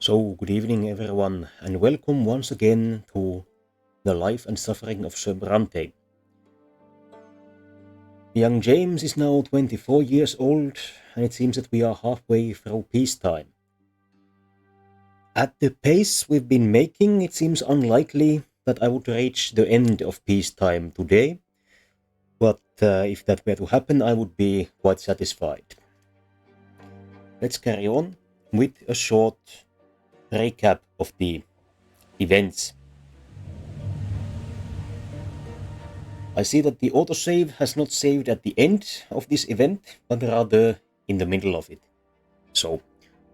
So, good evening, everyone, and welcome once again to the life and suffering of Sir Brante. Young James is now 24 years old, and it seems that we are halfway through peacetime. At the pace we've been making, it seems unlikely that I would reach the end of peacetime today, but if that were to happen, I would be quite satisfied. Let's carry on with a short recap of the events. I see that the autosave has not saved at the end of this event, but rather in the middle of it. So,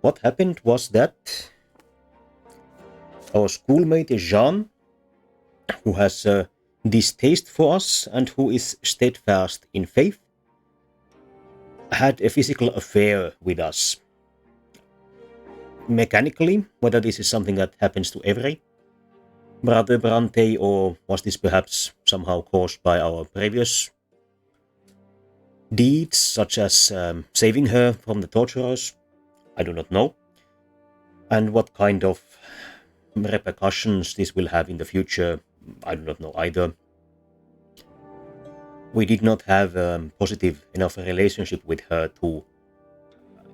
what happened was that our schoolmate Jean, who has a distaste for us and who is steadfast in faith, had a physical affair with us. Mechanically, whether this is something that happens to every Brother Brante, or was this perhaps somehow caused by our previous deeds, such as saving her from the torturers? I do not know. And what kind of repercussions this will have in the future, I do not know either. We did not have a positive enough relationship with her to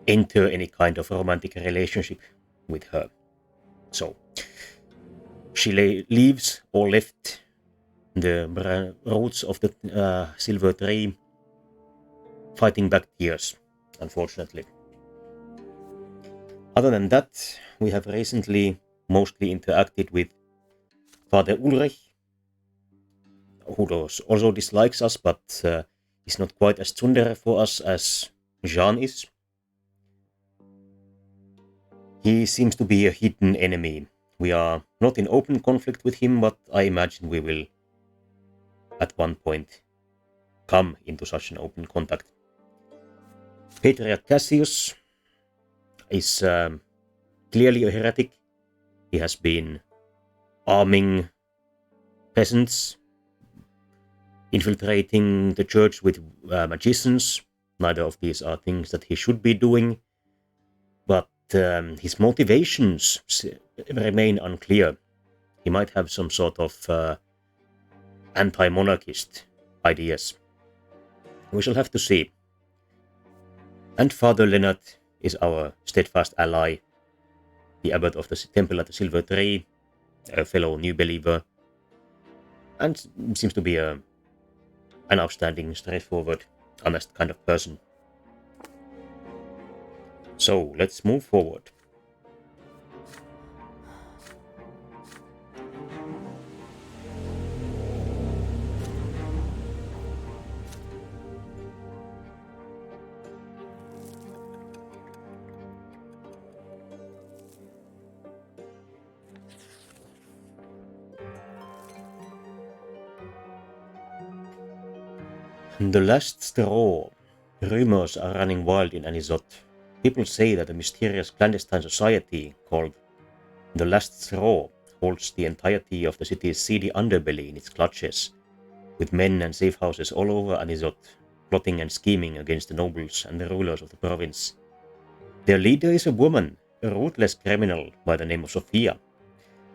enter any kind of romantic relationship with her. So, she leaves or left the roots of the silver tree fighting back tears, unfortunately. Other than that, we have recently mostly interacted with Father Ulrich, who also dislikes us, but is not quite as tsundere for us as Jean is. He seems to be a hidden enemy. We are not in open conflict with him, but I imagine we will at one point come into such an open contact. Patriarch Cassius is clearly a heretic. He has been arming peasants, infiltrating the church with magicians. Neither of these are things that he should be doing, but his motivations remain unclear. He might have some sort of anti-monarchist ideas. We shall have to see. And Father Leonard is our steadfast ally, the abbot of the temple at the Silver Tree, a fellow new believer, and seems to be an outstanding, straightforward, honest kind of person. So, let's move forward. The last straw. Rumors are running wild in Anisot. People say that a mysterious clandestine society called the Last Straw holds the entirety of the city's seedy underbelly in its clutches, with men and safe houses all over Anisot, plotting and scheming against the nobles and the rulers of the province. Their leader is a woman, a ruthless criminal by the name of Sophia.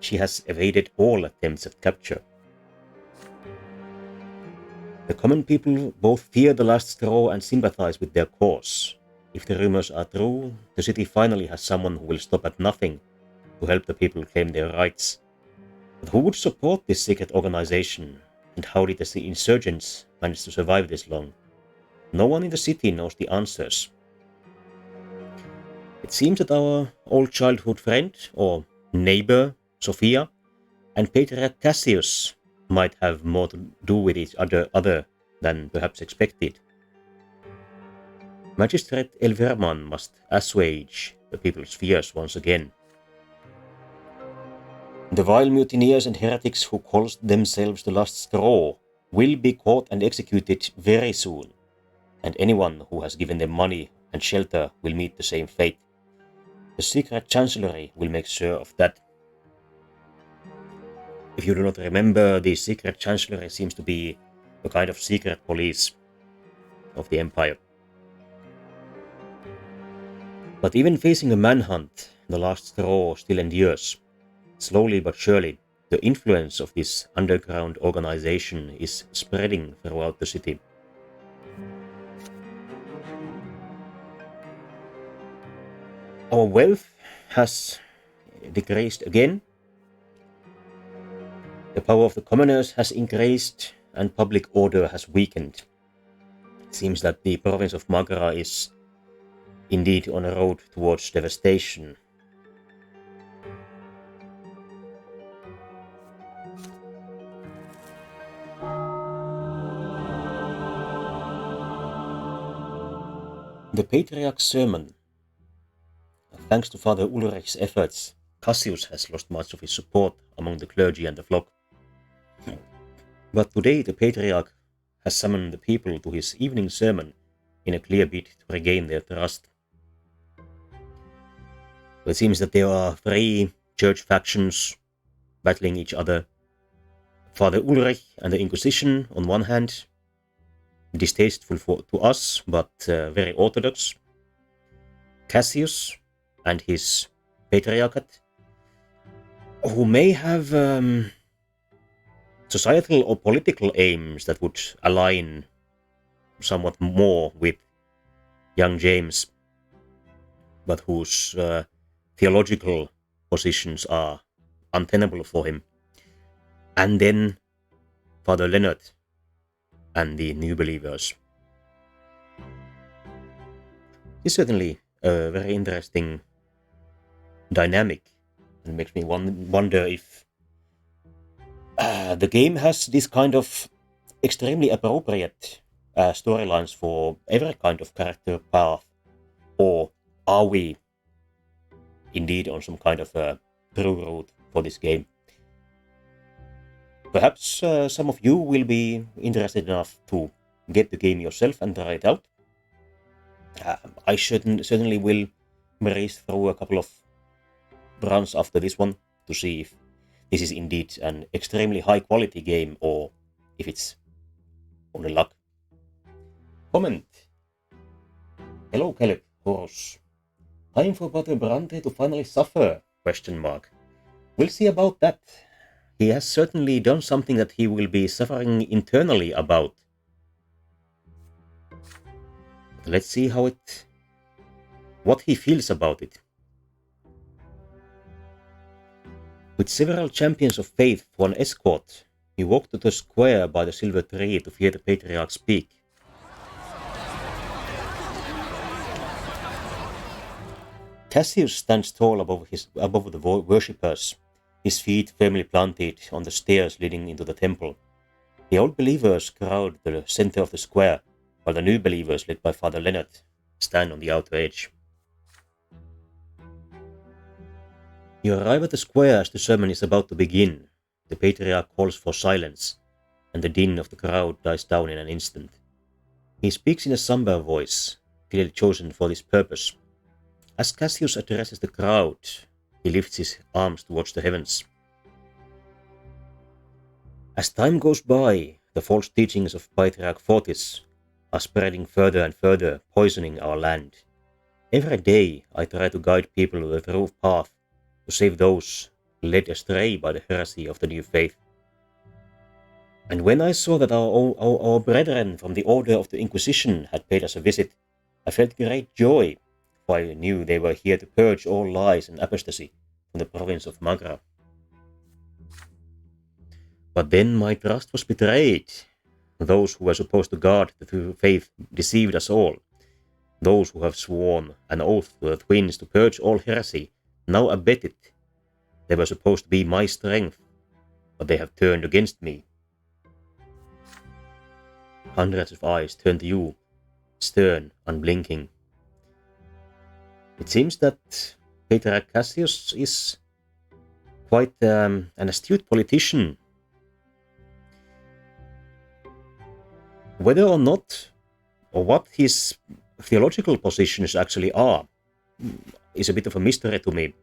She has evaded all attempts at capture. The common people both fear the Last Straw and sympathize with their cause. If the rumors are true, the city finally has someone who will stop at nothing to help the people claim their rights. But who would support this secret organization, and how did the insurgents manage to survive this long? No one in the city knows the answers. It seems that our old childhood friend, or neighbor, Sophia, and Patriarch Cassius might have more to do with each other than perhaps expected. Magistrate Elverman must assuage the people's fears once again. The vile mutineers and heretics who call themselves the Last Straw will be caught and executed very soon, and anyone who has given them money and shelter will meet the same fate. The secret chancellery will make sure of that. If you do not remember, the secret chancellery seems to be a kind of secret police of the empire. But even facing a manhunt, the last straw still endures. Slowly but surely, the influence of this underground organization is spreading throughout the city. Our wealth has decreased again. The power of the commoners has increased and public order has weakened. It seems that the province of Magra is indeed on a road towards devastation. The Patriarch's sermon. Thanks to Father Ulrich's efforts, Cassius has lost much of his support among the clergy and the flock. But today the Patriarch has summoned the people to his evening sermon in a clear bid to regain their trust. It seems that there are three church factions battling each other. Father Ulrich and the Inquisition on one hand, distasteful to us but very orthodox. Cassius and his patriarchate, who may have societal or political aims that would align somewhat more with young James, but whose theological positions are untenable for him. And then Father Leonard and the new believers. It's certainly a very interesting dynamic and makes me wonder if the game has this kind of extremely appropriate storylines for every kind of character path, or are we indeed on some kind of a true route for this game? Perhaps some of you will be interested enough to get the game yourself and try it out. I certainly will race through a couple of runs after this one to see if this is indeed an extremely high quality game or if it's only luck. Comment. Hello Caleb, Horus. Time for Brother Brante to finally suffer? ? We'll see about that. He has certainly done something that he will be suffering internally about. Let's see what he feels about it. With several champions of faith for an escort, he walked to the square by the silver tree to hear the Patriarch speak. Cassius stands tall above the worshippers, his feet firmly planted on the stairs leading into the temple. The old believers crowd the center of the square, while the new believers, led by Father Leonard, stand on the outer edge. You arrive at the square as the sermon is about to begin. The Patriarch calls for silence, and the din of the crowd dies down in an instant. He speaks in a somber voice, clearly chosen for this purpose. As Cassius addresses the crowd, he lifts his arms towards the heavens. As time goes by, the false teachings of Patriarch Fortis are spreading further and further, poisoning our land. Every day I try to guide people to the true path, to save those led astray by the heresy of the new faith. And when I saw that our brethren from the Order of the Inquisition had paid us a visit, I felt great joy, for I knew they were here to purge all lies and apostasy from the province of Magra. But then my trust was betrayed. Those who were supposed to guard the true faith deceived us all. Those who have sworn an oath to the twins to purge all heresy now abet it. They were supposed to be my strength, but they have turned against me. Hundreds of eyes turn to you, stern, unblinking. It seems that Patriarch Cassius is quite an astute politician. Whether or not, or what his theological positions actually are, is a bit of a mystery to me.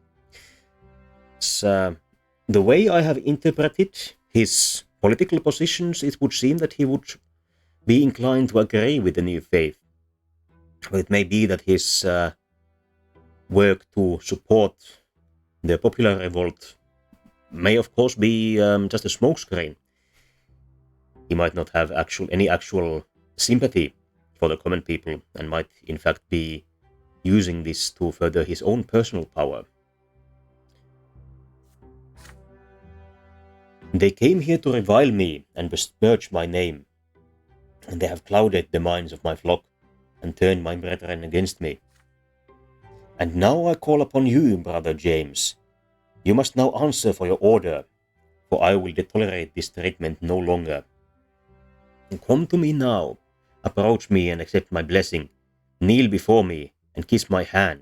The way I have interpreted his political positions, it would seem that he would be inclined to agree with the new faith. But it may be that his work to support the popular revolt may of course be just a smokescreen. He might not have any actual sympathy for the common people and might in fact be using this to further his own personal power. They came here to revile me and besmirch my name, and they have clouded the minds of my flock and turned my brethren against me. And now I call upon you, brother James. You must now answer for your order, for I will tolerate this treatment no longer. Come to me now, approach me and accept my blessing, kneel before me and kiss my hand,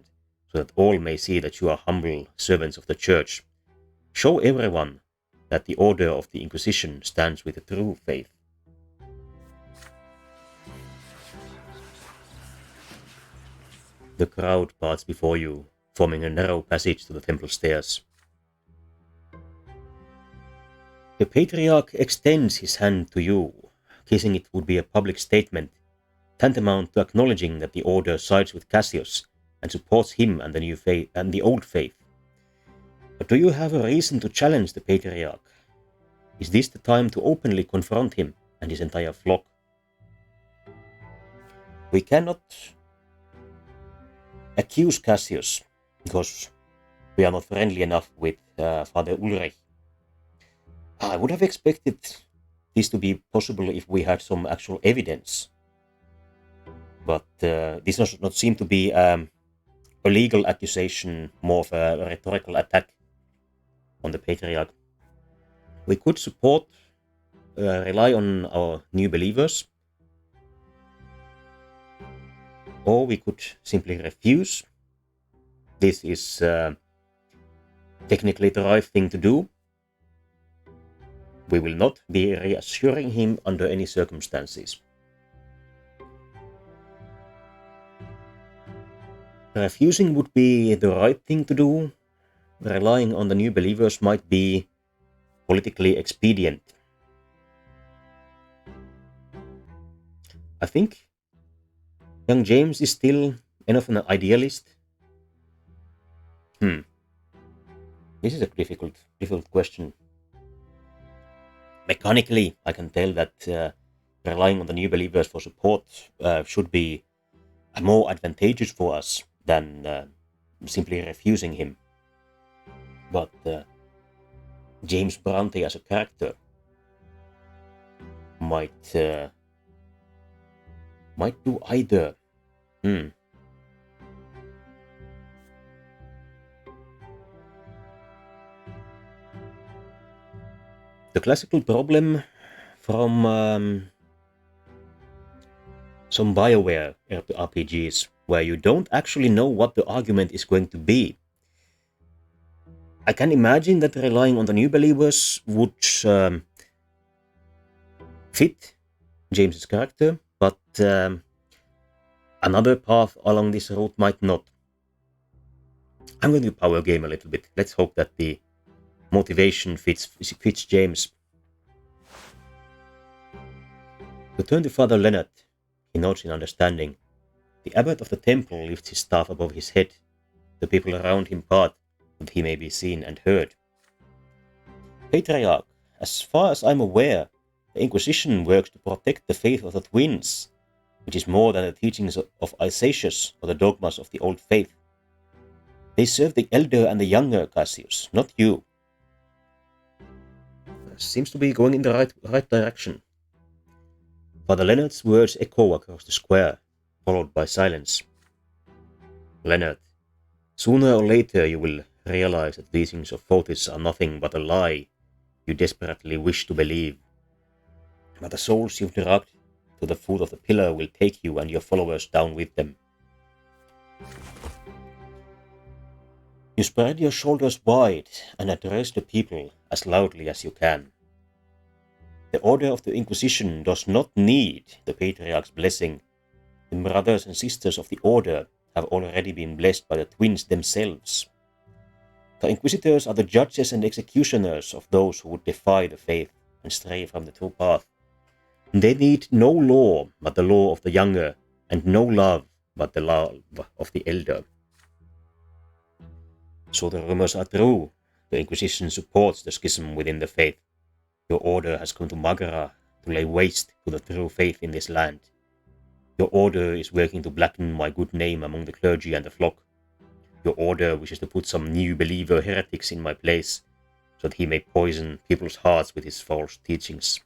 so that all may see that you are humble servants of the Church. Show everyone that the order of the Inquisition stands with the true faith. The crowd parts before you, forming a narrow passage to the temple stairs. The Patriarch extends his hand to you. Kissing it would be a public statement, tantamount to acknowledging that the Order sides with Cassius and supports him and the new faith and the old faith. But do you have a reason to challenge the Patriarch? Is this the time to openly confront him and his entire flock? We cannot accuse Cassius, because we are not friendly enough with Father Ulrich. I would have expected this to be possible if we had some actual evidence. But this does not seem to be a legal accusation, more of a rhetorical attack on the Patriarch. We could rely on our new believers, or we could simply refuse. This is technically the right thing to do. We will not be reassuring him under any circumstances. Refusing would be the right thing to do. Relying on the new believers might be politically expedient. I think young James is still enough an idealist. This is a difficult question. Mechanically, I can tell that relying on the new believers for support should be more advantageous for us than simply refusing him. But James Brante as a character might do either. The classical problem from some BioWare RPGs, where you don't actually know what the argument is going to be. I can imagine that relying on the new believers would fit James's character, but another path along this route might not. I'm going to power game a little bit. Let's hope that the motivation fits James. To turn to Father Leonard, he nods in understanding. The abbot of the temple lifts his staff above his head. The people around him part, that he may be seen and heard. Patriarch, as far as I'm aware, the Inquisition works to protect the faith of the twins, which is more than the teachings of Isacius or the dogmas of the old faith. They serve the elder and the younger, Cassius, not you. Seems to be going in the right direction. Father Leonard's words echo across the square, followed by silence. Leonard, sooner or later you will realize that these things of Fotis are nothing but a lie you desperately wish to believe. But the souls you've dragged to the foot of the pillar will take you and your followers down with them. You spread your shoulders wide and address the people as loudly as you can. The Order of the Inquisition does not need the Patriarch's blessing. The brothers and sisters of the Order have already been blessed by the twins themselves. The Inquisitors are the judges and executioners of those who would defy the faith and stray from the true path. They need no law but the law of the younger, and no love but the love of the elder. So the rumors are true. The Inquisition supports the schism within the faith. Your order has come to Magara to lay waste to the true faith in this land. Your order is working to blacken my good name among the clergy and the flock. Your order wishes to put some new believer heretics in my place, so that he may poison people's hearts with his false teachings.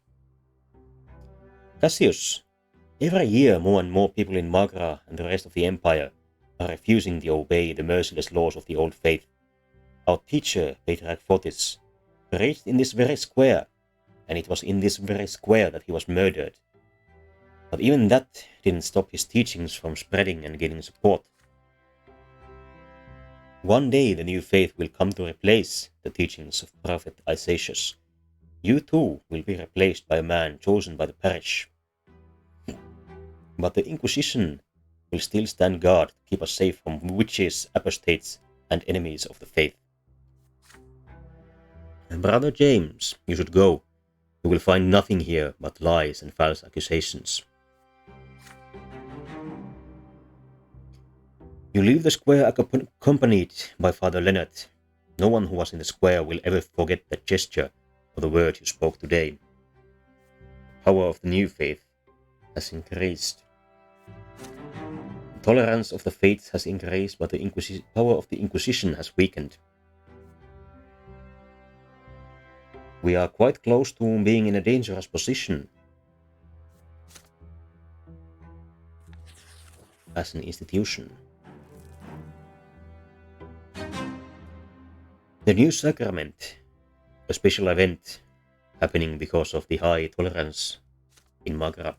Cassius, every year more and more people in Magra and the rest of the Empire are refusing to obey the merciless laws of the old faith. Our teacher, Patriarch Fotis, preached in this very square, and it was in this very square that he was murdered. But even that didn't stop his teachings from spreading and gaining support. One day the new faith will come to replace the teachings of Prophet Isaias. You too will be replaced by a man chosen by the parish. But the Inquisition will still stand guard to keep us safe from witches, apostates, and enemies of the faith. Brother James, you should go. You will find nothing here but lies and false accusations. You leave the square accompanied by Father Leonard. No one who was in the square will ever forget the gesture or the word you spoke today. The power of the new faith has increased. The tolerance of the faith has increased, but the power of the Inquisition has weakened. We are quite close to being in a dangerous position as an institution. The new sacrament, a special event happening because of the high tolerance in Magra.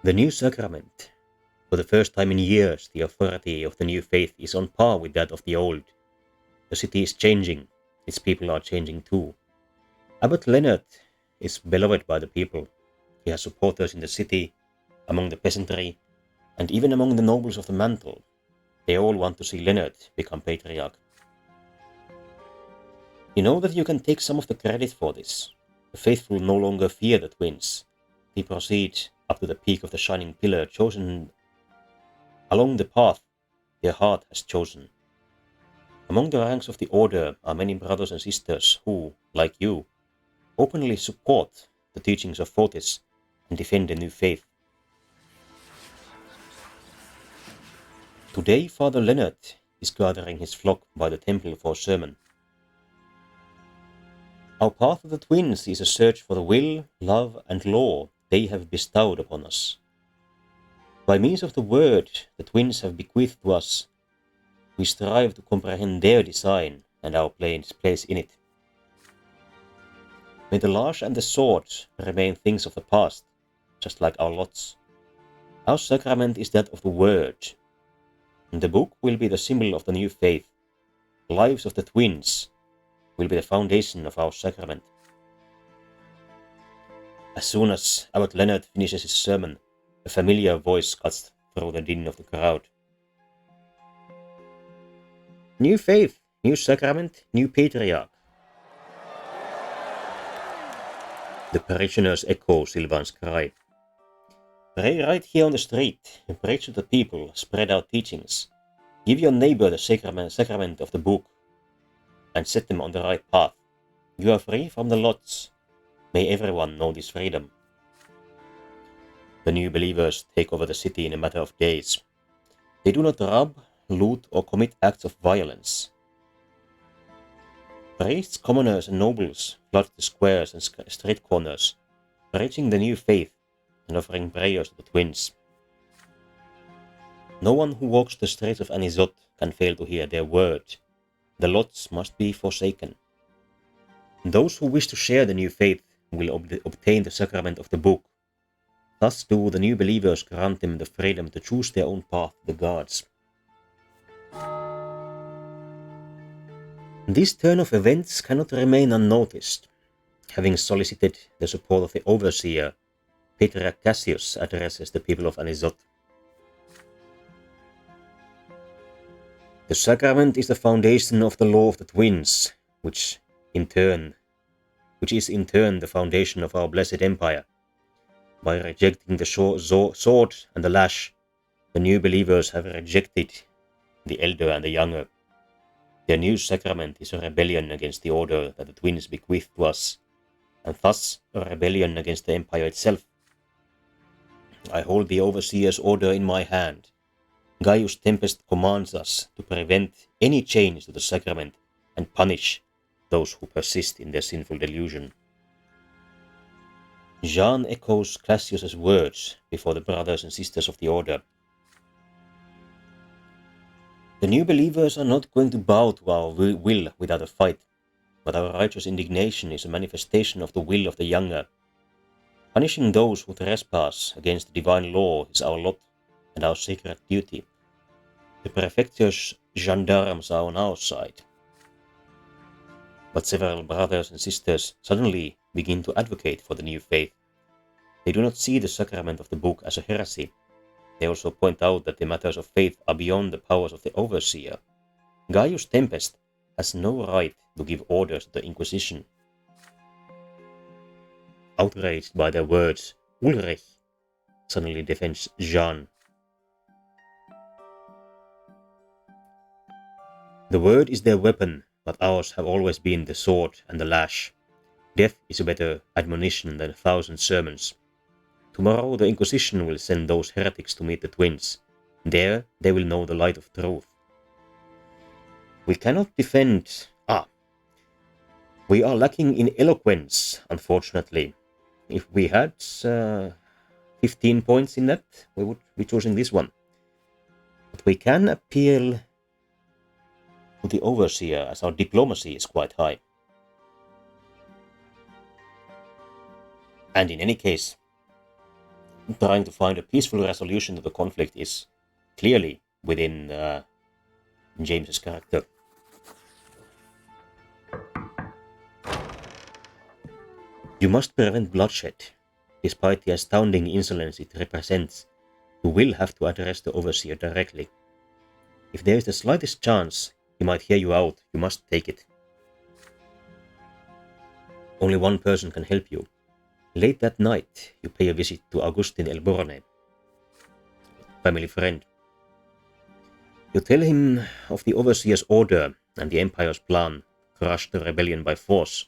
The new sacrament. For the first time in years, the authority of the new faith is on par with that of the old. The city is changing, its people are changing too. Abbot Leonard is beloved by the people. He has supporters in the city, among the peasantry, and even among the nobles of the mantle. They all want to see Leonard become patriarch. You know that you can take some of the credit for this. The faithful no longer fear the twins. They proceed up to the peak of the shining pillar chosen along the path their heart has chosen. Among the ranks of the order are many brothers and sisters who, like you, openly support the teachings of Fotis and defend the new faith. Today Father Leonard is gathering his flock by the temple for a sermon. Our path of the twins is a search for the will, love, and law they have bestowed upon us. By means of the word the twins have bequeathed to us, we strive to comprehend their design and our place in it. May the lash and the sword remain things of the past, just like our lots. Our sacrament is that of the word, and the book will be the symbol of the new faith. The lives of the twins will be the foundation of our sacrament. As soon as Abbot Leonard finishes his sermon, a familiar voice cuts through the din of the crowd. New faith, new sacrament, new patriarch. The parishioners echo Silvan's cry. Pray right here on the street, preach to the people, spread out teachings. Give your neighbor the sacrament of the book, and set them on the right path. You are free from the lots. May everyone know this freedom. The new believers take over the city in a matter of days. They do not rob, loot, or commit acts of violence. Priests, commoners, and nobles flood the squares and street corners, preaching the new faith and offering prayers to the twins. No one who walks the streets of Anisot can fail to hear their word. The lots must be forsaken. Those who wish to share the new faith will obtain the sacrament of the book. Thus do the new believers grant them the freedom to choose their own path to the gods. This turn of events cannot remain unnoticed. Having solicited the support of the overseer, Patriarch Cassius addresses the people of Anisot. The sacrament is the foundation of the law of the twins, which is in turn the foundation of our blessed empire. By rejecting the sword and the lash, the new believers have rejected the elder and the younger. Their new sacrament is a rebellion against the order that the twins bequeathed to us, and thus a rebellion against the Empire itself. I hold the Overseer's order in my hand. Gaius Tempest commands us to prevent any change to the sacrament and punish those who persist in their sinful delusion. Jean echoes Cassius's words before the brothers and sisters of the order. The new believers are not going to bow to our will without a fight, but our righteous indignation is a manifestation of the will of the younger. Punishing those who trespass against the divine law is our lot and our sacred duty. The prefecture's gendarmes are on our side. But several brothers and sisters suddenly begin to advocate for the new faith. They do not see the sacrament of the book as a heresy. They also point out that the matters of faith are beyond the powers of the overseer. Gaius Tempest has no right to give orders to the Inquisition. Outraged by their words, Ulrich suddenly defends Jean. The word is their weapon, but ours have always been the sword and the lash. Death is a better admonition than 1,000 sermons. Tomorrow the Inquisition will send those heretics to meet the twins. There they will know the light of truth. We cannot defend... we are lacking in eloquence, unfortunately. If we had 15 points in that, we would be choosing this one. But we can appeal to the overseer, as our diplomacy is quite high. And in any case, trying to find a peaceful resolution to the conflict is clearly within James's character. You must prevent bloodshed. Despite the astounding insolence it represents, you will have to address the overseer directly. If there is the slightest chance he might hear you out, you must take it. Only one person can help you. Late that night, you pay a visit to Augustin Elborne, family friend. You tell him of the overseer's order and the Empire's plan to crush the rebellion by force.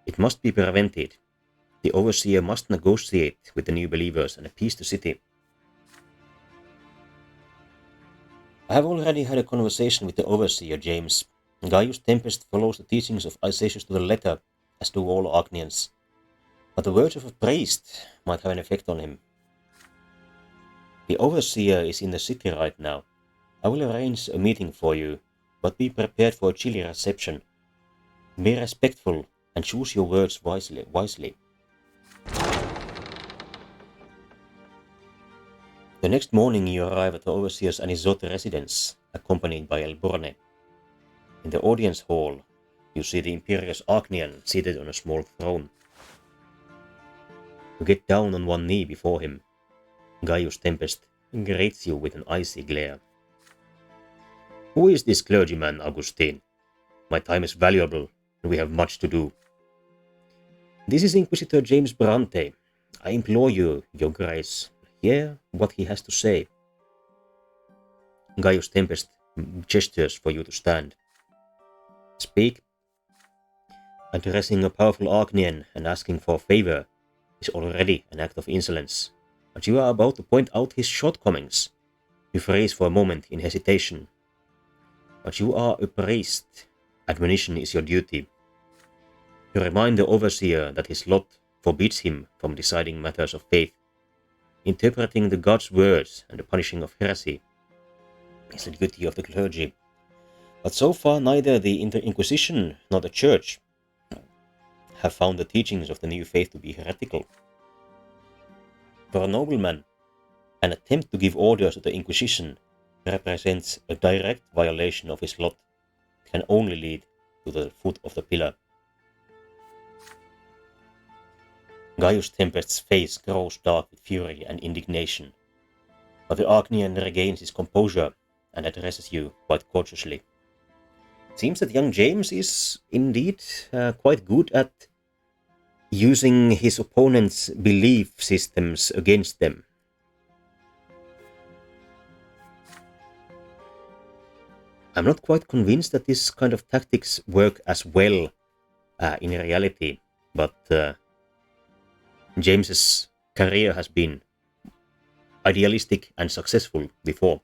It must be prevented. The overseer must negotiate with the new believers and appease the city. I have already had a conversation with the overseer, James. Gaius Tempest follows the teachings of Isacius to the letter, as do all Archnians. But the words of a priest might have an effect on him. The overseer is in the city right now. I will arrange a meeting for you, but be prepared for a chilly reception. Be respectful and choose your words wisely. The next morning you arrive at the overseer's Anisot residence, accompanied by Elborne. In the audience hall, you see the imperious Archnian seated on a small throne. You get down on one knee before him. Gaius Tempest greets you with an icy glare. Who is this clergyman, Augustine? My time is valuable, and we have much to do. This is Inquisitor James Brante. I implore you, your grace, hear what he has to say. Gaius Tempest gestures for you to stand. Speak. Addressing a powerful Archnian and asking for a favor is already an act of insolence, but you are about to point out his shortcomings. You freeze for a moment in hesitation. But you are a priest. Admonition is your duty. You remind the overseer that his lot forbids him from deciding matters of faith. Interpreting the God's words and the punishing of heresy is the duty of the clergy. But so far neither the Inquisition nor the Church have found the teachings of the new faith to be heretical. For a nobleman, an attempt to give orders to the Inquisition represents a direct violation of his lot. It can only lead to the foot of the pillar. Gaius Tempest's face grows dark with fury and indignation, but the Archnian regains his composure and addresses you quite cautiously. It seems that young James is indeed quite good at using his opponent's belief systems against them. I'm not quite convinced that this kind of tactics work as well in reality, but James's career has been idealistic and successful before.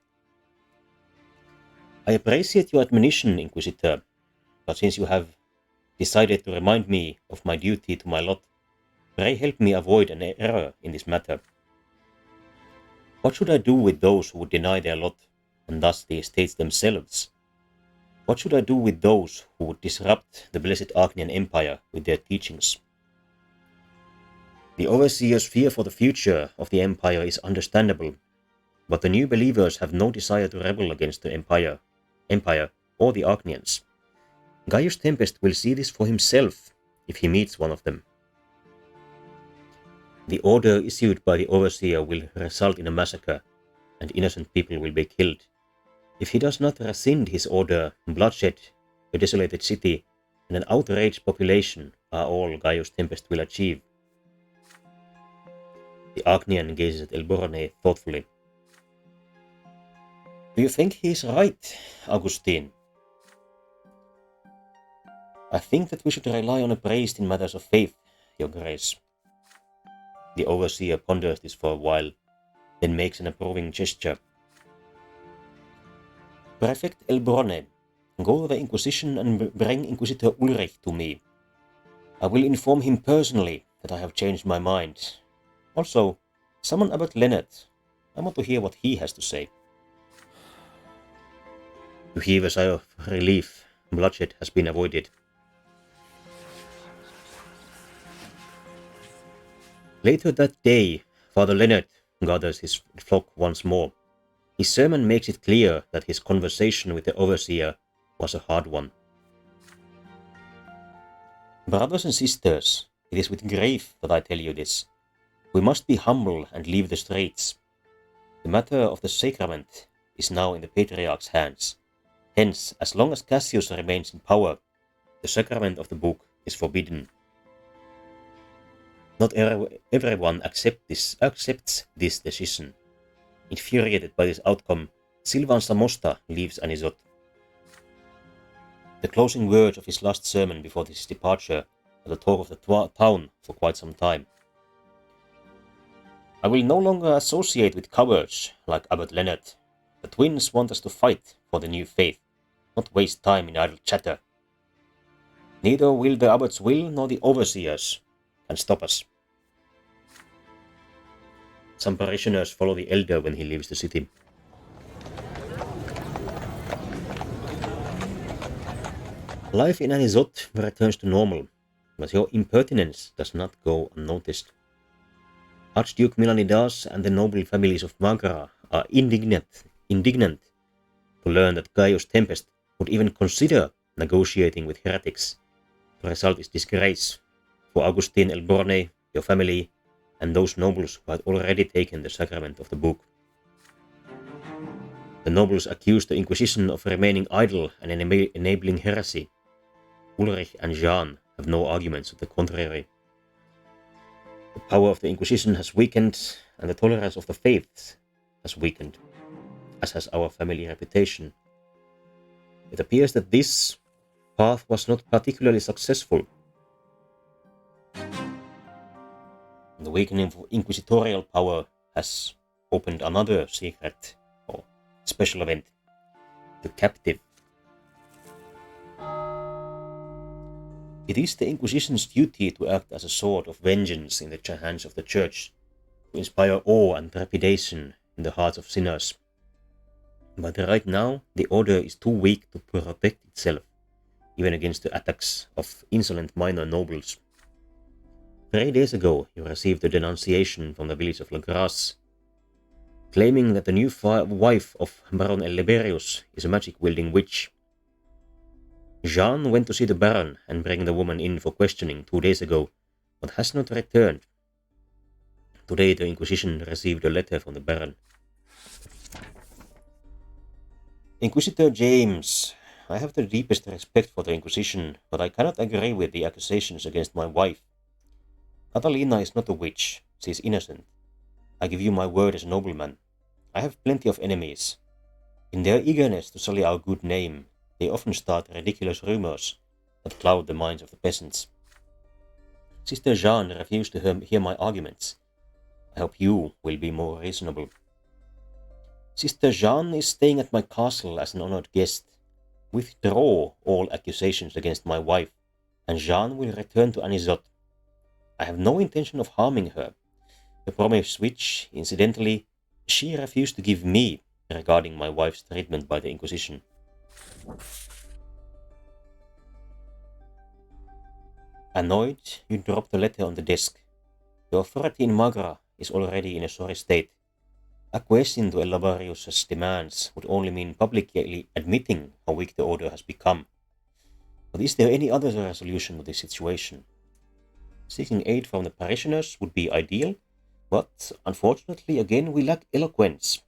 I appreciate your admonition, Inquisitor, but since you have decided to remind me of my duty to my lot, pray help me avoid an error in this matter. What should I do with those who would deny their lot, and thus the estates themselves? What should I do with those who would disrupt the blessed Arcanian Empire with their teachings? The Overseer's fear for the future of the Empire is understandable, but the new believers have no desire to rebel against the Empire or the Arcanians. Gaius Tempest will see this for himself if he meets one of them. The order issued by the Overseer will result in a massacre, and innocent people will be killed. If he does not rescind his order, bloodshed, a desolated city, and an outraged population are all Gaius Tempest will achieve. The Arcanian gazes at Elborne thoughtfully. Do you think he is right, Augustine? I think that we should rely on a priest in matters of faith, Your Grace. The Overseer ponders this for a while, then makes an approving gesture. Prefect Elborne, go to the Inquisition and bring Inquisitor Ulrich to me. I will inform him personally that I have changed my mind. Also, summon Abbot Leonard. I want to hear what he has to say. You heave a sigh of relief. Bloodshed has been avoided. Later that day, Father Leonard gathers his flock once more. His sermon makes it clear that his conversation with the Overseer was a hard one. Brothers and sisters, it is with grief that I tell you this. We must be humble and leave the straits. The matter of the sacrament is now in the Patriarch's hands. Hence, as long as Cassius remains in power, the sacrament of the book is forbidden. Not everyone accepts this decision. Infuriated by this outcome, Silvan Samosta leaves Anisot. The closing words of his last sermon before his departure are the talk of the town for quite some time. I will no longer associate with cowards like Abbot Leonard. The twins want us to fight for the new faith, not waste time in idle chatter. Neither will the Abbot's will nor the Overseer's can stop us. Some parishioners follow the elder when he leaves the city. Life in Anisot returns to normal, but your impertinence does not go unnoticed. Archduke Milanidas and the noble families of Magra are indignant to learn that Gaius Tempest would even consider negotiating with heretics. The result is disgrace for Augustine Elborne, your family, and those nobles who had already taken the sacrament of the book. The nobles accuse the Inquisition of remaining idle and enabling heresy. Ulrich and Jean have no arguments to the contrary. The power of the Inquisition has weakened, and the tolerance of the faiths has weakened, as has our family reputation. It appears that this path was not particularly successful. The weakening of inquisitorial power has opened another secret or special event, the captive. It is the Inquisition's duty to act as a sword of vengeance in the hands of the Church, to inspire awe and trepidation in the hearts of sinners. But right now, the order is too weak to protect itself, even against the attacks of insolent minor nobles. 3 days ago, you received a denunciation from the village of La Grasse, claiming that the new wife of Baron Liberius is a magic-wielding witch. Jean went to see the Baron and bring the woman in for questioning 2 days ago, but has not returned. Today the Inquisition received a letter from the Baron. Inquisitor James, I have the deepest respect for the Inquisition, but I cannot agree with the accusations against my wife. Catalina is not a witch. She is innocent. I give you my word as a nobleman. I have plenty of enemies. In their eagerness to sully our good name, they often start ridiculous rumors that cloud the minds of the peasants. Sister Jeanne refused to hear my arguments. I hope you will be more reasonable. Sister Jeanne is staying at my castle as an honored guest. Withdraw all accusations against my wife, and Jeanne will return to Anisot. I have no intention of harming her, the promise which, incidentally, she refused to give me regarding my wife's treatment by the Inquisition. Annoyed, you drop the letter on the desk. The authority in Magra is already in a sorry state. Acquiescing to Elabarius's demands would only mean publicly admitting how weak the order has become. But is there any other resolution to this situation? Seeking aid from the parishioners would be ideal, but unfortunately again we lack eloquence.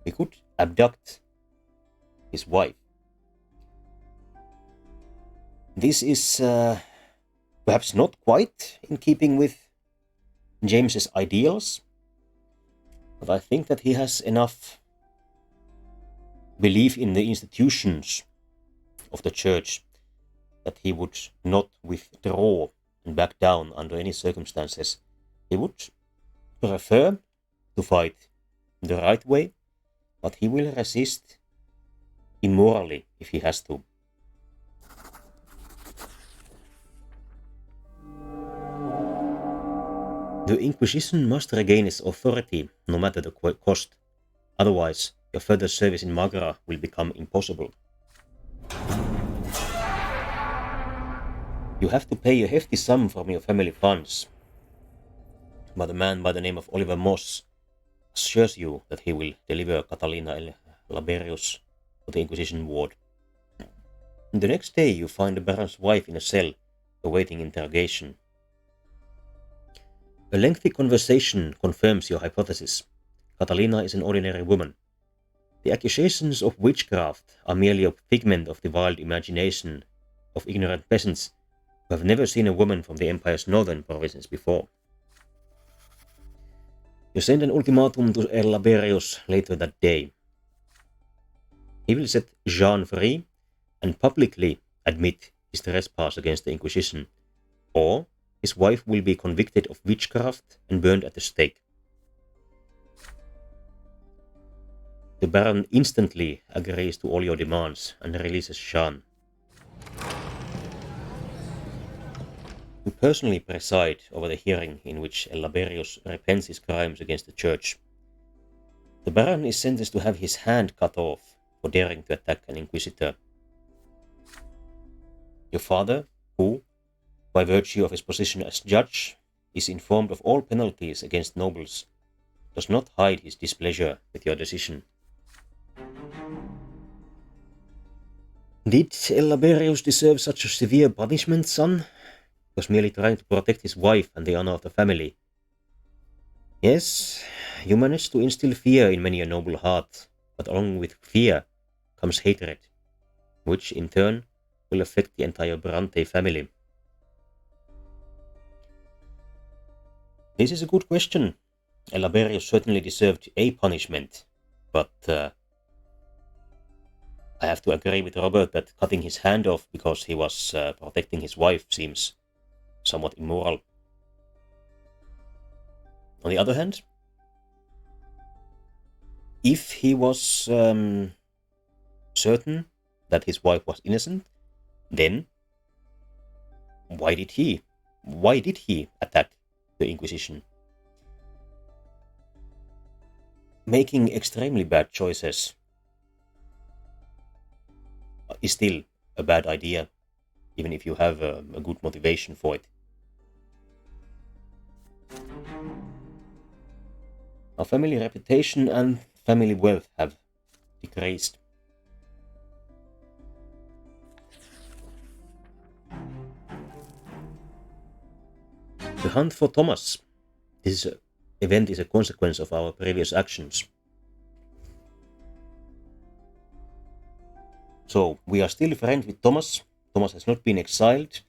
We could abduct his wife. This is perhaps not quite in keeping with James's ideals, but I think that he has enough belief in the institutions of the church that he would not withdraw and back down under any circumstances. He would prefer to fight the right way, but he will resist immorally if he has to. The Inquisition must regain its authority, no matter the cost. Otherwise, your further service in Magra will become impossible. You have to pay a hefty sum from your family funds, but a man by the name of Oliver Moss assures you that he will deliver Catalina Laberius to the Inquisition ward. The next day you find the Baron's wife in a cell, awaiting interrogation. A lengthy conversation confirms your hypothesis. Catalina is an ordinary woman. The accusations of witchcraft are merely a figment of the wild imagination of ignorant peasants who have never seen a woman from the Empire's northern provinces before. You send an ultimatum to Laberius later that day. He will set Jeanne free and publicly admit his trespass against the Inquisition, or his wife will be convicted of witchcraft and burned at the stake. The Baron instantly agrees to all your demands and releases Jeanne. You personally preside over the hearing in which Laberius repents his crimes against the church. The Baron is sentenced to have his hand cut off for daring to attack an Inquisitor. Your father, who, by virtue of his position as judge, is informed of all penalties against nobles, does not hide his displeasure with your decision. Did Laberius deserve such a severe punishment, son? He was merely trying to protect his wife and the honor of the family. Yes, you managed to instill fear in many a noble heart, but along with fear comes hatred, which in turn will affect the entire Brante family. This is a good question. Laberius certainly deserved a punishment, but I have to agree with Robert that cutting his hand off because he was protecting his wife seems somewhat immoral. On the other hand, if he was certain that his wife was innocent, then why did he attack the Inquisition? Making extremely bad choices is still a bad idea, even if you have a good motivation for it. Our family reputation and family wealth have decreased. The hunt for Thomas. This event is a consequence of our previous actions. So we are still friends with Thomas. Thomas has not been exiled.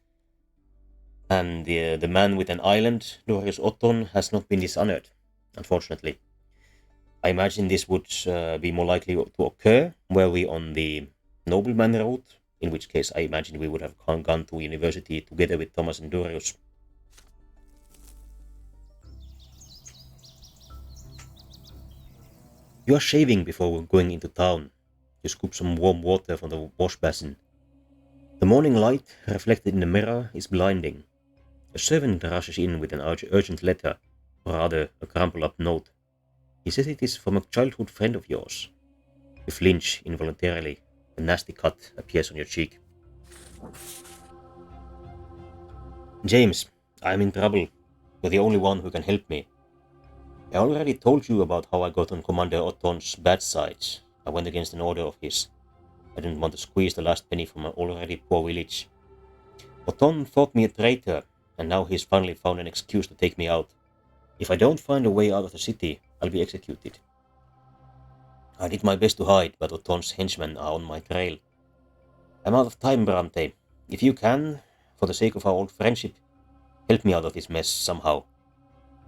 And the man with an island, Dorius Otton, has not been dishonored, unfortunately. I imagine this would be more likely to occur were we on the nobleman route, in which case I imagine we would have gone to university together with Thomas and Dorius. You are shaving before going into town. You scoop some warm water from the wash basin. The morning light, reflected in the mirror, is blinding. A servant rushes in with an urgent letter, or rather a crumpled-up note. He says it is from a childhood friend of yours. You flinch involuntarily. A nasty cut appears on your cheek. James, I am in trouble. You're the only one who can help me. I already told you about how I got on Commander Otton's bad side. I went against an order of his. I didn't want to squeeze the last penny from an already poor village. Otton thought me a traitor, and now he's finally found an excuse to take me out. If I don't find a way out of the city, I'll be executed. I did my best to hide, but Otton's henchmen are on my trail. I'm out of time, Brante. If you can, for the sake of our old friendship, help me out of this mess somehow.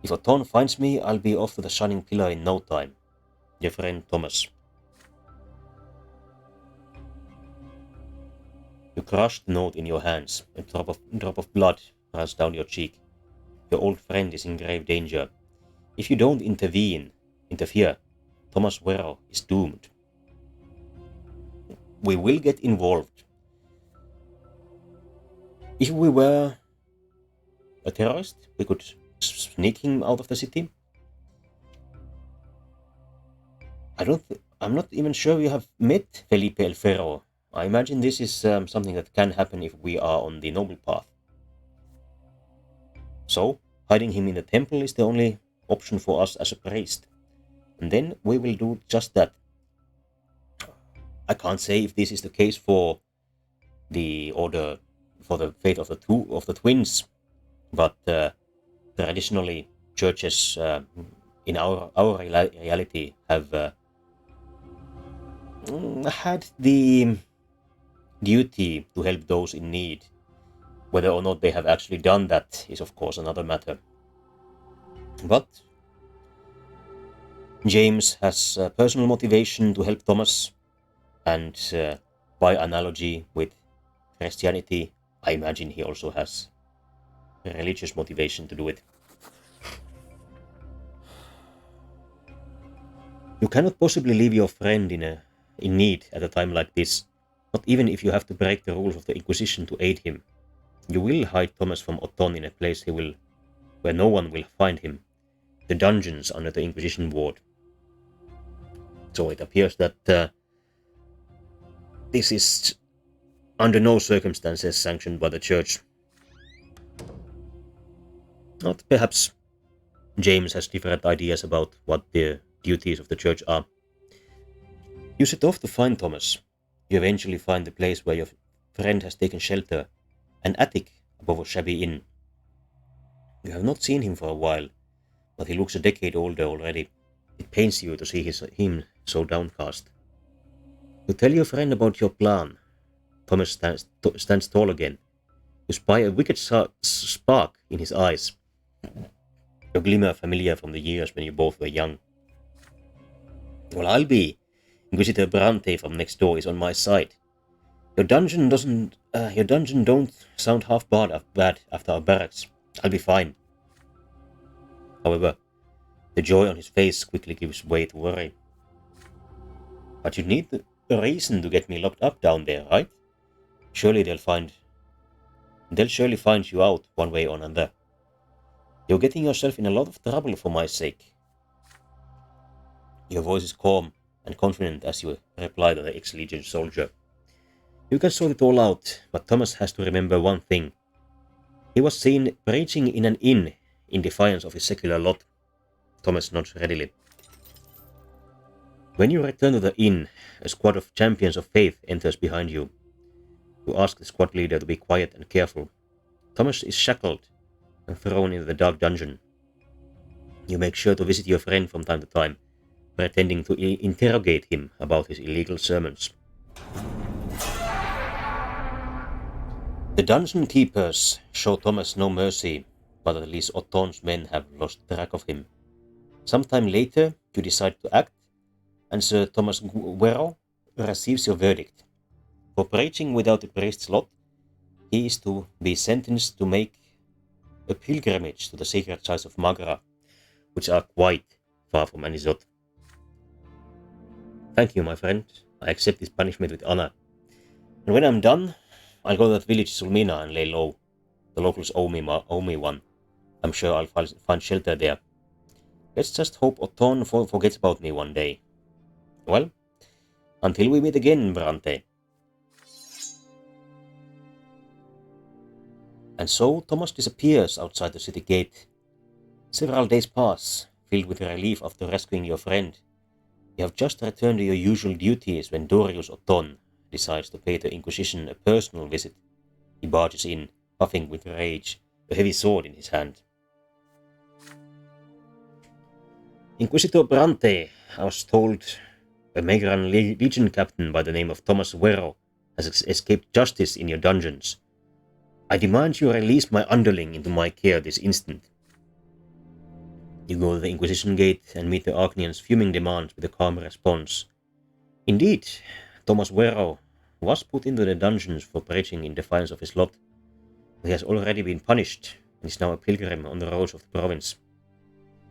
If Otton finds me, I'll be off to the shining pillar in no time. Your friend Thomas. You crush the note in your hands. A drop of blood runs down your cheek. Your old friend is in grave danger. If you don't interfere, Thomas Werro is doomed. We will get involved. If we were a terrorist, we could sneak him out of the city. I'm not even sure we have met Felipe El Ferro. I imagine this is something that can happen if we are on the noble path. So, hiding him in the temple is the only option for us as a priest. And then we will do just that. I can't say if this is the case for the order, for the fate of the twins, but traditionally churches in our reality have had the duty to help those in need. Whether or not they have actually done that is of course another matter. But James has personal motivation to help Thomas, and by analogy with Christianity, I imagine he also has religious motivation to do it. You cannot possibly leave your friend in need at a time like this, not even if you have to break the rules of the Inquisition to aid him. You will hide Thomas from Otton in a place where no one will find him, the dungeons under the Inquisition ward. So it appears that this is under no circumstances sanctioned by the church. Not perhaps James has different ideas about what the duties of the church are. You set off to find Thomas. You eventually find the place where your friend has taken shelter, an attic above a shabby inn. You have not seen him for a while, but he looks a decade older already. It pains you to see him so downcast. You tell your friend about your plan. Thomas stands tall again. You spy a wicked spark in his eyes, a glimmer familiar from the years when you both were young. Well, I'll be. Inquisitor Brante from next door is on my side. Your dungeon don't sound half bad after our barracks. I'll be fine. However, the joy on his face quickly gives way to worry. But you need a reason to get me locked up down there, right? Surely they'll surely find you out one way or another. You're getting yourself in a lot of trouble for my sake. Your voice is calm and confident as you reply to the ex-Legion soldier. You can sort it all out, but Thomas has to remember one thing. He was seen preaching in an inn in defiance of his secular lot. Thomas nods readily. When you return to the inn, a squad of champions of faith enters behind you. You ask the squad leader to be quiet and careful. Thomas is shackled and thrown into the dark dungeon. You make sure to visit your friend from time to time, pretending to interrogate him about his illegal sermons. The dungeon keepers show Thomas no mercy, but at least Otton's men have lost track of him. Sometime later, you decide to act, and Sir Thomas Guerrero receives your verdict. For preaching without a priest's lot, he is to be sentenced to make a pilgrimage to the sacred sites of Magra, which are quite far from Anisot. Thank you, my friend. I accept this punishment with honor. And when I'm done, I'll go to that village Sulmina and lay low. The locals owe me one. I'm sure I'll find shelter there. Let's just hope Otton forgets about me one day. Well, until we meet again, Brante. And so Thomas disappears outside the city gate. Several days pass, filled with relief after rescuing your friend. You have just returned to your usual duties when Dorius Otton decides to pay the Inquisition a personal visit. He barges in, puffing with rage, a heavy sword in his hand. Inquisitor Brante, I was told a Megran Legion captain by the name of Thomas Guerrero has escaped justice in your dungeons. I demand you release my underling into my care this instant. You go to the Inquisition gate and meet the Archnian's fuming demands with a calm response. Indeed, Thomas Guerrero was put into the dungeons for preaching in defiance of his lot. He has already been punished and is now a pilgrim on the roads of the province.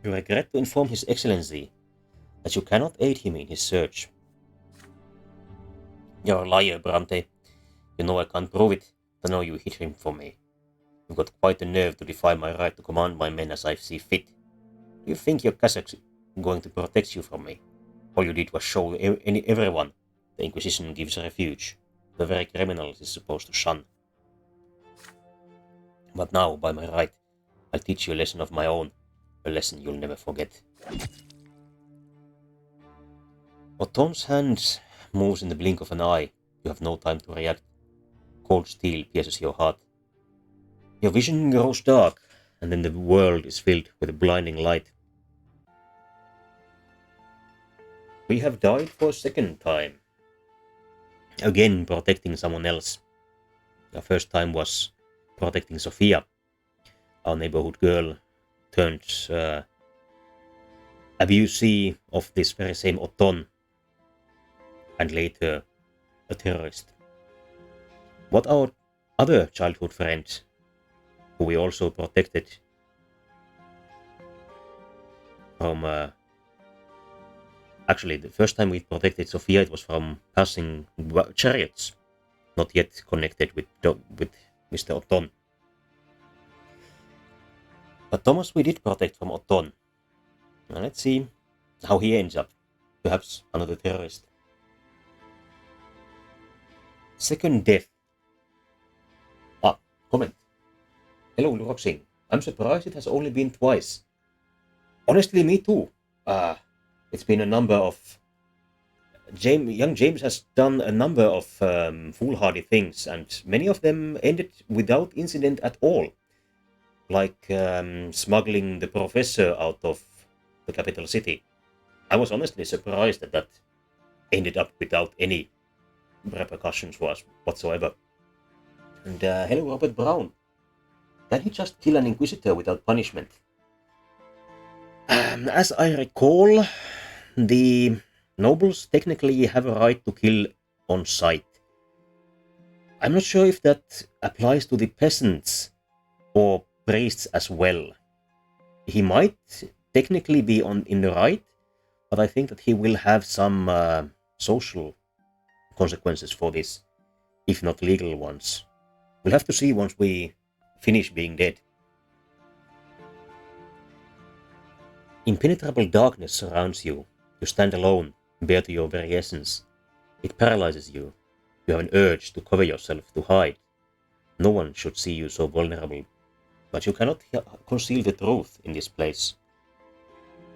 You regret to inform His Excellency that you cannot aid him in his search. You're a liar, Brante. You know I can't prove it. I know you hid him from me. You've got quite the nerve to defy my right to command my men as I see fit. Do you think your Kazakh's going to protect you from me? All you did was show everyone the Inquisition gives refuge. The very criminals is supposed to shun. But now, by my right, I'll teach you a lesson of my own, a lesson you'll never forget. Otton's hand moves in the blink of an eye. You have no time to react. Cold steel pierces your heart. Your vision grows dark, and then the world is filled with a blinding light. We have died for a second time. Again protecting someone else. The first time was protecting Sophia, our neighborhood girl turned abusee of this very same Otton, and later a terrorist. What our other childhood friend, who we also protected from... Actually, the first time we protected Sophia, it was from passing chariots, not yet connected with Mr. Otton. But Thomas we did protect from Otton. Now let's see how he ends up. Perhaps another terrorist. Second death. Comment. Hello, Luroxing. I'm surprised it has only been twice. Honestly, me too. It's been a number of... young James has done a number of foolhardy things, and many of them ended without incident at all. Like smuggling the professor out of the capital city. I was honestly surprised that ended up without any repercussions for us whatsoever. And hello, Robert Brown. Can he just kill an Inquisitor without punishment? As I recall, the nobles technically have a right to kill on sight. I'm not sure if that applies to the peasants or priests as well. He might technically be in the right, but I think that he will have some social consequences for this, if not legal ones. We'll have to see once we finish being dead. Impenetrable darkness surrounds you. You stand alone, bare to your very essence. It paralyzes you. You have an urge to cover yourself, to hide. No one should see you so vulnerable. But you cannot conceal the truth in this place.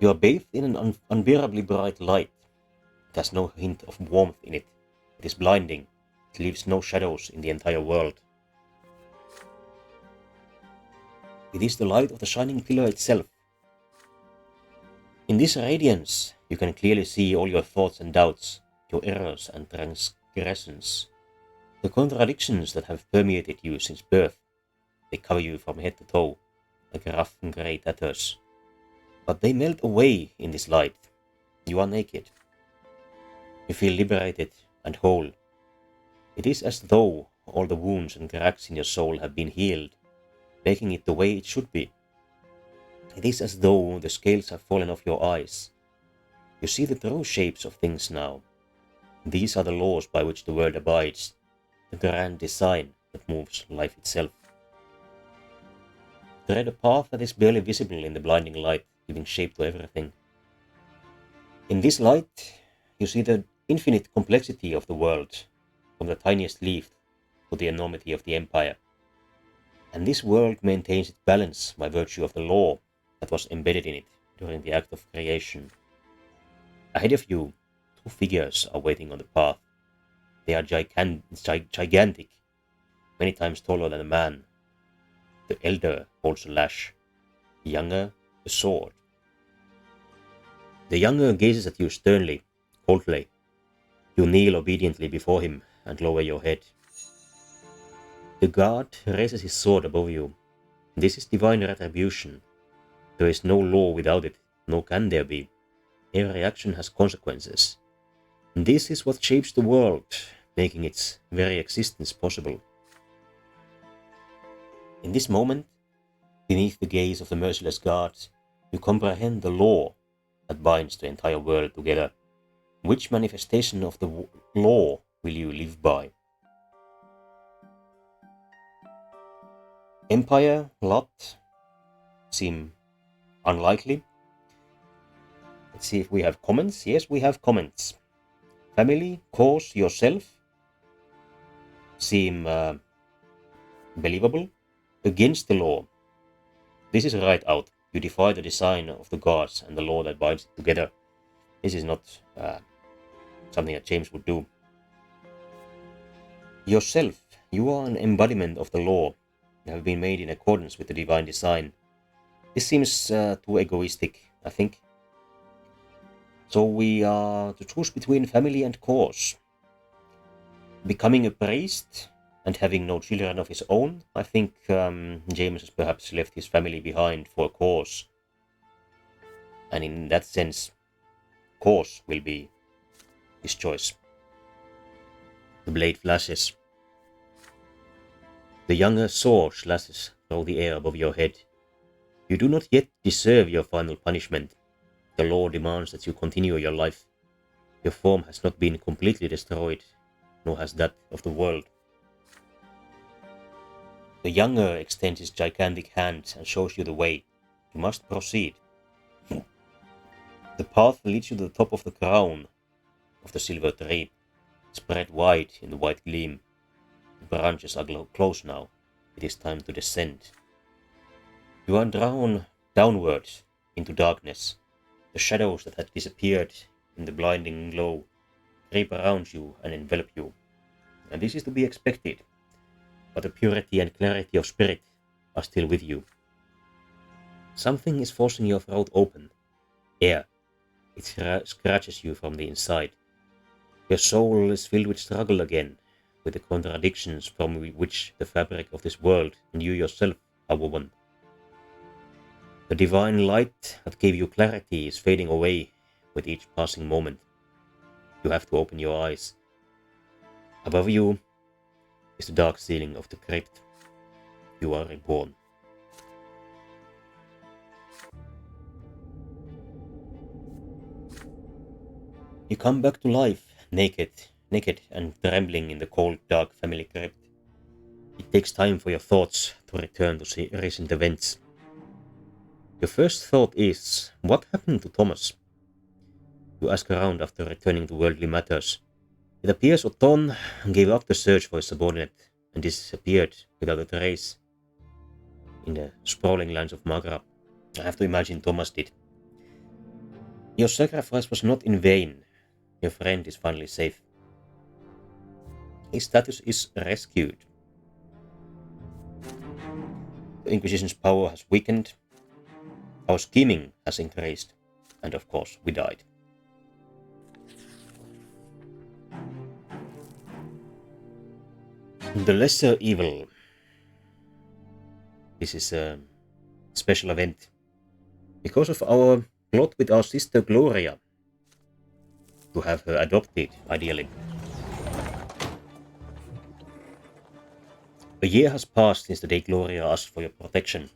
You are bathed in an unbearably bright light. It has no hint of warmth in it. It is blinding. It leaves no shadows in the entire world. It is the light of the shining pillar itself. In this radiance, you can clearly see all your thoughts and doubts, your errors and transgressions. The contradictions that have permeated you since birth, they cover you from head to toe, like rough and grey tatters. But they melt away in this light. You are naked. You feel liberated and whole. It is as though all the wounds and cracks in your soul have been healed, making it the way it should be. It is as though the scales have fallen off your eyes. You see the true shapes of things now. These are the laws by which the world abides, the grand design that moves life itself. Tread a path that is barely visible in the blinding light, giving shape to everything. In this light, you see the infinite complexity of the world, from the tiniest leaf to the enormity of the empire. And this world maintains its balance by virtue of the law that was embedded in it during the act of creation. Ahead of you, two figures are waiting on the path. They are gigantic, many times taller than a man. The elder holds a lash, the younger a sword. The younger gazes at you sternly, coldly. You kneel obediently before him and lower your head. The guard raises his sword above you. This is divine retribution. There is no law without it, nor can there be. Every action has consequences. And this is what shapes the world, making its very existence possible. In this moment, beneath the gaze of the merciless guards, you comprehend the law that binds the entire world together. Which manifestation of the law will you live by? Empire, lot seem unlikely. Let's see if we have comments. Yes, we have comments. Family, cause, yourself seem believable. Against the law. This is right out. You defy the design of the gods and the law that binds it together. This is not something that James would do. Yourself, you are an embodiment of the law. You have been made in accordance with the divine design. This seems too egoistic, I think. So we are to choose between family and cause. Becoming a priest and having no children of his own, I think James has perhaps left his family behind for a cause. And in that sense, cause will be his choice. The blade flashes. The younger sword slashes through the air above your head. You do not yet deserve your final punishment. The law demands that you continue your life. Your form has not been completely destroyed, nor has that of the world. The younger extends his gigantic hand and shows you the way. You must proceed. The path leads you to the top of the crown of the silver tree, spread wide in the white gleam. The branches are close now. It is time to descend. You are drawn downwards into darkness. The shadows that had disappeared in the blinding glow creep around you and envelop you. And this is to be expected. But the purity and clarity of spirit are still with you. Something is forcing your throat open. Air. It scratches you from the inside. Your soul is filled with struggle again, with the contradictions from which the fabric of this world and you yourself are woven. The divine light that gave you clarity is fading away with each passing moment. You have to open your eyes. Above you is the dark ceiling of the crypt. You are reborn. You come back to life, naked and trembling in the cold, dark family crypt. It takes time for your thoughts to return to recent events. Your first thought is, what happened to Thomas? You ask around after returning to worldly matters. It appears Othon gave up the search for his subordinate and disappeared without a trace in the sprawling lands of Magra. I have to imagine Thomas did. Your sacrifice was not in vain. Your friend is finally safe. His status is rescued. The Inquisition's power has weakened. Our scheming has increased. And of course, we died. The Lesser Evil. This is a special event because of our plot with our sister Gloria to have her adopted, ideally. A year has passed since the day Gloria asked for your protection.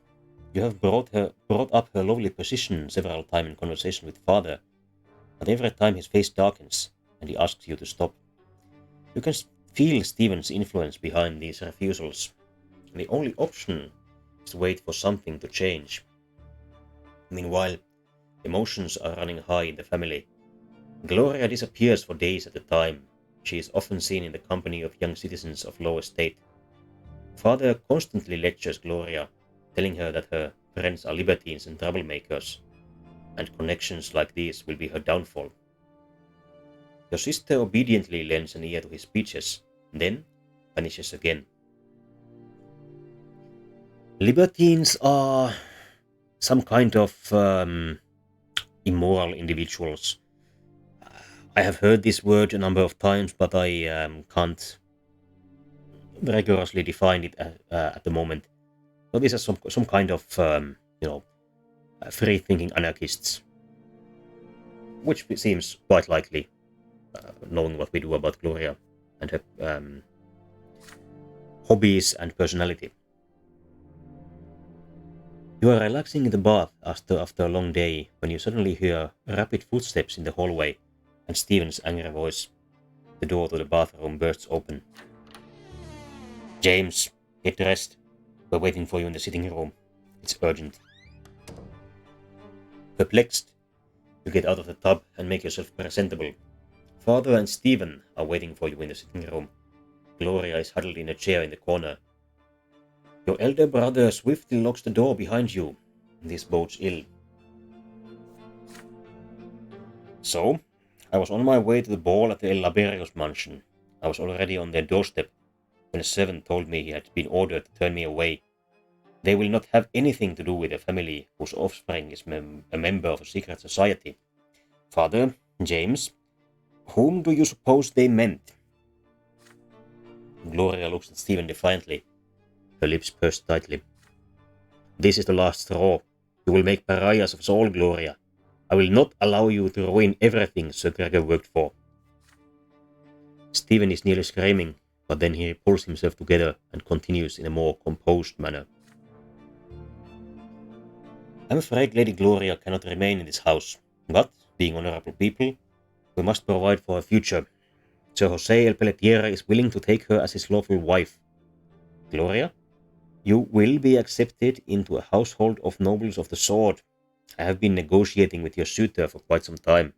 You have brought up her lovely position several times in conversation with father, but every time his face darkens and he asks you to stop. You can feel Stephen's influence behind these refusals. The only option is to wait for something to change. Meanwhile, emotions are running high in the family. Gloria disappears for days at a time. She is often seen in the company of young citizens of low estate. Father constantly lectures Gloria, telling her that her friends are libertines and troublemakers, and connections like these will be her downfall. Your sister obediently lends an ear to his speeches, then vanishes again. Libertines are some kind of immoral individuals. I have heard this word a number of times, but I can't rigorously define it at the moment. So these are some kind of free-thinking anarchists, which seems quite likely, knowing what we do about Gloria and her hobbies and personality. You are relaxing in the bath after a long day when you suddenly hear rapid footsteps in the hallway and Stephen's angry voice. The door to the bathroom bursts open. James, get dressed. We're waiting for you in the sitting room. It's urgent. Perplexed, you get out of the tub and make yourself presentable. Father and Stephen are waiting for you in the sitting room. Gloria is huddled in a chair in the corner. Your elder brother swiftly locks the door behind you. This bodes ill. So, I was on my way to the ball at the Laberius mansion. I was already on their doorstep when a servant told me he had been ordered to turn me away. They will not have anything to do with a family whose offspring is a member of a secret society. Father, James, whom do you suppose they meant? Gloria looks at Stephen defiantly. Her lips pursed tightly. This is the last straw. You will make pariahs of us all, Gloria. I will not allow you to ruin everything Sir Gregor worked for. Stephen is nearly screaming, but then he pulls himself together and continues in a more composed manner. I'm afraid Lady Gloria cannot remain in this house, but, being honorable people, we must provide for her future. Sir Jose El Pelletier is willing to take her as his lawful wife. Gloria, you will be accepted into a household of nobles of the sword. I have been negotiating with your suitor for quite some time.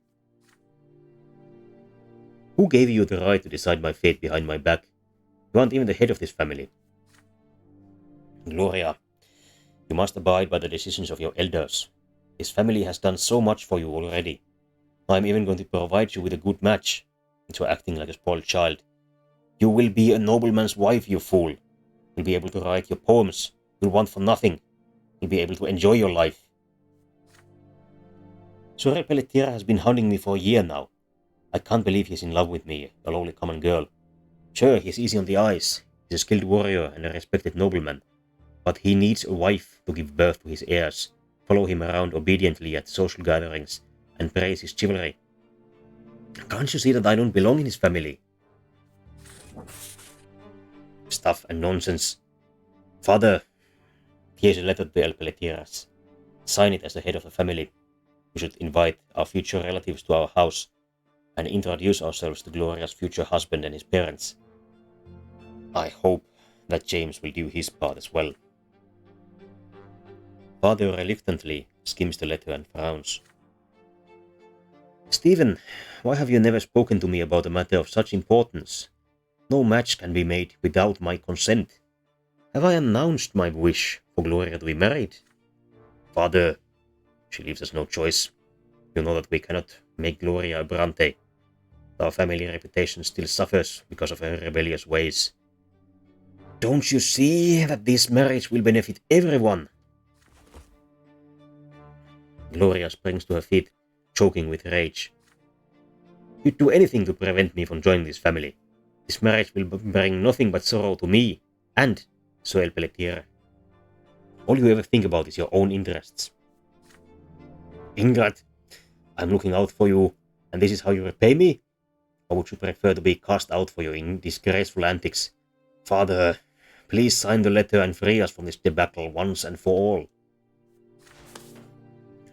Who gave you the right to decide my fate behind my back? You aren't even the head of this family. Gloria, you must abide by the decisions of your elders. This family has done so much for you already. I am even going to provide you with a good match. You're acting like a spoiled child. You will be a nobleman's wife, you fool. You'll be able to write your poems. You'll want for nothing. You'll be able to enjoy your life. Sir Pelletier has been hounding me for a year now. I can't believe he's in love with me, a lowly common girl. Sure, he's easy on the eyes. He's a skilled warrior and a respected nobleman. But he needs a wife to give birth to his heirs, follow him around obediently at social gatherings, and praise his chivalry. Can't you see that I don't belong in his family? Stuff and nonsense. Father, here's a letter to El Pelletieras. Sign it as the head of the family. We should invite our future relatives to our house and introduce ourselves to Gloria's future husband and his parents. I hope that James will do his part as well. Father reluctantly skims the letter and frowns. Stephen, why have you never spoken to me about a matter of such importance? No match can be made without my consent. Have I announced my wish for Gloria to be married? Father, she leaves us no choice. You know that we cannot make Gloria a Brante. Our family reputation still suffers because of her rebellious ways. Don't you see that this marriage will benefit everyone? Gloria springs to her feet, choking with rage. You'd do anything to prevent me from joining this family. This marriage will bring nothing but sorrow to me and Soel Pelletier. All you ever think about is your own interests. Ingrid, I'm looking out for you, and this is how you repay me? Or would you prefer to be cast out for your disgraceful antics? Father, please sign the letter and free us from this debacle once and for all.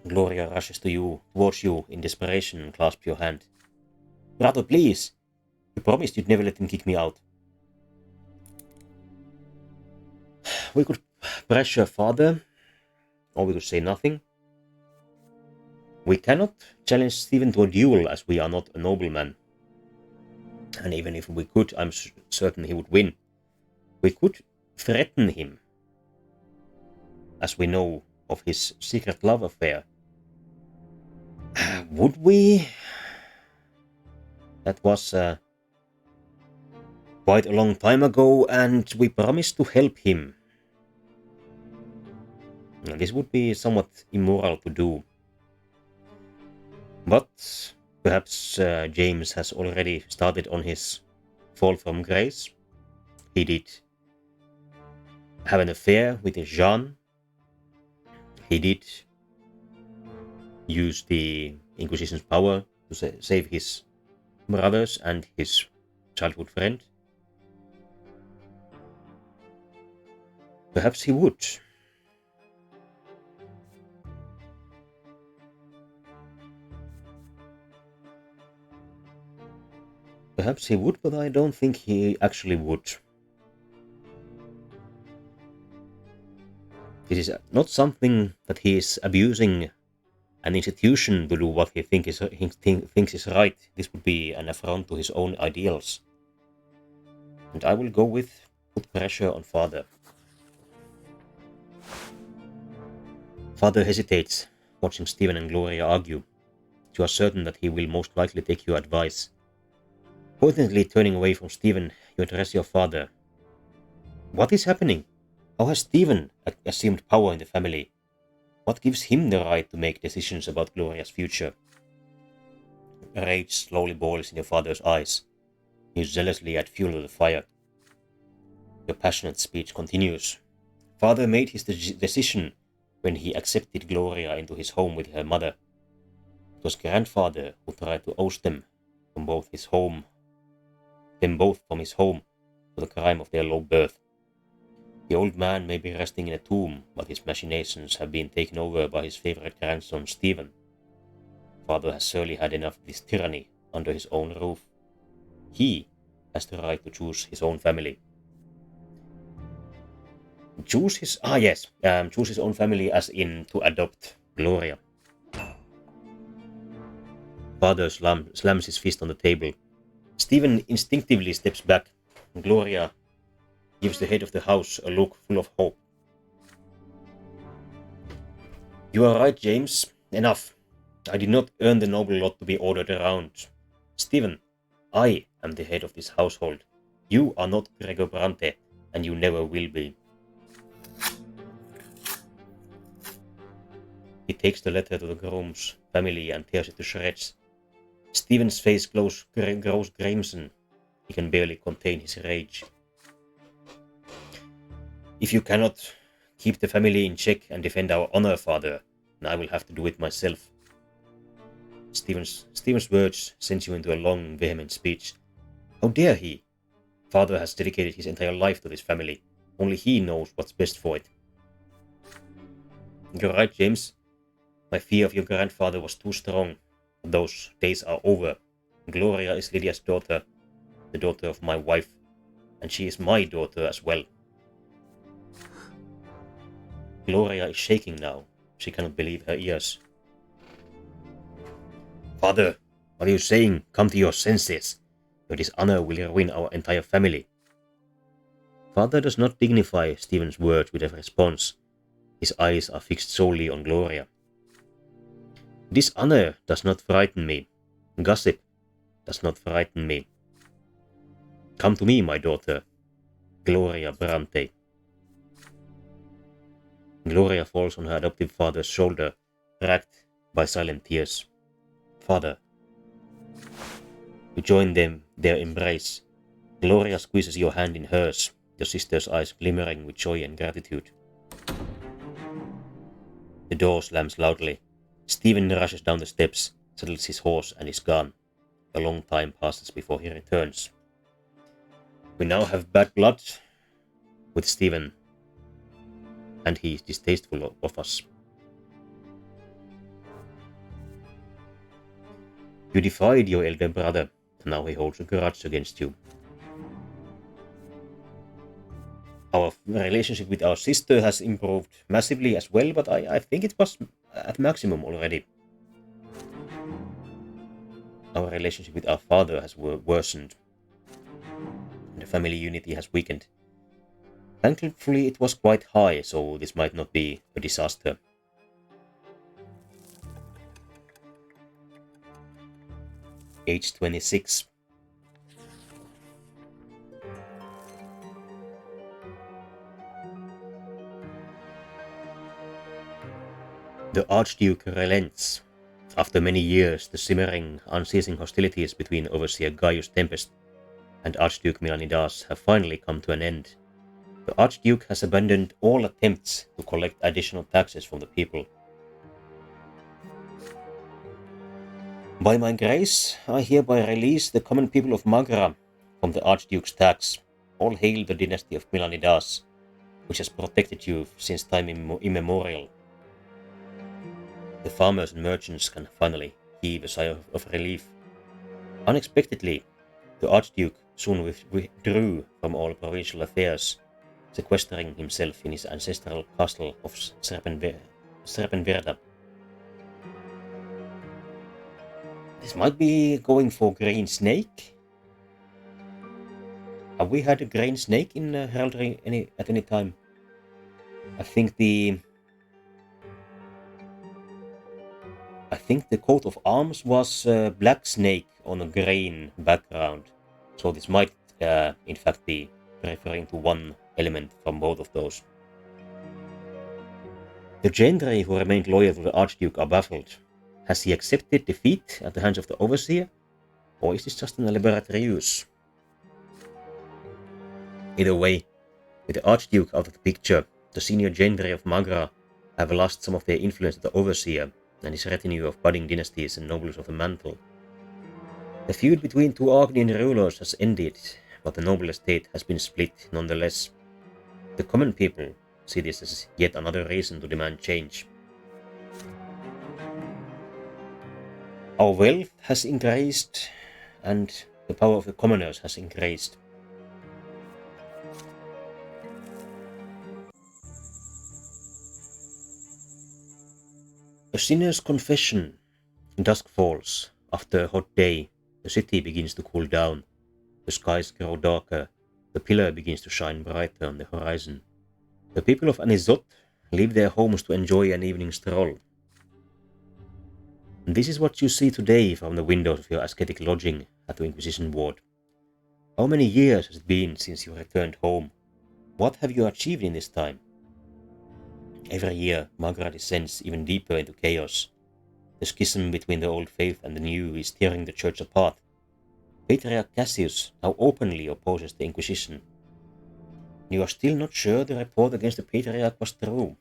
Gloria rushes towards you in desperation and clasps your hand. Brother, please! You promised you'd never let him kick me out. We could pressure Father, or we could say nothing. We cannot challenge Stephen to a duel as we are not a nobleman. And even if we could, I'm certain he would win. We could threaten him, as we know of his secret love affair. Would we? That was quite a long time ago, and we promised to help him. This would be somewhat immoral to do. But perhaps James has already started on his fall from grace. He did have an affair with Jean. He did use the Inquisition's power to save his brothers and his childhood friend. Perhaps he would. Perhaps he would, but I don't think he actually would. This is not something that he is abusing an institution to do what he thinks is right. This would be an affront to his own ideals. And I will go with put pressure on Father. Father hesitates, watching Stephen and Gloria argue. You are certain that he will most likely take your advice. Pointedly turning away from Stephen, you address your father. What is happening? How has Stephen assumed power in the family? What gives him the right to make decisions about Gloria's future? Rage slowly boils in your father's eyes. You zealously add fuel to the fire. Your passionate speech continues. Father made his decision when he accepted Gloria into his home with her mother. It was grandfather who tried to oust them both from his home for the crime of their low birth. The old man may be resting in a tomb, but his machinations have been taken over by his favorite grandson Stephen. Father has surely had enough of this tyranny under his own roof. He has the right to choose his own family. Choose his own family as in to adopt Gloria. Father slams his fist on the table. Stephen instinctively steps back. Gloria gives the head of the house a look full of hope. You are right, James. Enough. I did not earn the noble lot to be ordered around. Stephen, I am the head of this household. You are not Gregor Brante, and you never will be. He takes the letter to the groom's family and tears it to shreds. Stephen's face grows crimson. He can barely contain his rage. If you cannot keep the family in check and defend our honor, Father, then I will have to do it myself. Stephen's words send you into a long, vehement speech. How dare he? Father has dedicated his entire life to this family. Only he knows what's best for it. You're right, James. My fear of your grandfather was too strong. Those days are over. Gloria is Lydia's daughter, the daughter of my wife, and she is my daughter as well. Gloria is shaking now. She cannot believe her ears. Father, what are you saying? Come to your senses. Your dishonor will ruin our entire family. Father does not dignify Stephen's words with a response. His eyes are fixed solely on Gloria. Dishonor does not frighten me. Gossip does not frighten me. Come to me, my daughter, Gloria Brante. Gloria falls on her adoptive father's shoulder, racked by silent tears. Father. You join them, their embrace. Gloria squeezes your hand in hers, your sister's eyes glimmering with joy and gratitude. The door slams loudly. Stephen rushes down the steps, settles his horse, and is gone. A long time passes before he returns. We now have bad blood with Stephen, and he is distasteful of us. You defied your elder brother, and now he holds a grudge against you. Our relationship with our sister has improved massively as well, but I think it was at maximum already. Our relationship with our father has worsened, and the family unity has weakened. Thankfully, it was quite high, so this might not be a disaster. Age 26. The Archduke relents. After many years, the simmering, unceasing hostilities between Overseer Gaius Tempest and Archduke Milanidas have finally come to an end. The Archduke has abandoned all attempts to collect additional taxes from the people. By my grace, I hereby release the common people of Magra from the Archduke's tax. All hail the dynasty of Milanidas, which has protected you since time immemorial. The farmers and merchants can finally heave a sigh of relief. Unexpectedly, the Archduke soon withdrew from all provincial affairs, sequestering himself in his ancestral castle of Serpenverda. This might be going for Green Snake. Have we had a Green Snake in heraldry at any time? I think the coat of arms was black snake on a green background, so this might in fact be referring to one element from both of those. The gentry who remained loyal to the Archduke are baffled. Has he accepted defeat at the hands of the Overseer, or is this just an elaborate ruse? Either way, with the Archduke out of the picture, the senior gentry of Magra have lost some of their influence at the Overseer and his retinue of budding dynasties and nobles of the mantle. The feud between two Argonian rulers has ended, but the noble estate has been split nonetheless. The common people see this as yet another reason to demand change. Our wealth has increased, and the power of the commoners has increased. A sinner's confession. Dusk falls. After a hot day, the city begins to cool down. The skies grow darker. The pillar begins to shine brighter on the horizon. The people of Anisot leave their homes to enjoy an evening stroll. And this is what you see today from the windows of your ascetic lodging at the Inquisition ward. How many years has it been since you returned home? What have you achieved in this time? Every year, Magra descends even deeper into chaos. The schism between the old faith and the new is tearing the church apart. Patriarch Cassius now openly opposes the Inquisition. You are still not sure the report against the Patriarch was true.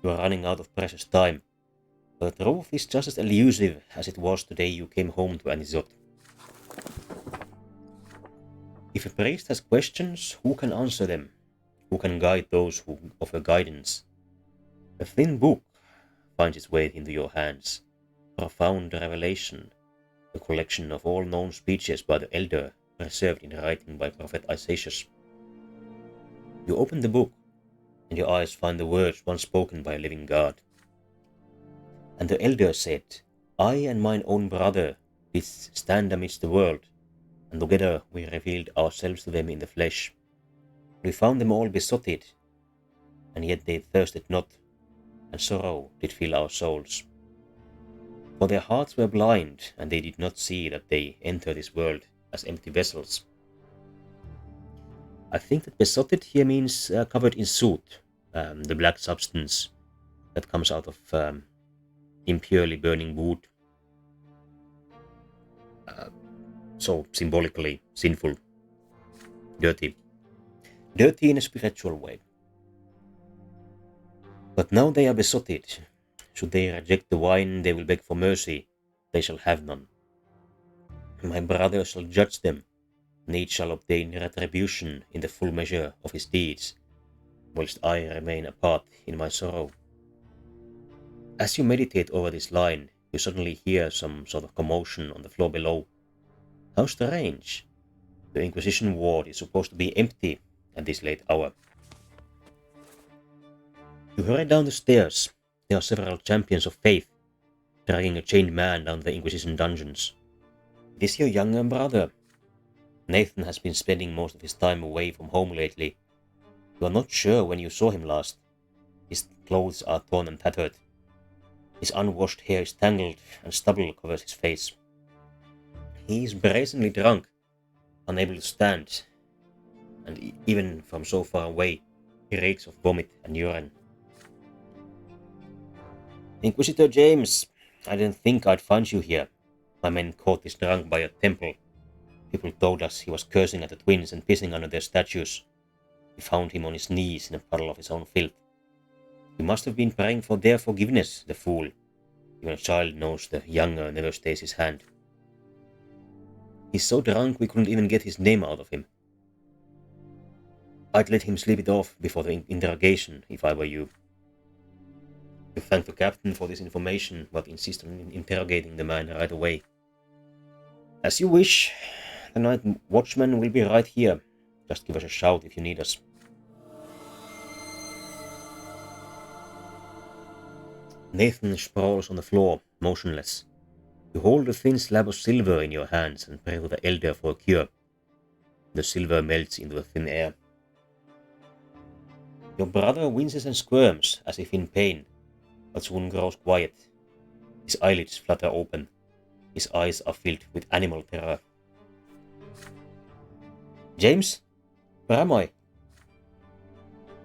You are running out of precious time. The truth is just as elusive as it was the day you came home to Anisot. If a priest has questions, who can answer them? Who can guide those who offer guidance? A thin book finds its way into your hands. Profound revelation, a collection of all known speeches by the elder, preserved in writing by Prophet Isaiah. You open the book, and your eyes find the words once spoken by a living God. And the elder said, I and mine own brother did stand amidst the world, and together we revealed ourselves to them in the flesh. We found them all besotted, and yet they thirsted not, and sorrow did fill our souls. For their hearts were blind, and they did not see that they enter this world as empty vessels. I think that besotted here means covered in soot, the black substance that comes out of impurely burning wood. So symbolically sinful. Dirty. Dirty in a spiritual way. But now they are besotted. Should they reject the wine, they will beg for mercy. They shall have none. My brother shall judge them, and each shall obtain retribution in the full measure of his deeds, whilst I remain apart in my sorrow. As you meditate over this line, you suddenly hear some sort of commotion on the floor below. How strange! The Inquisition ward is supposed to be empty at this late hour. You hurry down the stairs. There are several champions of faith, dragging a chained man down the Inquisition dungeons. It is your younger brother. Nathan has been spending most of his time away from home lately. You are not sure when you saw him last. His clothes are torn and tattered. His unwashed hair is tangled and stubble covers his face. He is brazenly drunk, unable to stand, and even from so far away, he reeks of vomit and urine. Inquisitor James, I didn't think I'd find you here. My men caught this drunk by a temple. People told us he was cursing at the twins and pissing under their statues. We found him on his knees in a puddle of his own filth. He must have been praying for their forgiveness, the fool. Even a child knows the younger never stays his hand. He's so drunk we couldn't even get his name out of him. I'd let him sleep it off before the interrogation if I were you. You thank the captain for this information, but insist on interrogating the man right away. As you wish. The night watchman will be right here. Just give us a shout if you need us. Nathan sprawls on the floor, motionless. You hold a thin slab of silver in your hands and pray to the elder for a cure. The silver melts into the thin air. Your brother winces and squirms as if in pain, but soon grows quiet. His eyelids flutter open. His eyes are filled with animal terror. James? Where am I?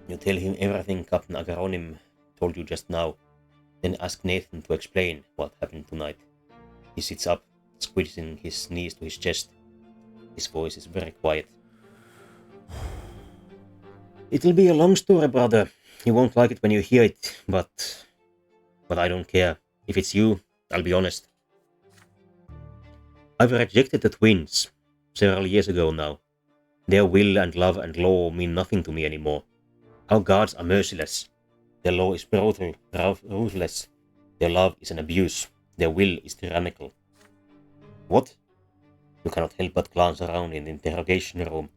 You tell him everything Captain Agaronim told you just now, then ask Nathan to explain what happened tonight. He sits up, squeezing his knees to his chest. His voice is very quiet. It'll be a long story, brother. You won't like it when you hear it, but I don't care. If it's you, I'll be honest. I've rejected the twins several years ago now. Their will and love and law mean nothing to me anymore. Our gods are merciless. Their law is brutal, ruthless. Their love is an abuse. Their will is tyrannical. What? You cannot help but glance around in the interrogation room.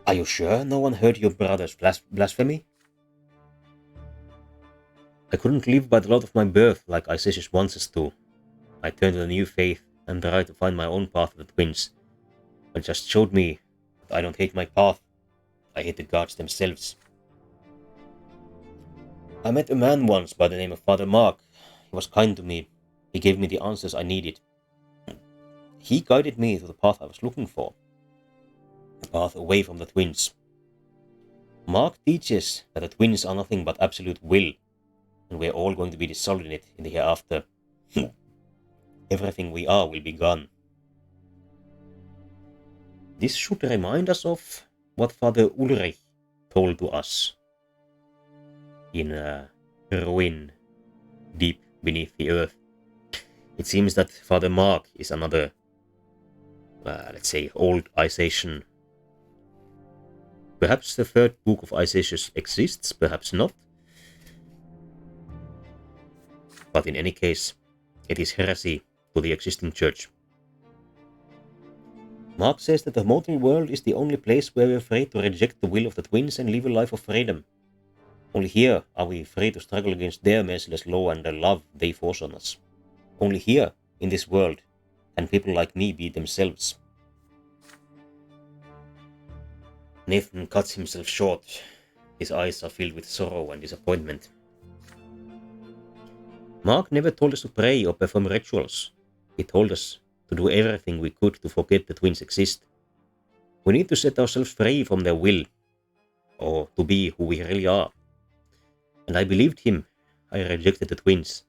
Are you sure no one heard your brother's blasphemy? I couldn't live by the lot of my birth like Isesius wants us to. I turned to the new faith and tried to find my own path of the twins. But it just showed me that I don't hate my path. I hate the gods themselves. I met a man once by the name of Father Mark. He was kind to me. He gave me the answers I needed. He guided me to the path I was looking for. A path away from the twins. Mark teaches that the twins are nothing but absolute will, and we're all going to be dissolved in it in the hereafter. Everything we are will be gone. This should remind us of what Father Ulrich told to us in a ruin deep beneath the earth. It seems that Father Mark is another, let's say, old Isatian. Perhaps the third book of Isatius exists, perhaps not. But in any case, it is heresy to the existing church. Mark says that the mortal world is the only place where we are free to reject the will of the twins and live a life of freedom. Only here are we free to struggle against their merciless law and the love they force on us. Only here, in this world, can people like me be themselves. Nathan cuts himself short. His eyes are filled with sorrow and disappointment. Mark never told us to pray or perform rituals. He told us to do everything we could to forget the twins exist. We need to set ourselves free from their will, or to be who we really are. And I believed him. I rejected the twins,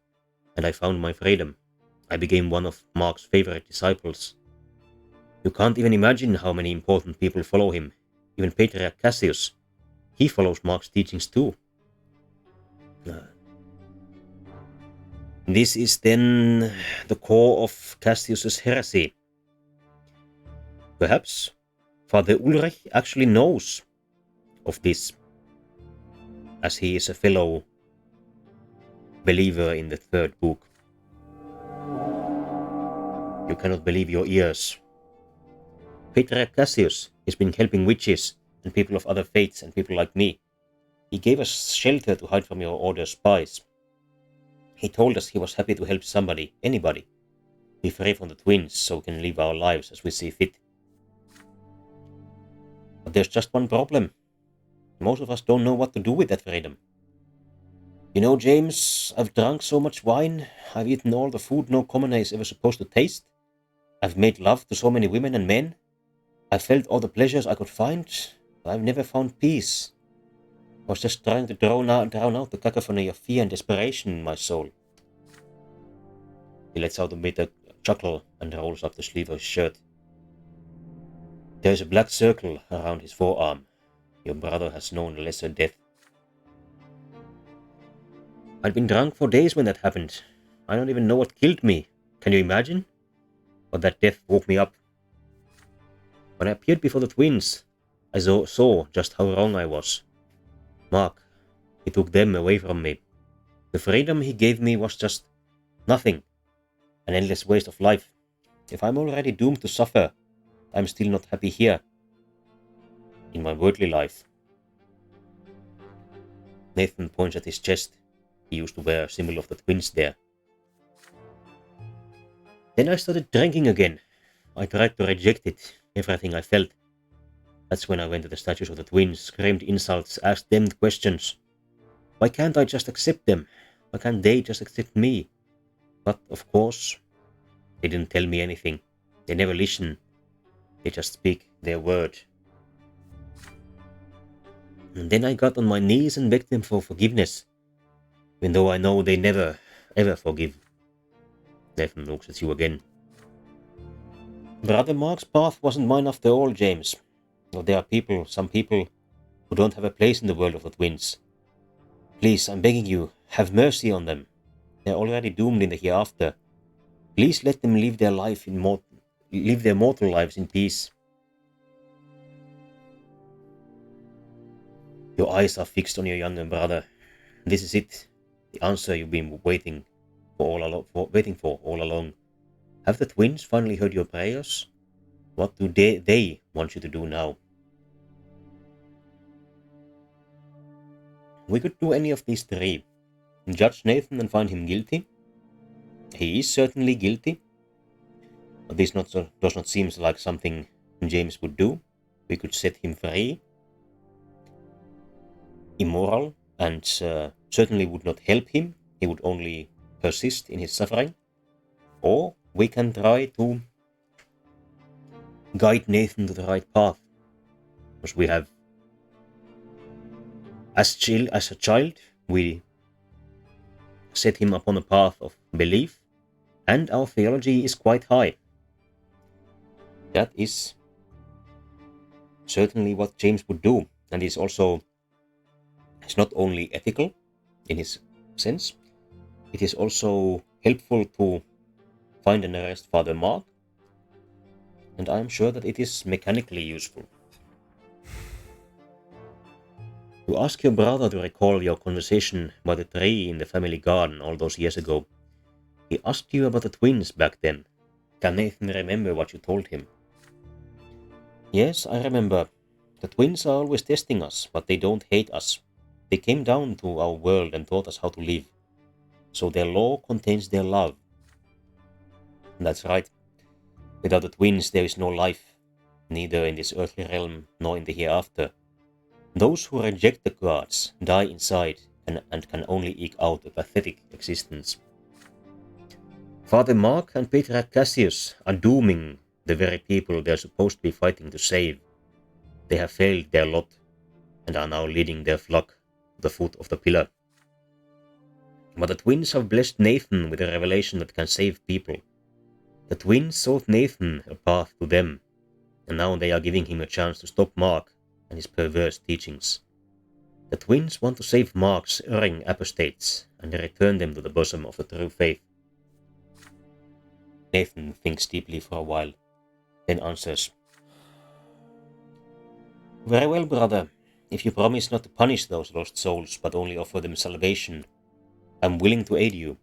and I found my freedom. I became one of Mark's favorite disciples. You can't even imagine how many important people follow him. even Patriarch Cassius, he follows Mark's teachings too. This is then the core of Cassius's heresy. Perhaps Father Ulrich actually knows of this, as he is a fellow believer in the third book. You cannot believe your ears. Patriarch Cassius has been helping witches and people of other faiths and people like me. He gave us shelter to hide from your order's spies. He told us he was happy to help somebody, anybody, be free from the twins so we can live our lives as we see fit. But there's just one problem. Most of us don't know what to do with that freedom. You know, James, I've drunk so much wine, I've eaten all the food no commoner is ever supposed to taste. I've made love to so many women and men. I've felt all the pleasures I could find, but I've never found peace. I was just trying to drown out the cacophony of fear and desperation in my soul. He lets out a bitter chuckle and rolls up the sleeve of his shirt. There is a black circle around his forearm. Your brother has known a lesser death. I'd been drunk for days when that happened. I don't even know what killed me. Can you imagine? But that death woke me up. When I appeared before the twins, I saw just how wrong I was. Mark, he took them away from me. The freedom he gave me was just nothing. An endless waste of life. If I'm already doomed to suffer, I'm still not happy here. In my worldly life. Nathan points at his chest. He used to wear a symbol of the twins there. Then I started drinking again. I tried to reject it, everything I felt. That's when I went to the statues of the twins, screamed insults, asked them questions. Why can't I just accept them? Why can't they just accept me? But, of course, they didn't tell me anything. They never listen. They just speak their word. And then I got on my knees and begged them for forgiveness, even though I know they never, ever forgive. Nathan looks at you again. Brother Mark's path wasn't mine after all, James. Well, there are some people, who don't have a place in the world of the twins. Please, I'm begging you, have mercy on them. They're already doomed in the hereafter. Please let them live their mortal lives in peace. Your eyes are fixed on your younger brother. This is it, the answer you've been waiting for all along. Have the twins finally heard your prayers? What do they want you to do now? We could do any of these three. Judge Nathan and find him guilty. He is certainly guilty. But this does not seem like something James would do. We could set him free. Immoral, and certainly would not help him. He would only persist in his suffering. Or we can try to guide Nathan to the right path. Because we have, as a child, we set him upon a path of belief, and our theology is quite high. That is certainly what James would do, and it's not only ethical in his sense, it is also helpful to find and arrest Father Mark, and I am sure that it is mechanically useful. You ask your brother to recall your conversation by the tree in the family garden all those years ago. He asked you about the twins back then. Can Nathan remember what you told him? Yes, I remember. The twins are always testing us, but they don't hate us. They came down to our world and taught us how to live. So their law contains their love. That's right. Without the twins there is no life, neither in this earthly realm nor in the hereafter. Those who reject the gods die inside and can only eke out a pathetic existence. Father Mark and Patriarch Cassius are dooming the very people they are supposed to be fighting to save. They have failed their lot and are now leading their flock to the foot of the pillar. But the twins have blessed Nathan with a revelation that can save people. The twins showed Nathan a path to them, and now they are giving him a chance to stop Mark and his perverse teachings. The twins want to save Mark's erring apostates and return them to the bosom of the true faith. Nathan thinks deeply for a while, then answers, "Very well, brother. If you promise not to punish those lost souls, but only offer them salvation, I'm willing to aid you."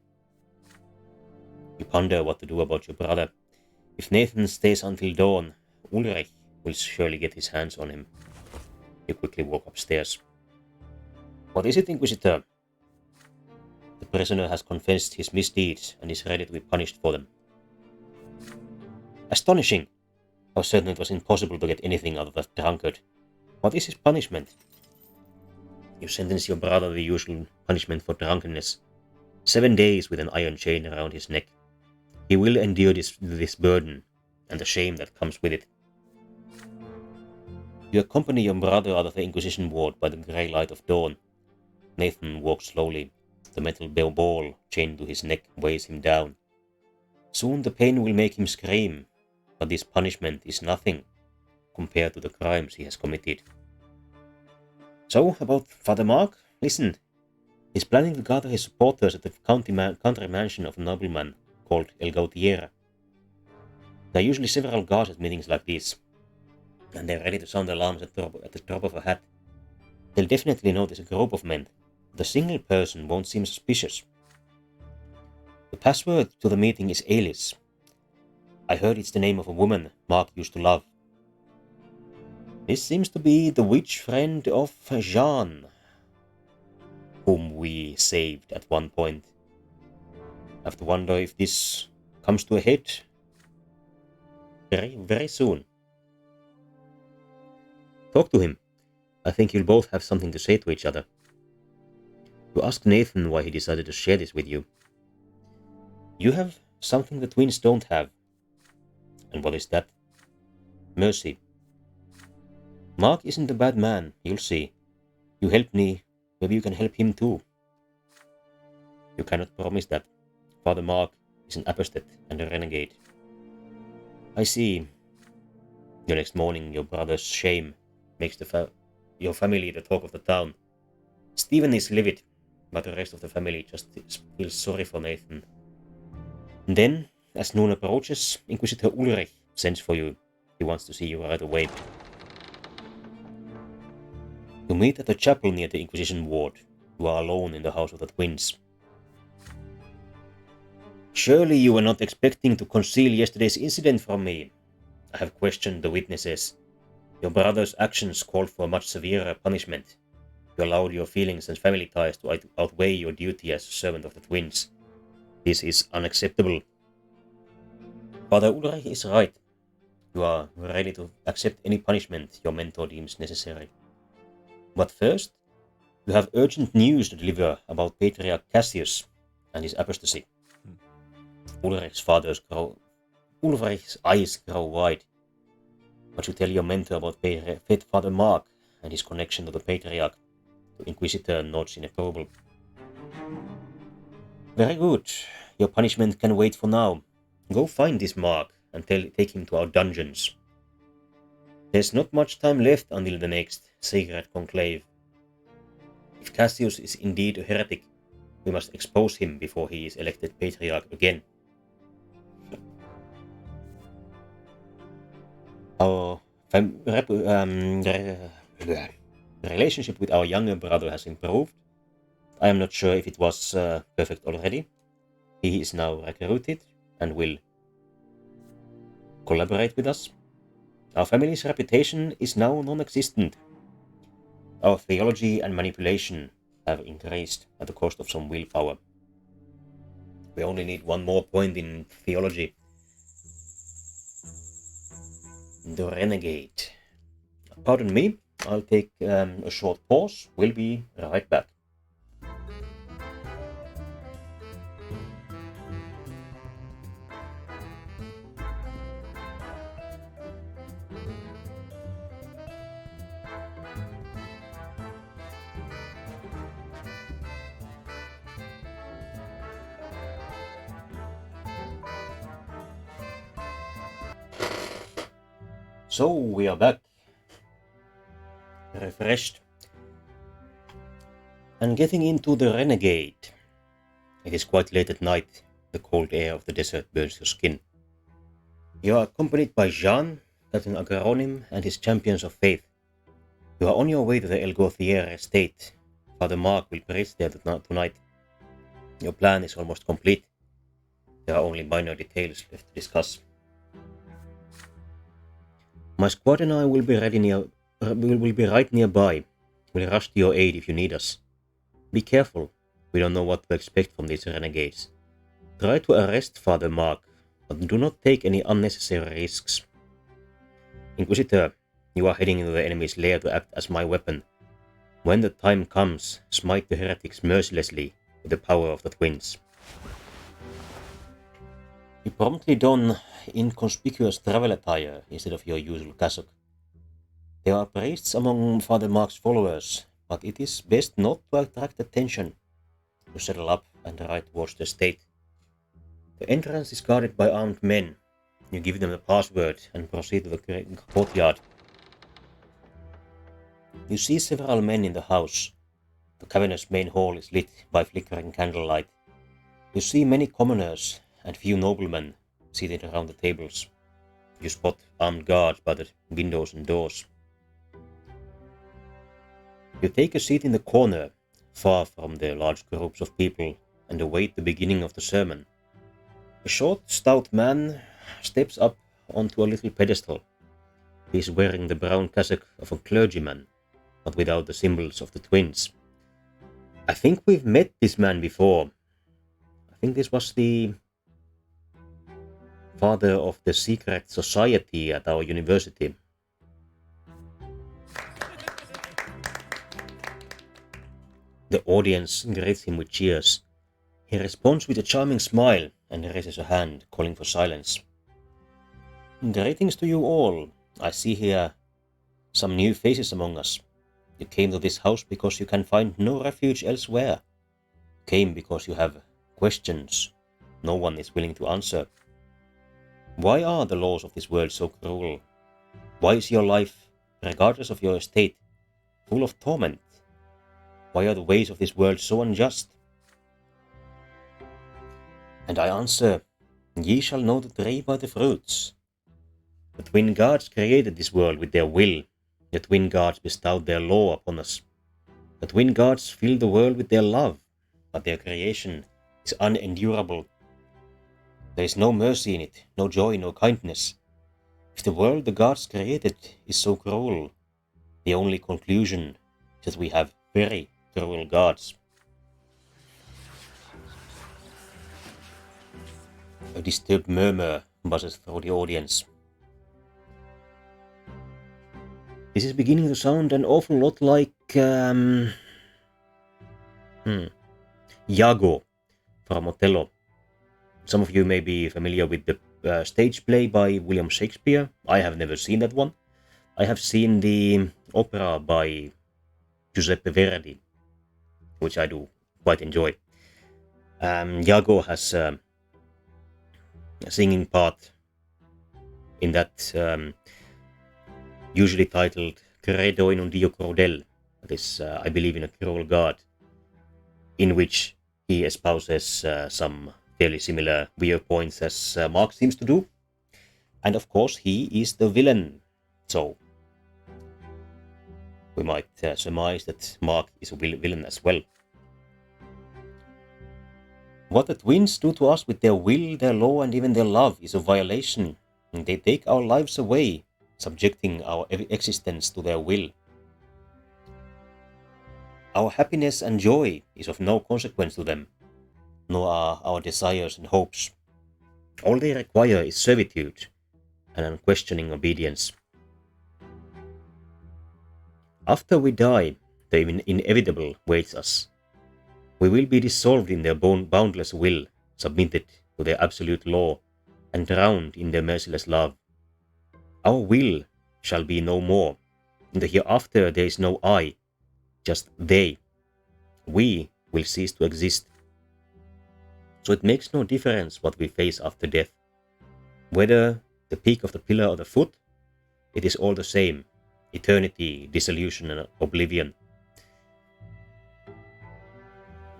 You ponder what to do about your brother. If Nathan stays until dawn, Ulrich will surely get his hands on him. You quickly walk upstairs. "What is it, Inquisitor?" "The prisoner has confessed his misdeeds and is ready to be punished for them." "Astonishing! How certain it was impossible to get anything out of that drunkard. What is his punishment?" "You sentence your brother the usual punishment for drunkenness. 7 days with an iron chain around his neck. He will endure this burden and the shame that comes with it." You accompany your brother out of the Inquisition ward by the grey light of dawn. Nathan walks slowly. The metal ball chained to his neck weighs him down. Soon the pain will make him scream, but this punishment is nothing compared to the crimes he has committed. "So, about Father Mark? Listen. He's planning to gather his supporters at the country mansion of a nobleman called El Gautiera. There are usually several guards at meetings like these, and they're ready to sound alarms at the drop of a hat. They'll definitely notice a group of men, but a single person won't seem suspicious. The password to the meeting is Alice. I heard it's the name of a woman Mark used to love. This seems to be the witch friend of Jean, whom we saved at one point. I have to wonder if this comes to a head very, very soon. Talk to him. I think you'll both have something to say to each other. You ask Nathan why he decided to share this with you. You have something the twins don't have. And what is that? Mercy. Mark isn't a bad man, you'll see. You helped me, maybe you can help him too. You cannot promise that. Father Mark is an apostate and a renegade. I see. The next morning, your brother's shame makes your family the talk of the town. Stephen is livid, but the rest of the family just feels sorry for Nathan. And then, as noon approaches, Inquisitor Ulrich sends for you. He wants to see you right away. You meet at the chapel near the Inquisition ward. You are alone in the house of the twins. Surely you were not expecting to conceal yesterday's incident from me. I have questioned the witnesses. Your brother's actions called for a much severer punishment. You allowed your feelings and family ties to outweigh your duty as a servant of the twins. This is unacceptable. Father Ulrich is right. You are ready to accept any punishment your mentor deems necessary. But first, you have urgent news to deliver about Patriarch Cassius and his apostasy. Ulrich's eyes grow wide. What you tell your mentor about Father Mark and his connection to the Patriarch? The Inquisitor nods in approval. Very good. Your punishment can wait for now. Go find this Mark and take him to our dungeons. There's not much time left until the next sacred conclave. If Cassius is indeed a heretic, we must expose him before he is elected Patriarch again. Our relationship with our younger brother has improved. I am not sure if it was perfect already. He is now recruited and will collaborate with us. Our family's reputation is now non-existent. Our theology and manipulation have increased at the cost of some willpower. We only need one more point in theology. The renegade. Pardon me, I'll take a short pause. We'll be right back. So we are back. refreshed, and getting into the Renegade. It is quite late at night. The cold air of the desert burns your skin. You are accompanied by Jean, Captain Agaronim, and his champions of faith. You are on your way to the El Gauthier estate. Father Mark will preach there tonight. Your plan is almost complete. There are only minor details left to discuss. My squad and I will be right nearby. We'll rush to your aid if you need us. Be careful. We don't know what to expect from these renegades. Try to arrest Father Mark, but do not take any unnecessary risks. Inquisitor, you are heading into the enemy's lair to act as my weapon. When the time comes, smite the heretics mercilessly with the power of the twins. You promptly don inconspicuous travel attire instead of your usual cassock. There are priests among Father Mark's followers, but it is best not to attract attention. You settle up and ride towards the estate. The entrance is guarded by armed men. You give them the password and proceed to the courtyard. You see several men in the house. The cavernous main hall is lit by flickering candlelight. You see many commoners and few noblemen seated around the tables. You spot armed guards by the windows and doors. You take a seat in the corner, far from the large groups of people, and await the beginning of the sermon. A short, stout man steps up onto a little pedestal. He is wearing the brown cassock of a clergyman, but without the symbols of the twins. I think we've met this man before. I think this was the father of the secret society at our university. The audience greets him with cheers. He responds with a charming smile and raises a hand, calling for silence. Greetings to you all. I see here some new faces among us. You came to this house because you can find no refuge elsewhere. You came because you have questions no one is willing to answer. Why are the laws of this world so cruel? Why is your life, regardless of your estate, full of torment? Why are the ways of this world so unjust? And I answer, ye shall know the tree by the fruits. The twin gods created this world with their will. The twin gods bestowed their law upon us. The twin gods filled the world with their love, but their creation is unendurable. There is no mercy in it, no joy, no kindness. If the world the gods created is so cruel, the only conclusion is that we have very cruel gods. A disturbed murmur buzzes through the audience. This is beginning to sound an awful lot like Iago from Othello. Some of you may be familiar with the stage play by William Shakespeare. I have never seen that one. I have seen the opera by Giuseppe Verdi, which I do quite enjoy. Iago has a singing part in that, usually titled Credo in un Dio crudel, that is, I believe in a cruel God, in which he espouses some fairly similar viewpoints as Mark seems to do. And of course, he is the villain, so we might surmise that Mark is a villain as well. What the twins do to us with their will, their law, and even their love is a violation. They take our lives away, subjecting our existence to their will. Our happiness and joy is of no consequence to them, nor are our desires and hopes. All they require is servitude and unquestioning obedience. After we die, the inevitable waits us. We will be dissolved in their boundless will, submitted to their absolute law, and drowned in their merciless love. Our will shall be no more. In the hereafter there is no I, just they. We will cease to exist. So it makes no difference what we face after death. Whether the peak of the pillar or the foot, it is all the same. eternity, dissolution, and oblivion.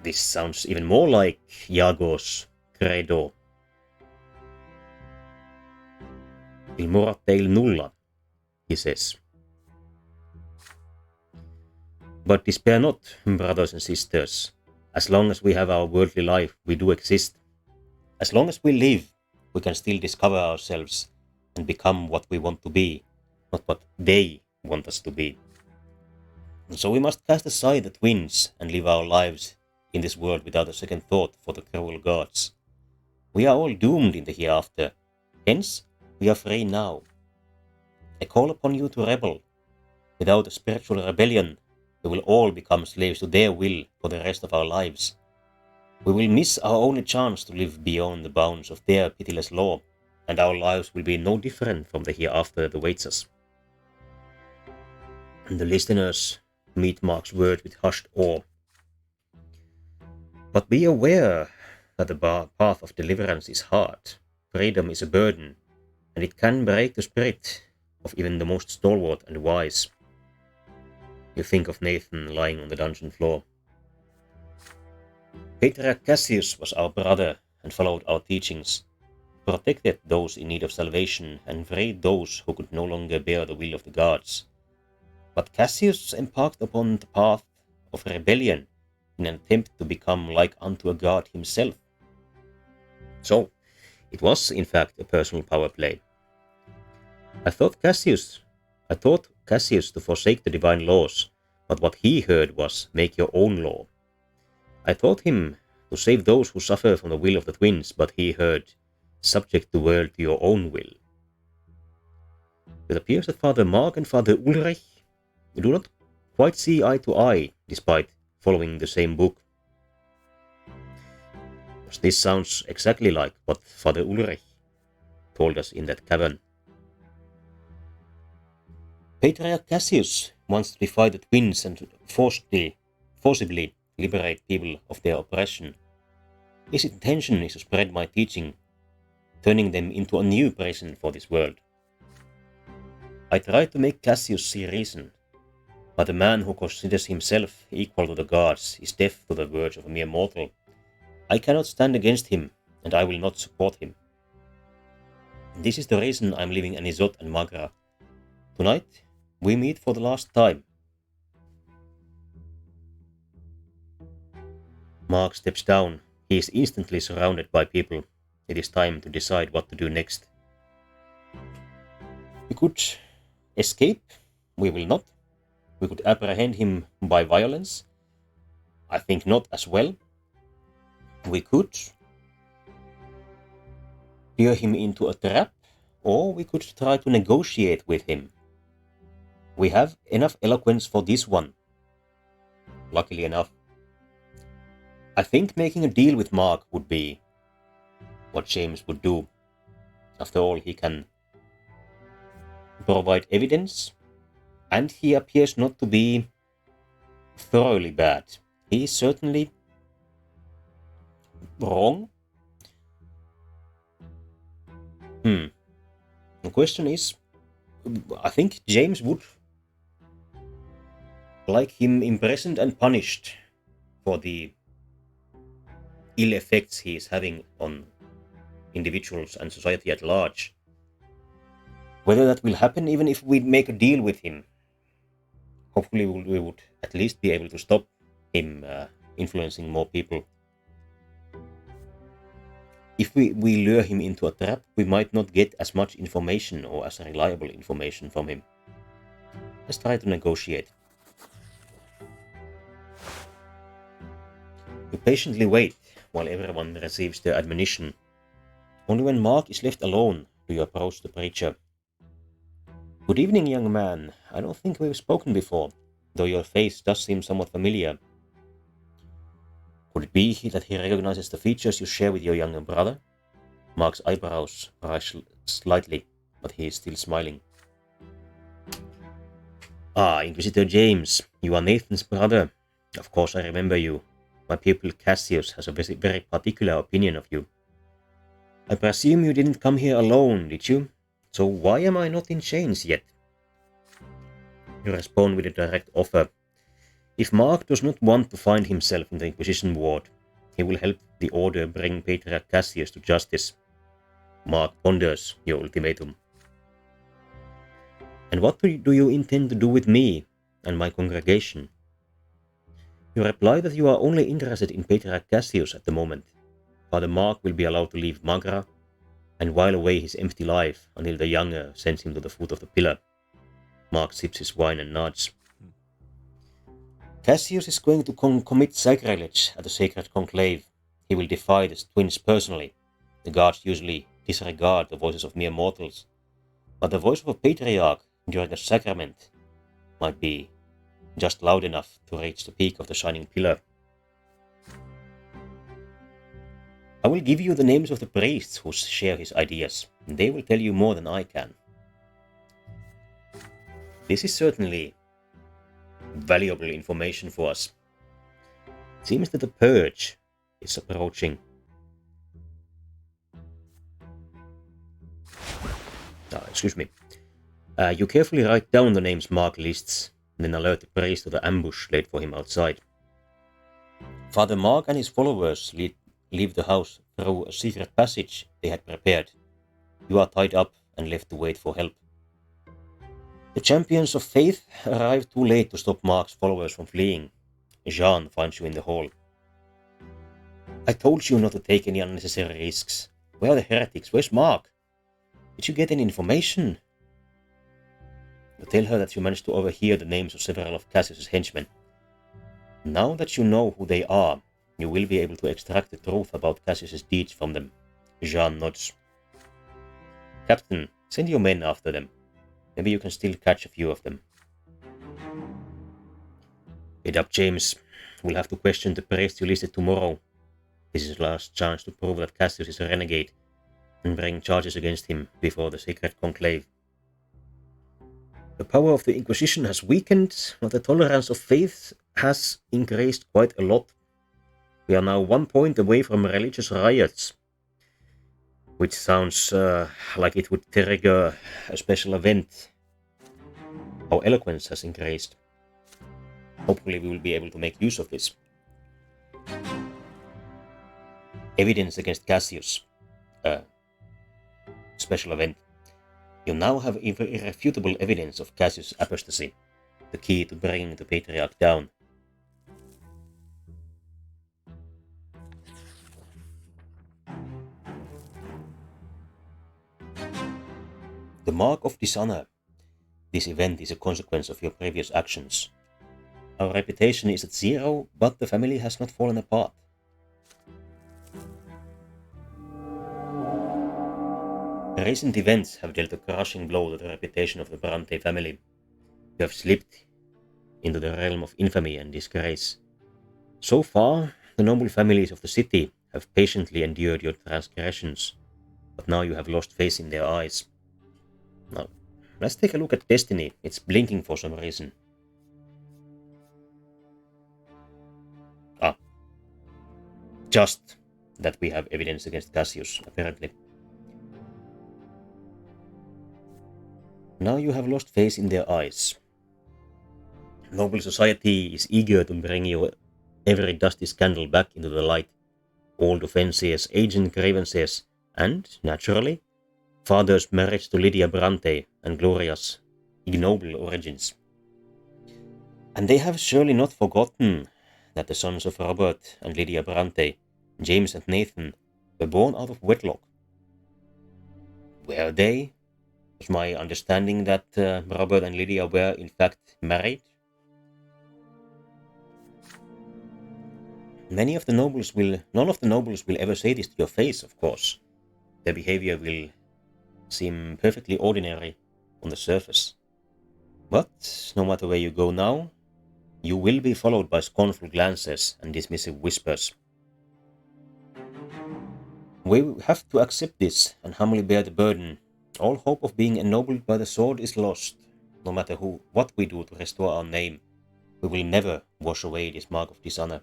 This sounds even more like Iago's credo. Il morte il nulla, he says. But despair not, brothers and sisters. As long as we have our worldly life, we do exist. As long as we live, we can still discover ourselves and become what we want to be, not what they want us to be. And so we must cast aside the twins and live our lives in this world without a second thought for the cruel gods. We are all doomed in the hereafter, hence we are free now. I call upon you to rebel. Without a spiritual rebellion, we will all become slaves to their will for the rest of our lives. We will miss our only chance to live beyond the bounds of their pitiless law, and our lives will be no different from the hereafter that awaits us. And the listeners meet Mark's words with hushed awe. But be aware that the path of deliverance is hard, freedom is a burden, and it can break the spirit of even the most stalwart and wise. You think of Nathan lying on the dungeon floor. Patriarch Cassius was our brother and followed our teachings, protected those in need of salvation and freed those who could no longer bear the will of the gods. But Cassius embarked upon the path of rebellion in an attempt to become like unto a god himself. So, it was in fact a personal power play. I thought Cassius to forsake the divine laws, but what he heard was, make your own law. I taught him to save those who suffer from the will of the twins, but he heard, subject the world to your own will. It appears that Father Mark and Father Ulrich do not quite see eye to eye, despite following the same book. This sounds exactly like what Father Ulrich told us in that cavern. Patriarch Cassius wants to defy the twins and forcibly liberate people of their oppression. His intention is to spread my teaching, turning them into a new prison for this world. I tried to make Cassius see reason, but a man who considers himself equal to the gods is deaf to the words of a mere mortal. I cannot stand against him, and I will not support him. This is the reason I am leaving Anisot and Magra. Tonight, we meet for the last time. Mark steps down. He is instantly surrounded by people. It is time to decide what to do next. We could escape. We will not. We could apprehend him by violence. I think not as well. We could lure him into a trap, or we could try to negotiate with him. We have enough eloquence for this one. Luckily enough. I think making a deal with Mark would be what James would do. After all, he can provide evidence, and he appears not to be thoroughly bad. He is certainly wrong. The question is, I think James would like him imprisoned and punished for the ill effects he is having on individuals and society at large. Whether that will happen even if we make a deal with him, hopefully we would at least be able to stop him influencing more people. If we lure him into a trap, we might not get as much information or as reliable information from him. Let's try to negotiate. You patiently wait while everyone receives their admonition. Only when Mark is left alone do you approach the preacher. Good evening, young man. I don't think we've spoken before, though your face does seem somewhat familiar. Could it be that he recognizes the features you share with your younger brother? Mark's eyebrows rise slightly, but he is still smiling. Ah, Inquisitor James, you are Nathan's brother. Of course I remember you. My pupil Cassius has a very particular opinion of you. I presume you didn't come here alone, did you? So why am I not in chains yet? You respond with a direct offer. If Mark does not want to find himself in the Inquisition ward, he will help the Order bring Patriarch Cassius to justice. Mark ponders your ultimatum. And what do you intend to do with me and my congregation? You reply that you are only interested in Patriarch Cassius at the moment. Father Mark will be allowed to leave Magra and while away his empty life until the younger sends him to the foot of the pillar. Mark sips his wine and nods. Cassius is going to commit sacrilege at the sacred conclave. He will defy the twins personally. The guards usually disregard the voices of mere mortals, but the voice of a patriarch during a sacrament might be just loud enough to reach the peak of the shining pillar. I will give you the names of the priests who share his ideas. They will tell you more than I can. This is certainly valuable information for us. It seems that the purge is approaching. Excuse me. You carefully write down the names Mark lists, then alert the priest of the ambush laid for him outside. Father Mark and his followers leave the house through a secret passage they had prepared. You are tied up and left to wait for help. The champions of faith arrive too late to stop Mark's followers from fleeing. Jean finds you in the hall. I told you not to take any unnecessary risks. Where are the heretics? Where's Mark? Did you get any information? You tell her that you managed to overhear the names of several of Cassius's henchmen. Now that you know who they are, you will be able to extract the truth about Cassius's deeds from them. Jean nods. Captain, send your men after them. Maybe you can still catch a few of them. Head up, James. We'll have to question the priest you listed tomorrow. This is the last chance to prove that Cassius is a renegade and bring charges against him before the sacred conclave. The power of the Inquisition has weakened, but the tolerance of faith has increased quite a lot. We are now 1 point away from religious riots, which sounds like it would trigger a special event. Our eloquence has increased. Hopefully we will be able to make use of this. Evidence against Cassius. Special event. You now have irrefutable evidence of Cassius' apostasy, the key to bringing the Patriarch down. The Mark of Dishonor. This event is a consequence of your previous actions. Our reputation is at zero, but the family has not fallen apart. Recent events have dealt a crushing blow to the reputation of the Brante family. You have slipped into the realm of infamy and disgrace. So far, the noble families of the city have patiently endured your transgressions, but now you have lost faith in their eyes. Now, let's take a look at Destiny. It's blinking for some reason. Just that we have evidence against Cassius, apparently. Now you have lost faith in their eyes. Noble society is eager to bring you every dusty scandal back into the light. Old offences, ancient grievances, and, naturally, Father's marriage to Lydia Brante and Gloria's ignoble origins. And they have surely not forgotten that the sons of Robert and Lydia Brante, James and Nathan, were born out of wedlock. Were they? Was my understanding that Robert and Lydia were in fact married? None of the nobles will ever say this to your face, of course. Their behavior will seem perfectly ordinary on the surface. But no matter where you go now, you will be followed by scornful glances and dismissive whispers. We have to accept this and humbly bear the burden. All hope of being ennobled by the sword is lost. No matter what we do to restore our name, we will never wash away this mark of dishonor.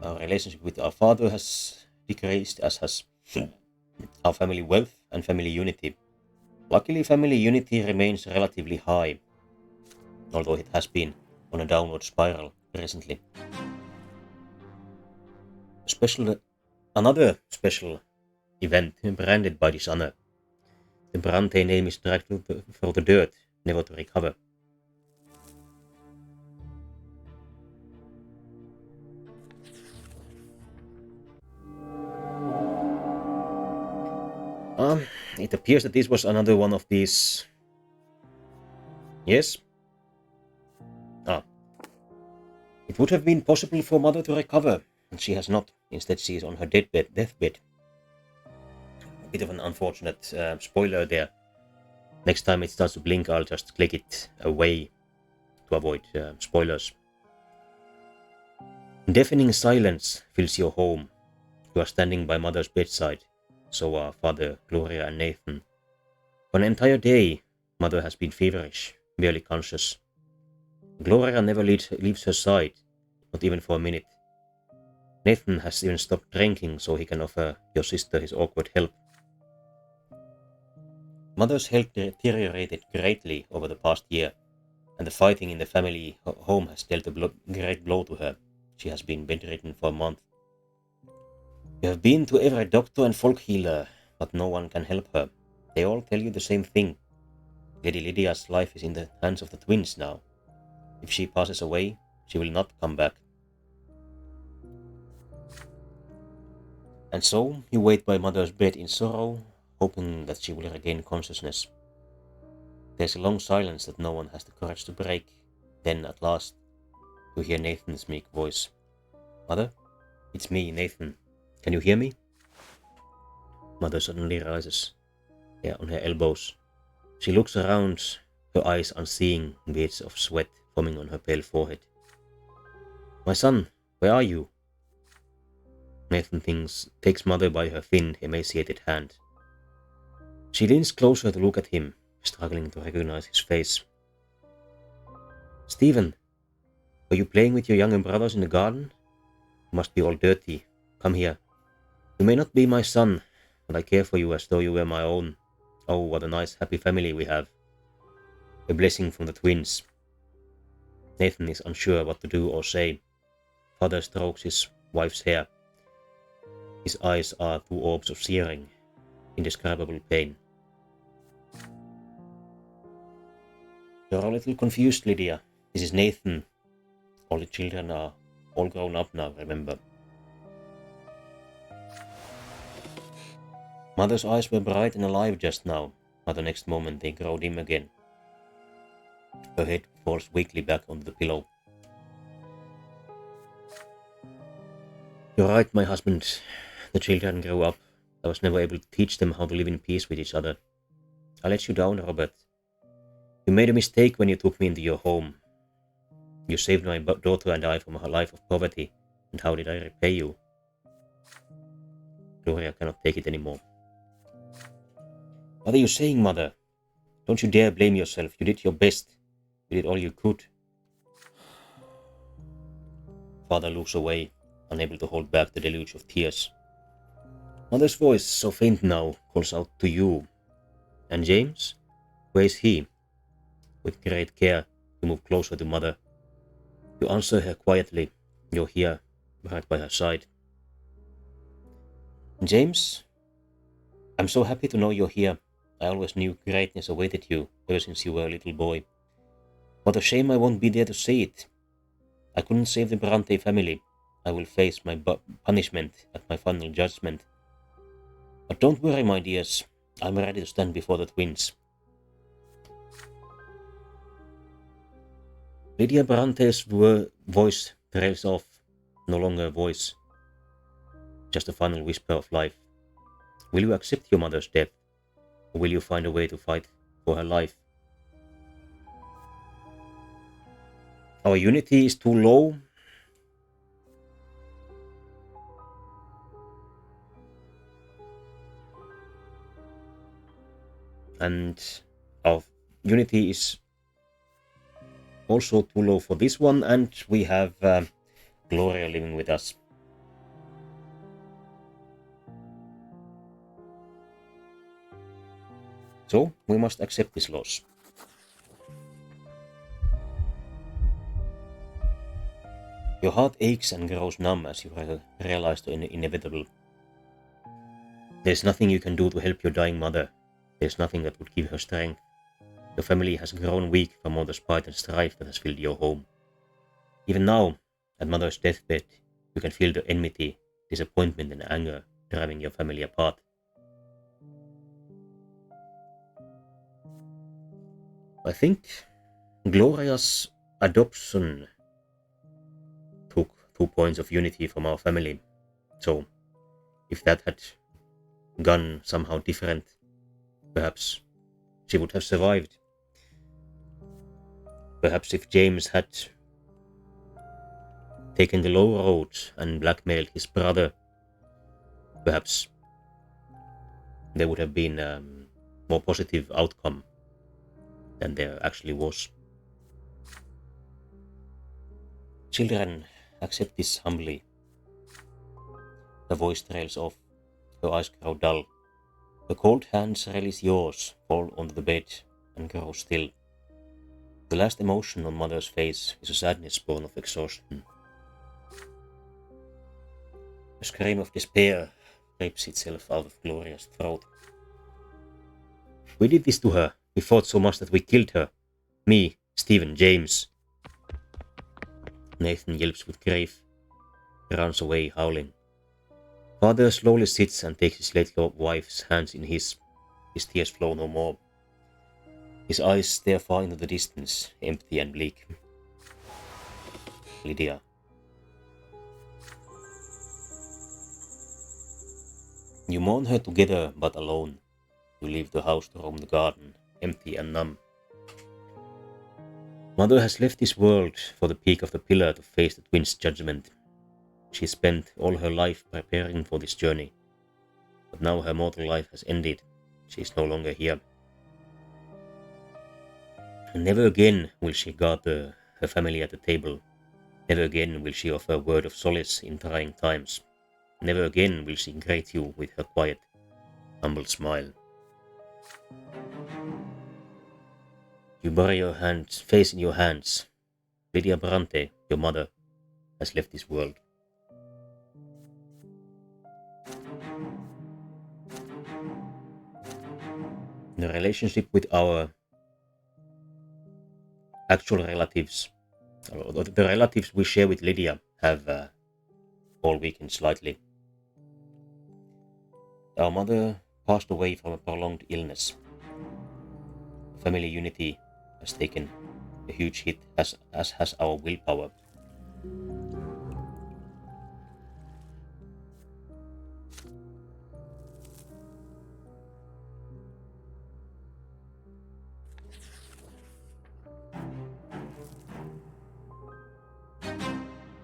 Our relationship with our father has decreased, as has our family wealth and family unity. Luckily, family unity remains relatively high, although it has been on a downward spiral recently. Another special event branded by dishonor. The Brante name is dragged through the dirt, never to recover. It appears that this was another one of these. Yes? Ah. It would have been possible for Mother to recover, and she has not. Instead, she is on her deathbed. A bit of an unfortunate spoiler there. Next time it starts to blink, I'll just click it away to avoid spoilers. Deafening silence fills your home. You are standing by Mother's bedside. So are Father, Gloria, and Nathan. For an entire day, Mother has been feverish, barely conscious. Gloria never leaves her side, not even for a minute. Nathan has even stopped drinking so he can offer your sister his awkward help. Mother's health deteriorated greatly over the past year, and the fighting in the family home has dealt a great blow to her. She has been bedridden for a month. You have been to every doctor and folk healer, but no one can help her. They all tell you the same thing. Lady Lydia's life is in the hands of the twins now. If she passes away, she will not come back. And so you wait by Mother's bed in sorrow, hoping that she will regain consciousness. There's a long silence that no one has the courage to break. Then, at last, you hear Nathan's meek voice. Mother? It's me, Nathan. Can you hear me? Mother suddenly rises, on her elbows. She looks around, her eyes unseeing, beads of sweat forming on her pale forehead. My son, where are you? Nathan takes Mother by her thin, emaciated hand. She leans closer to look at him, struggling to recognize his face. Stephen, were you playing with your younger brothers in the garden? You must be all dirty. Come here. You may not be my son, but I care for you as though you were my own. Oh, what a nice, happy family we have. A blessing from the twins. Nathan is unsure what to do or say. Father strokes his wife's hair. His eyes are two orbs of searing, indescribable pain. You're a little confused, Lydia. This is Nathan. All the children are all grown up now, remember. Mother's eyes were bright and alive just now, but the next moment they grow dim again. Her head falls weakly back onto the pillow. You're right, my husband. The children grew up. I was never able to teach them how to live in peace with each other. I let you down, Robert. You made a mistake when you took me into your home. You saved my daughter and I from a life of poverty, and how did I repay you? Gloria cannot take it anymore. What are you saying, Mother? Don't you dare blame yourself. You did your best. You did all you could. Father looks away, unable to hold back the deluge of tears. Mother's voice, so faint now, calls out to you. And James? Where is he? With great care, you move closer to Mother. You answer her quietly. You're here, right by her side. James? I'm so happy to know you're here. I always knew greatness awaited you ever since you were a little boy. What a shame I won't be there to see it. I couldn't save the Brante family. I will face my punishment at my final judgment. But don't worry, my dears. I'm ready to stand before the twins. Lydia Brante's voice trails off. No longer a voice. Just a final whisper of life. Will you accept your mother's death? Or will you find a way to fight for her life? Our unity is too low. And our unity is also too low for this one, and we have Gloria living with us. So we must accept this loss. Your heart aches and grows numb as you realize the inevitable. There's nothing you can do to help your dying mother. There's nothing that would give her strength. Your family has grown weak from all the spite and strife that has filled your home. Even now, at mother's deathbed, you can feel the enmity, disappointment and anger driving your family apart. I think Gloria's adoption took 2 points of unity from our family. So, if that had gone somehow different, perhaps she would have survived. Perhaps if James had taken the low road and blackmailed his brother, perhaps there would have been a more positive outcome than there actually was. Children, accept this humbly. Her voice trails off, her eyes grow dull. Her cold hands release yours, fall onto the bed, and grow still. The last emotion on mother's face is a sadness born of exhaustion. A scream of despair rips itself out of Gloria's throat. We did this to her. We fought so much that we killed her. Me, Stephen, James. Nathan yelps with grief. He runs away, howling. Father slowly sits and takes his late wife's hands in his. His tears flow no more. His eyes stare far into the distance, empty and bleak. Lydia. You mourn her together, but alone. You leave the house to roam the garden, empty and numb. Mother has left this world for the peak of the pillar to face the twins' judgment. She spent all her life preparing for this journey. But now her mortal life has ended. She is no longer here. And never again will she guard her family at the table. Never again will she offer a word of solace in trying times. Never again will she greet you with her quiet, humble smile. You bury your face in your hands. Lydia Brante, your mother, has left this world. The relationship with our actual relatives, or the relatives we share with Lydia, have all weakened slightly. Our mother passed away from a prolonged illness. Family unity has taken a huge hit, as has our willpower.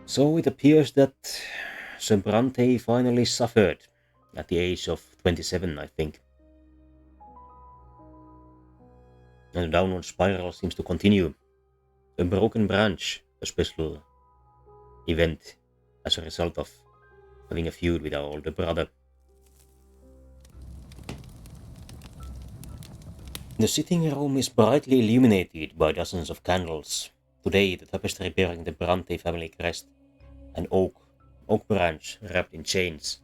So it appears that Sir Brante finally suffered at the age of 27, I think. And the downward spiral seems to continue. A broken branch, a special event as a result of having a feud with our older brother. The sitting room is brightly illuminated by dozens of candles. Today, the tapestry bearing the Brante family crest, an oak branch wrapped in chains,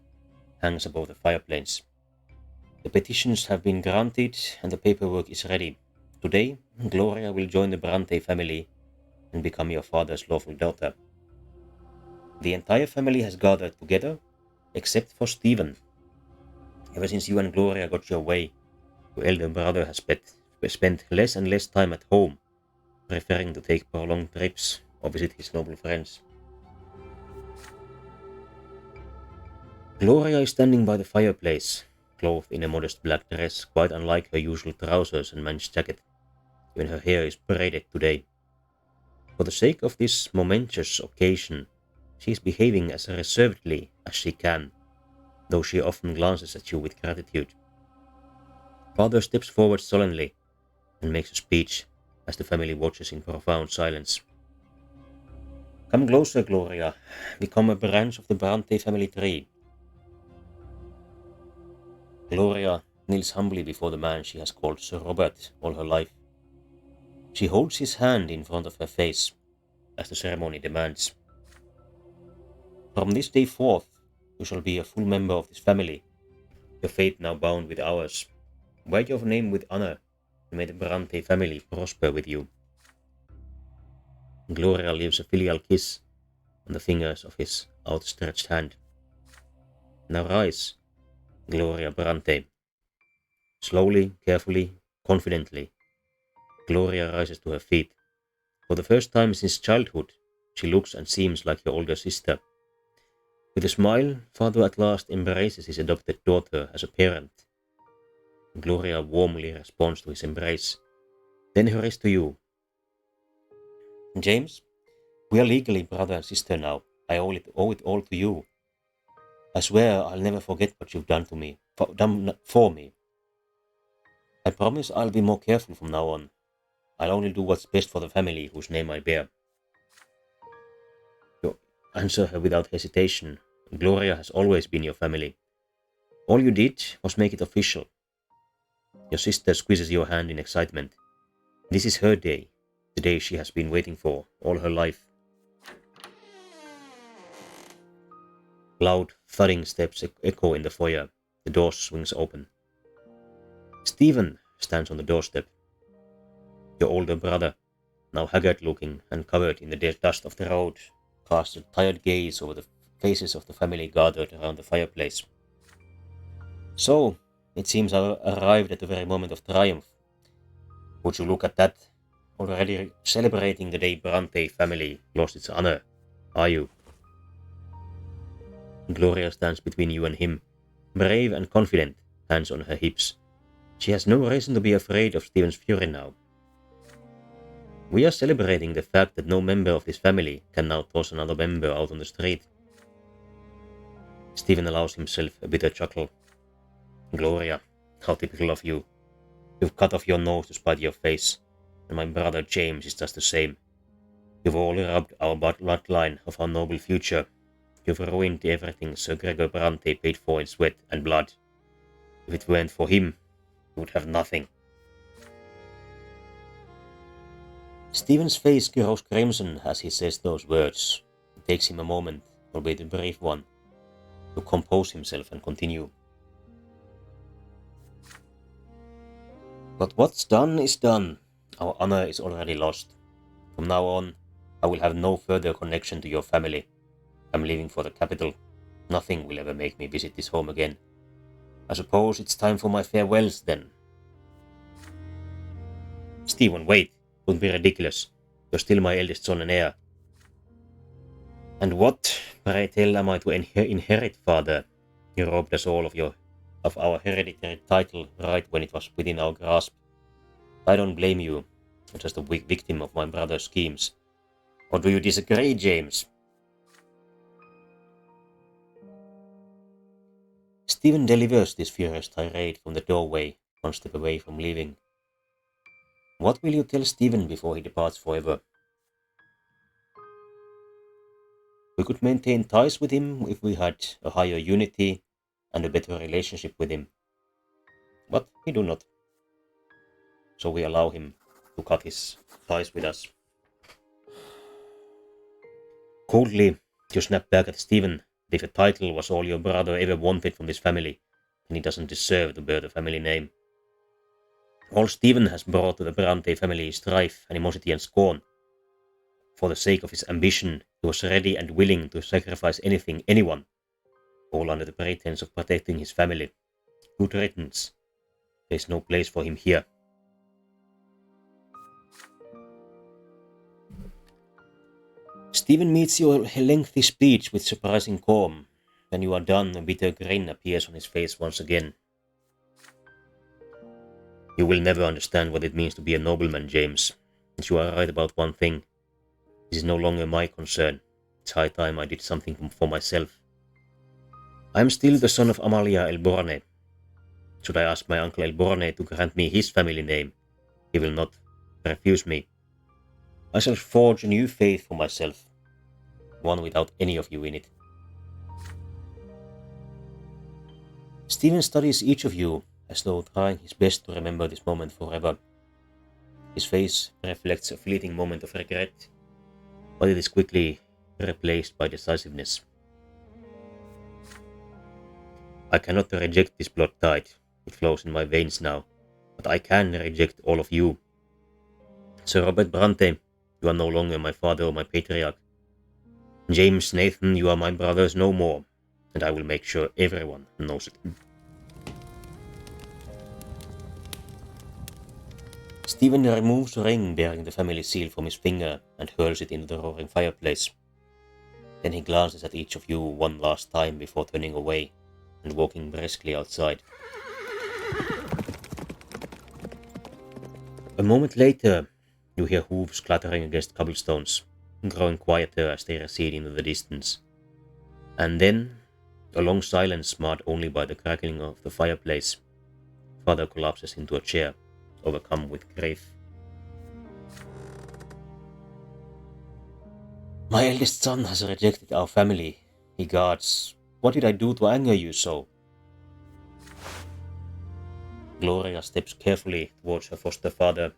hangs above the fireplace. The petitions have been granted and the paperwork is ready. Today, Gloria will join the Brante family and become your father's lawful daughter. The entire family has gathered together, except for Stephen. Ever since you and Gloria got your way, your elder brother has spent less and less time at home, preferring to take prolonged trips or visit his noble friends. Gloria is standing by the fireplace, clothed in a modest black dress, quite unlike her usual trousers and man's jacket. Even her hair is braided today. For the sake of this momentous occasion, she is behaving as reservedly as she can, though she often glances at you with gratitude. Father steps forward solemnly and makes a speech as the family watches in profound silence. Come closer, Gloria. Become a branch of the Brante family tree. Gloria kneels humbly before the man she has called Sir Robert all her life. She holds his hand in front of her face, as the ceremony demands. From this day forth, you shall be a full member of this family, your fate now bound with ours. Write your name with honor, and may the Brante family prosper with you. Gloria leaves a filial kiss on the fingers of his outstretched hand. Now rise, Gloria Brante. Slowly, carefully, confidently, Gloria rises to her feet. For the first time since childhood, she looks and seems like your older sister. With a smile, father at last embraces his adopted daughter as a parent. Gloria warmly responds to his embrace. Then he raised to you. James, we are legally brother and sister now. I owe it all to you. I swear I'll never forget what you've done for me. I promise I'll be more careful from now on. I'll only do what's best for the family whose name I bear. You answer her without hesitation. Gloria has always been your family. All you did was make it official. Your sister squeezes your hand in excitement. This is her day, the day she has been waiting for all her life. Loud, thudding steps echo in the foyer. The door swings open. Stephen stands on the doorstep. Your older brother, now haggard-looking and covered in the dust of the road, casts a tired gaze over the faces of the family gathered around the fireplace. So, it seems I've arrived at the very moment of triumph. Would you look at that? Already celebrating the day Brante family lost its honor, are you? Gloria stands between you and him, brave and confident, hands on her hips. She has no reason to be afraid of Stephen's fury now. We are celebrating the fact that no member of this family can now toss another member out on the street. Stephen allows himself a bitter chuckle. Gloria, how typical of you. You've cut off your nose to spite your face, and my brother James is just the same. You've all robbed our bloodline of our noble future. You've ruined everything Sir Gregor Brante paid for in sweat and blood. If it weren't for him, you would have nothing. Stephen's face grows crimson as he says those words. It takes him a moment, albeit a brief one, to compose himself and continue. But what's done is done. Our honor is already lost. From now on, I will have no further connection to your family. I'm leaving for the capital. Nothing will ever make me visit this home again. I suppose it's time for my farewells then. Stephen, wait. Don't be ridiculous. You're still my eldest son and heir. And what, pray tell, am I to inherit, father? You robbed us all of our hereditary title right when it was within our grasp. I don't blame you. You're just a weak victim of my brother's schemes. Or do you disagree, James? Stephen delivers this furious tirade from the doorway, one step away from leaving. What will you tell Stephen before he departs forever? We could maintain ties with him if we had a higher unity and a better relationship with him. But we do not. So we allow him to cut his ties with us. Coldly, you snap back at Stephen that if a title was all your brother ever wanted from this family, then he doesn't deserve to bear the family name. All Stephen has brought to the Brante family is strife, animosity and scorn. For the sake of his ambition, he was ready and willing to sacrifice anything, anyone, all under the pretense of protecting his family. Good riddance. There is no place for him here. Stephen meets your lengthy speech with surprising calm. When you are done, a bitter grin appears on his face once again. You will never understand what it means to be a nobleman, James. And you are right about one thing. This is no longer my concern. It's high time I did something for myself. I am still the son of Amalia Elborne. Should I ask my uncle Elborne to grant me his family name, he will not refuse me. I shall forge a new faith for myself, one without any of you in it. Stephen studies each of you as though trying his best to remember this moment forever. His face reflects a fleeting moment of regret, but it is quickly replaced by decisiveness. I cannot reject this blood tide. It flows in my veins now, but I can reject all of you. Sir Robert Brante, you are no longer my father or my patriarch. James, Nathan, you are my brothers no more, and I will make sure everyone knows it. Stephen removes a ring bearing the family seal from his finger and hurls it into the roaring fireplace. Then he glances at each of you one last time before turning away and walking briskly outside. A moment later, you hear hooves clattering against cobblestones, growing quieter as they recede into the distance. And then, a long silence marred only by the crackling of the fireplace, Father collapses into a chair, overcome with grief. My eldest son has rejected our family, he guards. What did I do to anger you so? Gloria steps carefully towards her foster father.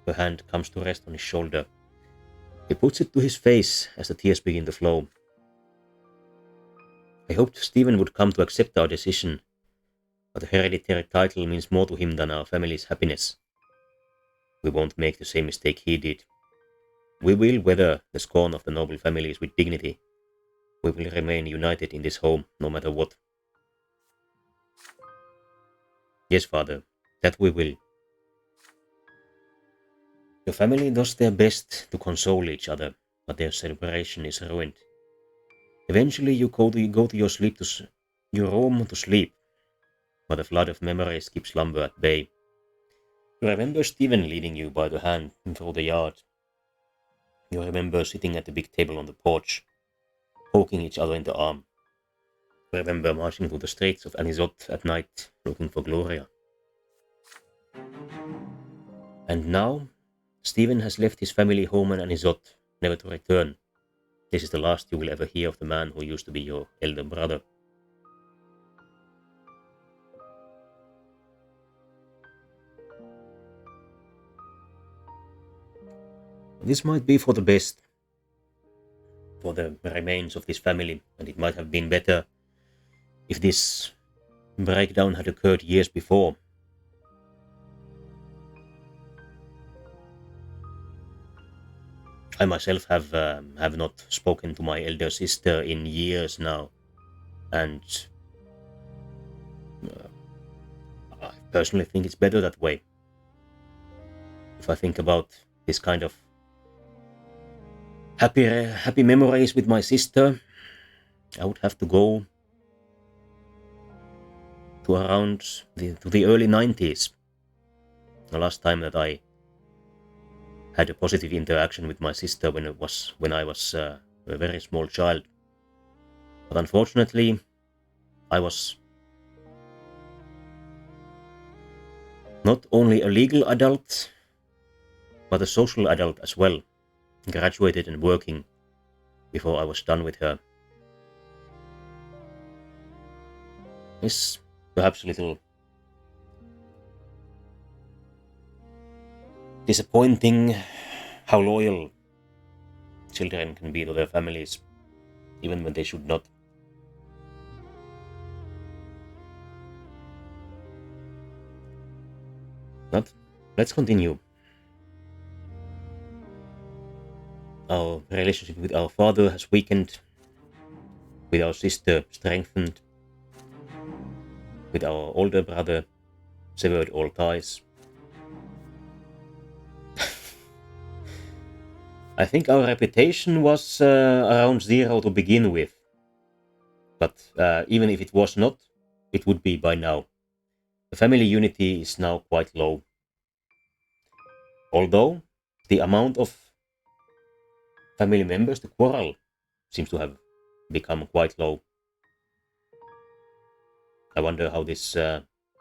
Her hand comes to rest on his shoulder. He puts it to his face as the tears begin to flow. I hoped Stephen would come to accept our decision, but a hereditary title means more to him than our family's happiness. We won't make the same mistake he did. We will weather the scorn of the noble families with dignity. We will remain united in this home, no matter what. Yes, father, that we will. Your family does their best to console each other, but their celebration is ruined. Eventually you go to your room to sleep, but a flood of memories keeps slumber at bay. You remember Stephen leading you by the hand through the yard. You remember sitting at the big table on the porch, poking each other in the arm. You remember marching through the streets of Anisot at night, looking for Gloria. And now, Stephen has left his family home in Anisot, never to return. This is the last you will ever hear of the man who used to be your elder brother. This might be for the best, for the remains of this family, and it might have been better if this breakdown had occurred years before. I myself have not spoken to my elder sister in years now, and I personally think it's better that way. If I think about this kind of happy memories with my sister, I would have to go to around the early 90s. The last time that I had a positive interaction with my sister when I was a very small child. But unfortunately, I was not only a legal adult, but a social adult as well, graduated and working before I was done with her. It's perhaps a little disappointing how loyal children can be to their families, even when they should not. But let's continue. Our relationship with our father has weakened, with our sister strengthened, with our older brother severed all ties. I think our reputation was around zero to begin with, but even if it was not, it would be by now. The family unity is now quite low. Although the amount of family members to quarrel seems to have become quite low. I wonder how this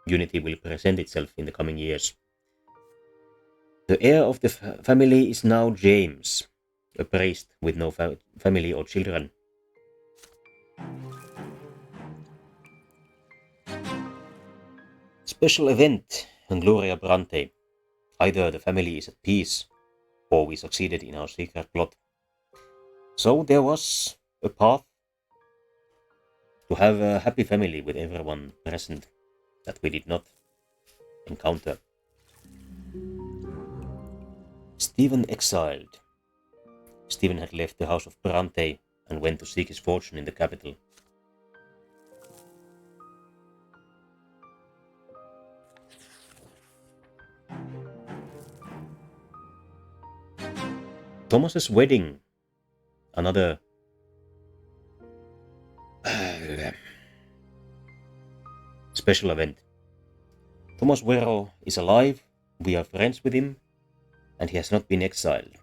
unity will present itself in the coming years. The heir of the family is now James, a priest with no family or children. Special event, Gloria Brante. Either the family is at peace, or we succeeded in our secret plot. So there was a path to have a happy family with everyone present that we did not encounter. Stephen exiled. Stephen had left the house of Brante and went to seek his fortune in the capital. Thomas's wedding. Another special event. Thomas Wero is alive, we are friends with him, and he has not been exiled.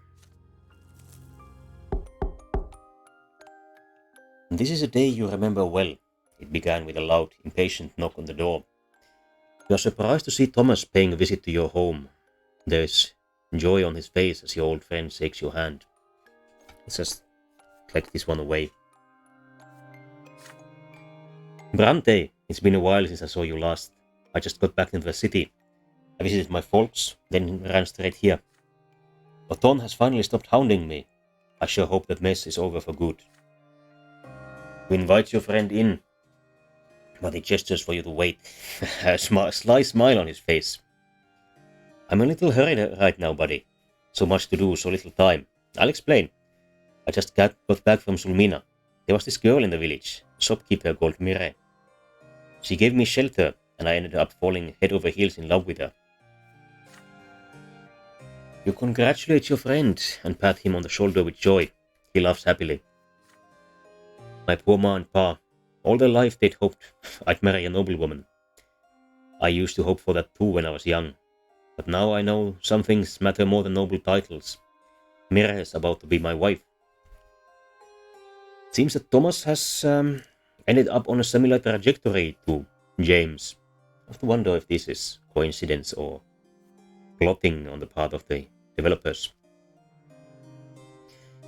This is a day you remember well. It began with a loud, impatient knock on the door. You are surprised to see Thomas paying a visit to your home. There is joy on his face as your old friend shakes your hand. Let's just collect this one away. Brante, it's been a while since I saw you last. I just got back into the city. I visited my folks, then ran straight here. Othon has finally stopped hounding me. I sure hope that mess is over for good. You invite your friend in, but he gestures for you to wait, a sly smile on his face. I'm a little hurried right now, buddy. So much to do, so little time. I'll explain. I just got back from Sulmina. There was this girl in the village, a shopkeeper called Mire. She gave me shelter, and I ended up falling head over heels in love with her. You congratulate your friend and pat him on the shoulder with joy. He laughs happily. My poor ma and pa, all their life they'd hoped I'd marry a noblewoman. I used to hope for that too when I was young, but now I know some things matter more than noble titles. Mira is about to be my wife. It seems that Thomas has ended up on a similar trajectory to James. I have to wonder if this is coincidence or plotting on the part of the developers.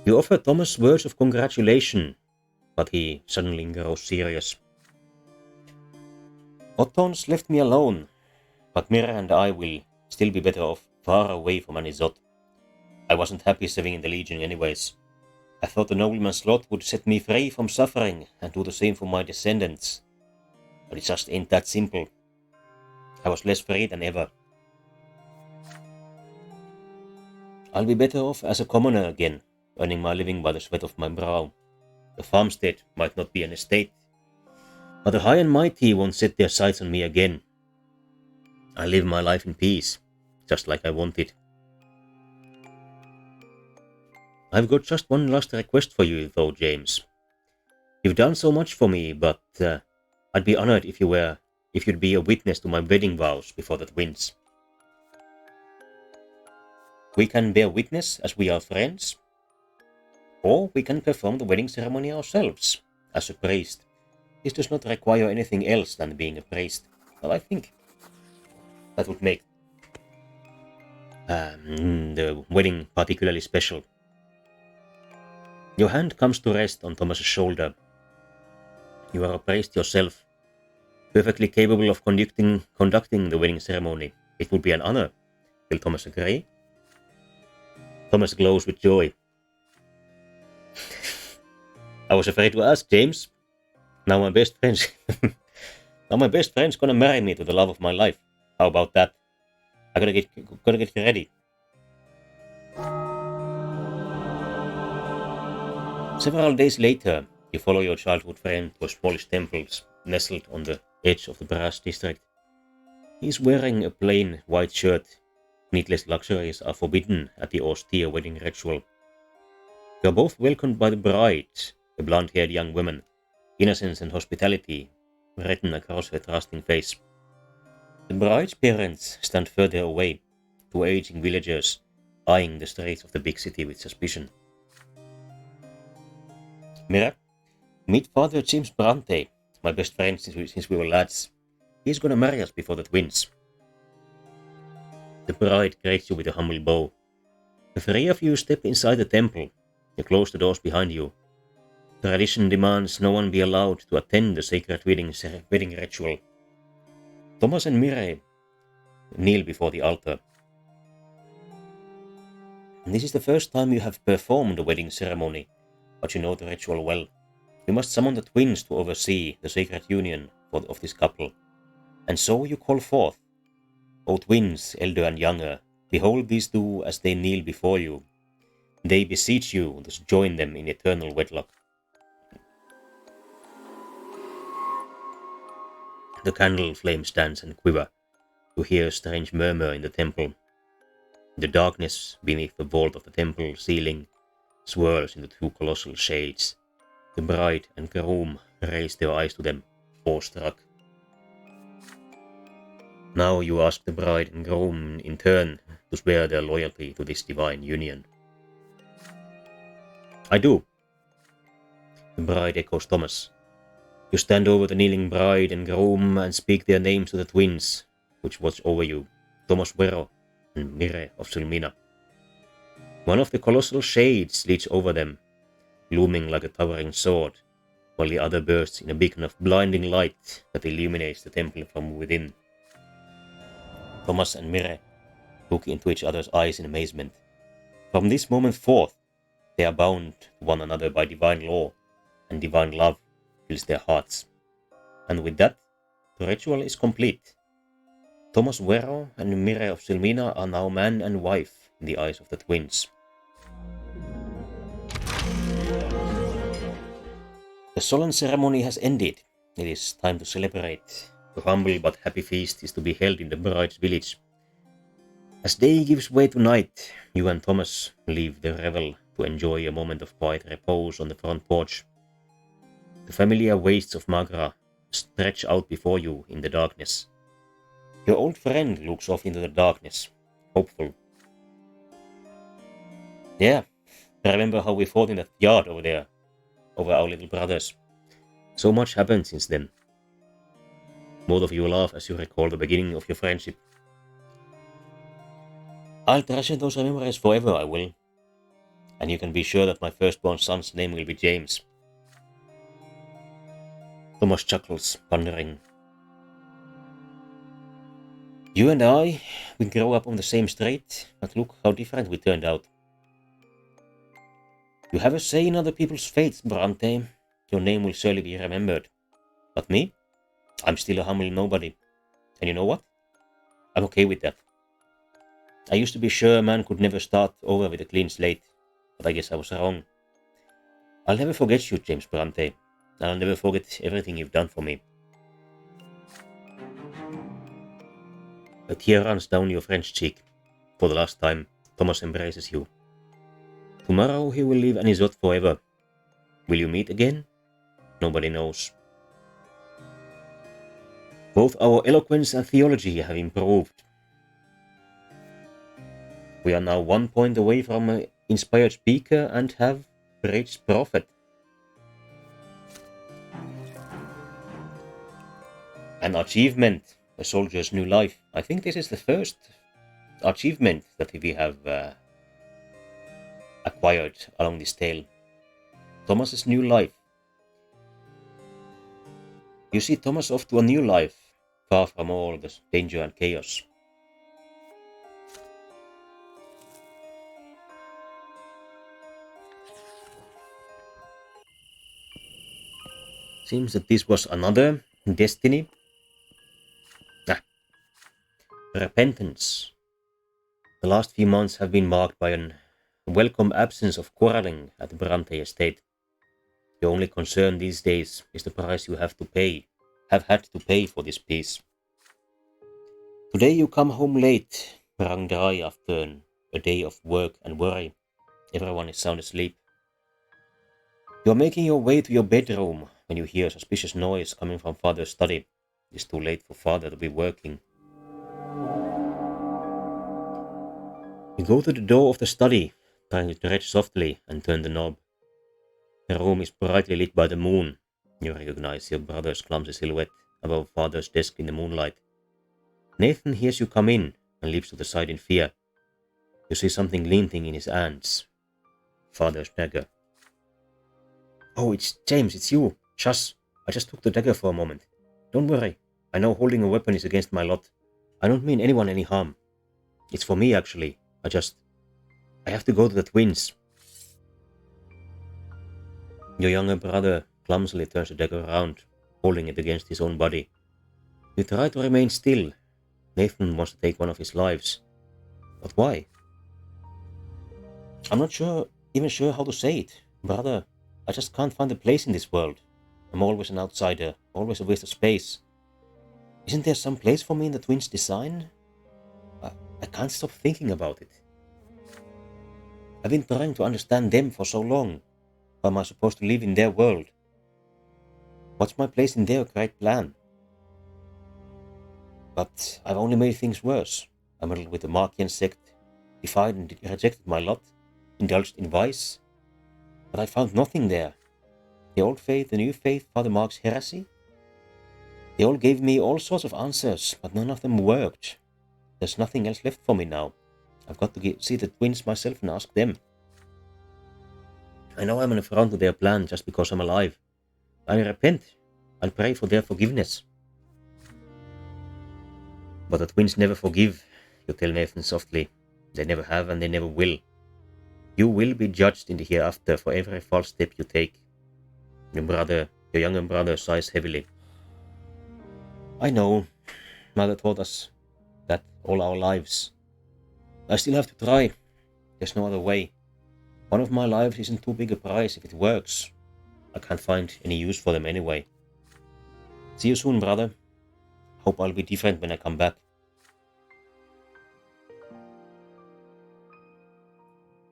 You offer Thomas words of congratulation, but he suddenly grows serious. Othon's left me alone, but Mira and I will still be better off far away from Anisot. I wasn't happy serving in the Legion anyways. I thought the nobleman's lot would set me free from suffering and do the same for my descendants. But it just ain't that simple. I was less free than ever. I'll be better off as a commoner again, earning my living by the sweat of my brow. The farmstead might not be an estate, but the high and mighty won't set their sights on me again. I live my life in peace, just like I wanted. I've got just one last request for you, though, James. You've done so much for me, but I'd be honored if you'd be a witness to my wedding vows before that wins. We can bear witness as we are friends, or we can perform the wedding ceremony ourselves, as a priest. This does not require anything else than being a priest, but I think that would make the wedding particularly special. Your hand comes to rest on Thomas's shoulder. You are a priest yourself, perfectly capable of conducting the wedding ceremony. It would be an honor. Will Thomas agree? Thomas glows with joy. I was afraid to ask, James. Now my best friend's gonna marry me to the love of my life. How about that? I gotta get ready. Several days later, you follow your childhood friend to a smallish temple nestled on the edge of the brass district. He is wearing a plain white shirt. Needless luxuries are forbidden at the austere wedding ritual. You are both welcomed by the bride, a blonde-haired young woman, innocence and hospitality written across her trusting face. The bride's parents stand further away, two aging villagers eyeing the streets of the big city with suspicion. Mira, meet Father James Brante, my best friend since we were lads. He's gonna marry us before that wins. The bride greets you with a humble bow. The three of you step inside the temple. You close the doors behind you. Tradition demands no one be allowed to attend the sacred wedding ritual. Thomas and Mireille kneel before the altar. This is the first time you have performed the wedding ceremony, but you know the ritual well. You must summon the twins to oversee the sacred union of this couple. And so you call forth, O twins, elder and younger, behold these two as they kneel before you. They beseech you to join them in eternal wedlock. The candle flame stands and quiver. You hear a strange murmur in the temple. The darkness beneath the vault of the temple ceiling swirls into two colossal shades. The bride and groom raise their eyes to them, awestruck. Now you ask the bride and groom in turn to swear their loyalty to this divine union. I do. The bride echoes Thomas. You stand over the kneeling bride and groom and speak their names to the twins, which watch over you, Thomas Vero and Mire of Sulmina. One of the colossal shades leads over them, looming like a towering sword, while the other bursts in a beacon of blinding light that illuminates the temple from within. Thomas and Mire look into each other's eyes in amazement. From this moment forth, they are bound to one another by divine law, and divine love fills their hearts. And with that, the ritual is complete. Thomas Vero and Mire of Silmina are now man and wife in the eyes of the twins. The solemn ceremony has ended. It is time to celebrate. The humble but happy feast is to be held in the bride's village. As day gives way to night, you and Thomas leave the revel to enjoy a moment of quiet repose on the front porch. The familiar wastes of Magra stretch out before you in the darkness. Your old friend looks off into the darkness, hopeful. Yeah, I remember how we fought in that yard over there, over our little brothers. So much happened since then. Both of you laugh as you recall the beginning of your friendship. I'll treasure those memories forever, I will. And you can be sure that my firstborn son's name will be James. Thomas chuckles, pondering. You and I, we grew up on the same street, but look how different we turned out. You have a say in other people's fates, Brante. Your name will surely be remembered. But me? I'm still a humble nobody. And you know what? I'm okay with that. I used to be sure a man could never start over with a clean slate, but I guess I was wrong. I'll never forget you, James Brante, and I'll never forget everything you've done for me. A tear runs down your French cheek. For the last time, Thomas embraces you. Tomorrow he will leave Anisot forever. Will you meet again? Nobody knows. Both our eloquence and theology have improved. We are now 1 point away from an inspired speaker and have reached prophet. An achievement, a soldier's new life. I think this is the first achievement that we have acquired along this tale. Thomas's new life. You see Thomas off to a new life, far from all the danger and chaos. Seems that this was another destiny. Repentance. The last few months have been marked by an welcome absence of quarreling at the Brante estate. The only concern these days is the price you have had to pay for this peace. Today you come home late, wrung dry after a day of work and worry. Everyone is sound asleep. You are making your way to your bedroom when you hear a suspicious noise coming from Father's study. It's too late for Father to be working. You go to the door of the study, trying to tread softly and turn the knob. The room is brightly lit by the moon. You recognize your brother's clumsy silhouette above Father's desk in the moonlight. Nathan hears you come in and leaps to the side in fear. You see something glinting in his hands. Father's dagger. Oh, it's James, it's you. Shush, I just took the dagger for a moment. Don't worry, I know holding a weapon is against my lot. I don't mean anyone any harm. It's for me, actually. I have to go to the twins. Your younger brother clumsily turns the dagger around, holding it against his own body. You try to remain still. Nathan wants to take one of his lives. But why? I'm not even sure how to say it. Brother, I just can't find a place in this world. I'm always an outsider, always a waste of space. Isn't there some place for me in the twins' design? I can't stop thinking about it. I've been trying to understand them for so long. How am I supposed to live in their world? What's my place in their great plan? But I've only made things worse. I meddled with the Markian sect, defied and rejected my lot, indulged in vice. But I found nothing there. The old faith, the new faith, Father Mark's heresy? They all gave me all sorts of answers, but none of them worked. There's nothing else left for me now. I've got to see the twins myself and ask them. I know I'm an affront to their plan just because I'm alive. I repent. I'll pray for their forgiveness. But the twins never forgive, you tell Nathan softly. They never have and they never will. You will be judged in the hereafter for every false step you take. Your younger brother sighs heavily. I know. Mother taught us that all our lives. I still have to try. There's no other way. One of my lives isn't too big a price if it works. I can't find any use for them anyway. See you soon, brother. Hope I'll be different when I come back.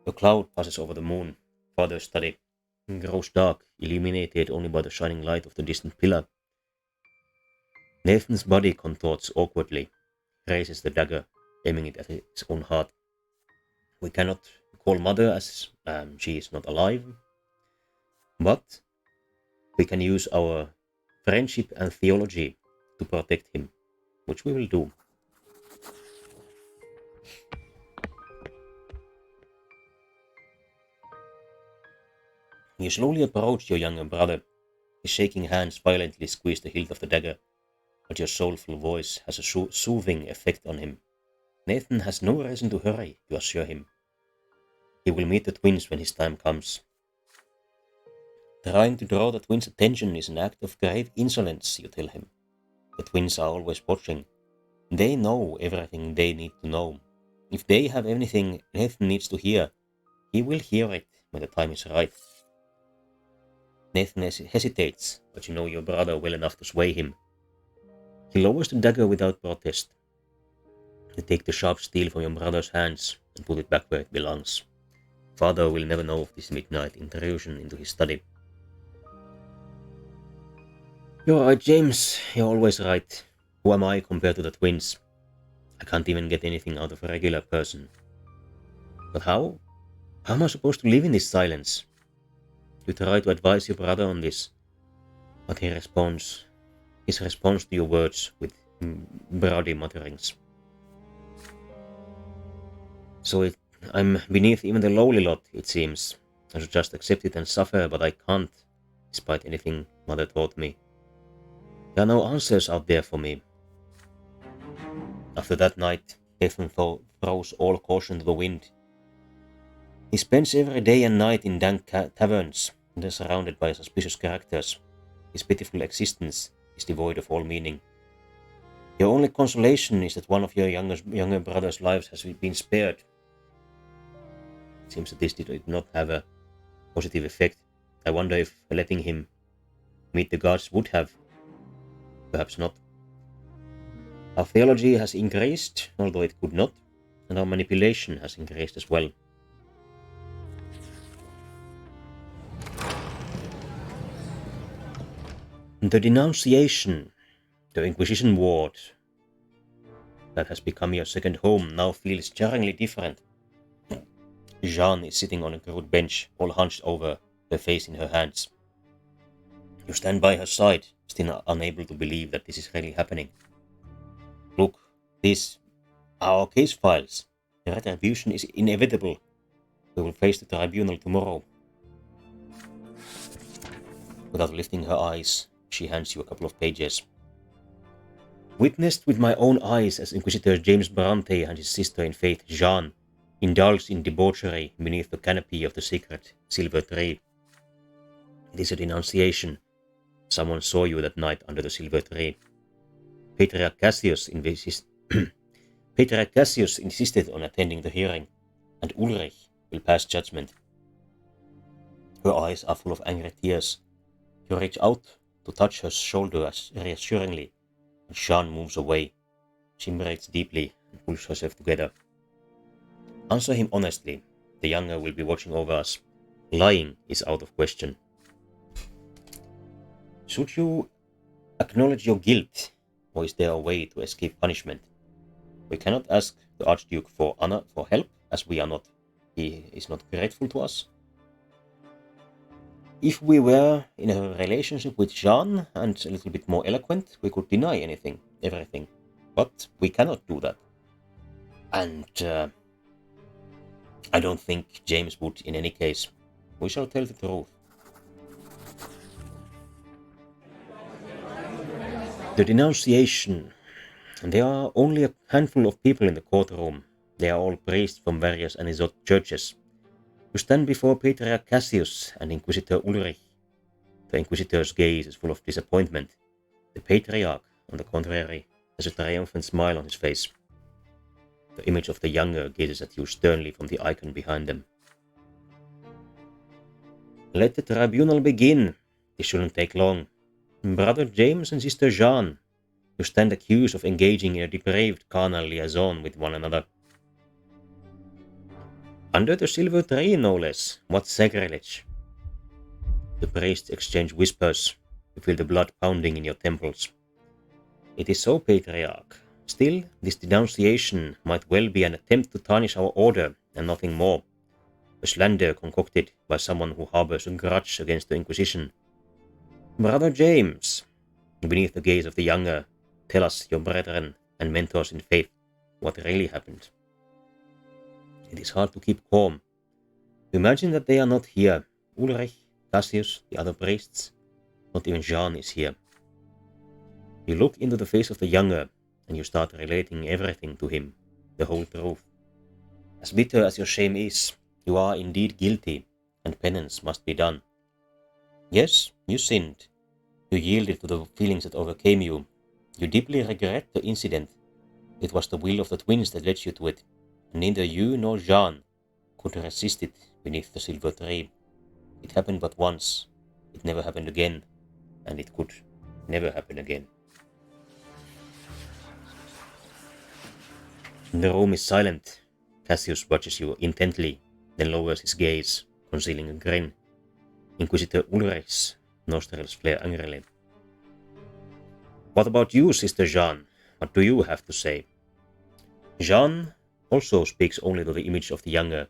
A cloud passes over the moon. Father's study. It grows dark, illuminated only by the shining light of the distant pillar. Nathan's body contorts awkwardly, raises the dagger, aiming it at his own heart. We cannot call Mother as she is not alive, but we can use our friendship and theology to protect him, which we will do. You slowly approach your younger brother. His shaking hands violently squeeze the hilt of the dagger, but your soulful voice has a soothing effect on him. Nathan has no reason to hurry, you assure him. He will meet the twins when his time comes. Trying to draw the twins' attention is an act of grave insolence, you tell him. The twins are always watching. They know everything they need to know. If they have anything Nathan needs to hear, he will hear it when the time is right. Nathan hesitates, but you know your brother well enough to sway him. He lowers the dagger without protest. You take the sharp steel from your brother's hands and put it back where it belongs. Father will never know of this midnight intrusion into his study. You're right, James. You're always right. Who am I compared to the twins? I can't even get anything out of a regular person. But how? How am I supposed to live in this silence? You try to advise your brother on this, but his response to your words with brody mutterings. So I'm beneath even the lowly lot, it seems. I should just accept it and suffer, but I can't, despite anything Mother taught me. There are no answers out there for me. After that night, Nathan throws all caution to the wind. He spends every day and night in dank taverns, and is surrounded by suspicious characters. His pitiful existence is devoid of all meaning. Your only consolation is that one of your younger brother's lives has been spared. It seems that this did not have a positive effect. I wonder if letting him meet the gods would have. Perhaps not. Our theology has increased, although it could not, and our manipulation has increased as well. The denunciation, the Inquisition ward, that has become your second home now feels jarringly different. Jeanne is sitting on a crude bench, all hunched over, her face in her hands. You stand by her side, still unable to believe that this is really happening. Look, these are our case files. The retribution is inevitable. We will face the tribunal tomorrow. Without lifting her eyes, she hands you a couple of pages. Witnessed with my own eyes as Inquisitor James Brante and his sister in faith Jeanne indulged in debauchery beneath the canopy of the sacred silver tree. It is a denunciation. Someone saw you that night under the silver tree. Patriarch Cassius insisted on attending the hearing, and Ulrich will pass judgment. Her eyes are full of angry tears. You reach out to touch her shoulder reassuringly, and Jeanne moves away. She breathes deeply and pulls herself together. Answer him honestly. The younger will be watching over us. Lying is out of question. Should you acknowledge your guilt, or is there a way to escape punishment? We cannot ask the Archduke for help, as he is not grateful to us. If we were in a relationship with Jeanne and a little bit more eloquent, we could deny everything. But we cannot do that. And I don't think James would in any case. We shall tell the truth. The denunciation. There are only a handful of people in the courtroom. They are all priests from various Anisot churches. You stand before Patriarch Cassius and Inquisitor Ulrich. The Inquisitor's gaze is full of disappointment. The Patriarch, on the contrary, has a triumphant smile on his face. The image of the younger gazes at you sternly from the icon behind them. Let the tribunal begin. This shouldn't take long. Brother James and Sister Jeanne, you stand accused of engaging in a depraved carnal liaison with one another. Under the silver tree, no less. What sacrilege! The priests exchange whispers. You feel the blood pounding in your temples. It is so, Patriarch. Still, this denunciation might well be an attempt to tarnish our order and nothing more. A slander concocted by someone who harbors a grudge against the Inquisition. Brother James, beneath the gaze of the younger, tell us, your brethren and mentors in faith, what really happened. It is hard to keep calm. Imagine that they are not here. Ulrich, Cassius, the other priests. Not even Jeanne is here. You look into the face of the younger, and you start relating everything to him, the whole truth. As bitter as your shame is, you are indeed guilty, and penance must be done. Yes, you sinned. You yielded to the feelings that overcame you. You deeply regret the incident. It was the will of the twins that led you to it, and neither you nor Jeanne could resist it beneath the silver tree. It happened but once. It never happened again, and it could never happen again. The room is silent. Cassius watches you intently, then lowers his gaze, concealing a grin. Inquisitor Ulrich's nostrils flare angrily. What about you, Sister Jeanne? What do you have to say? Jeanne also speaks only to the image of the younger.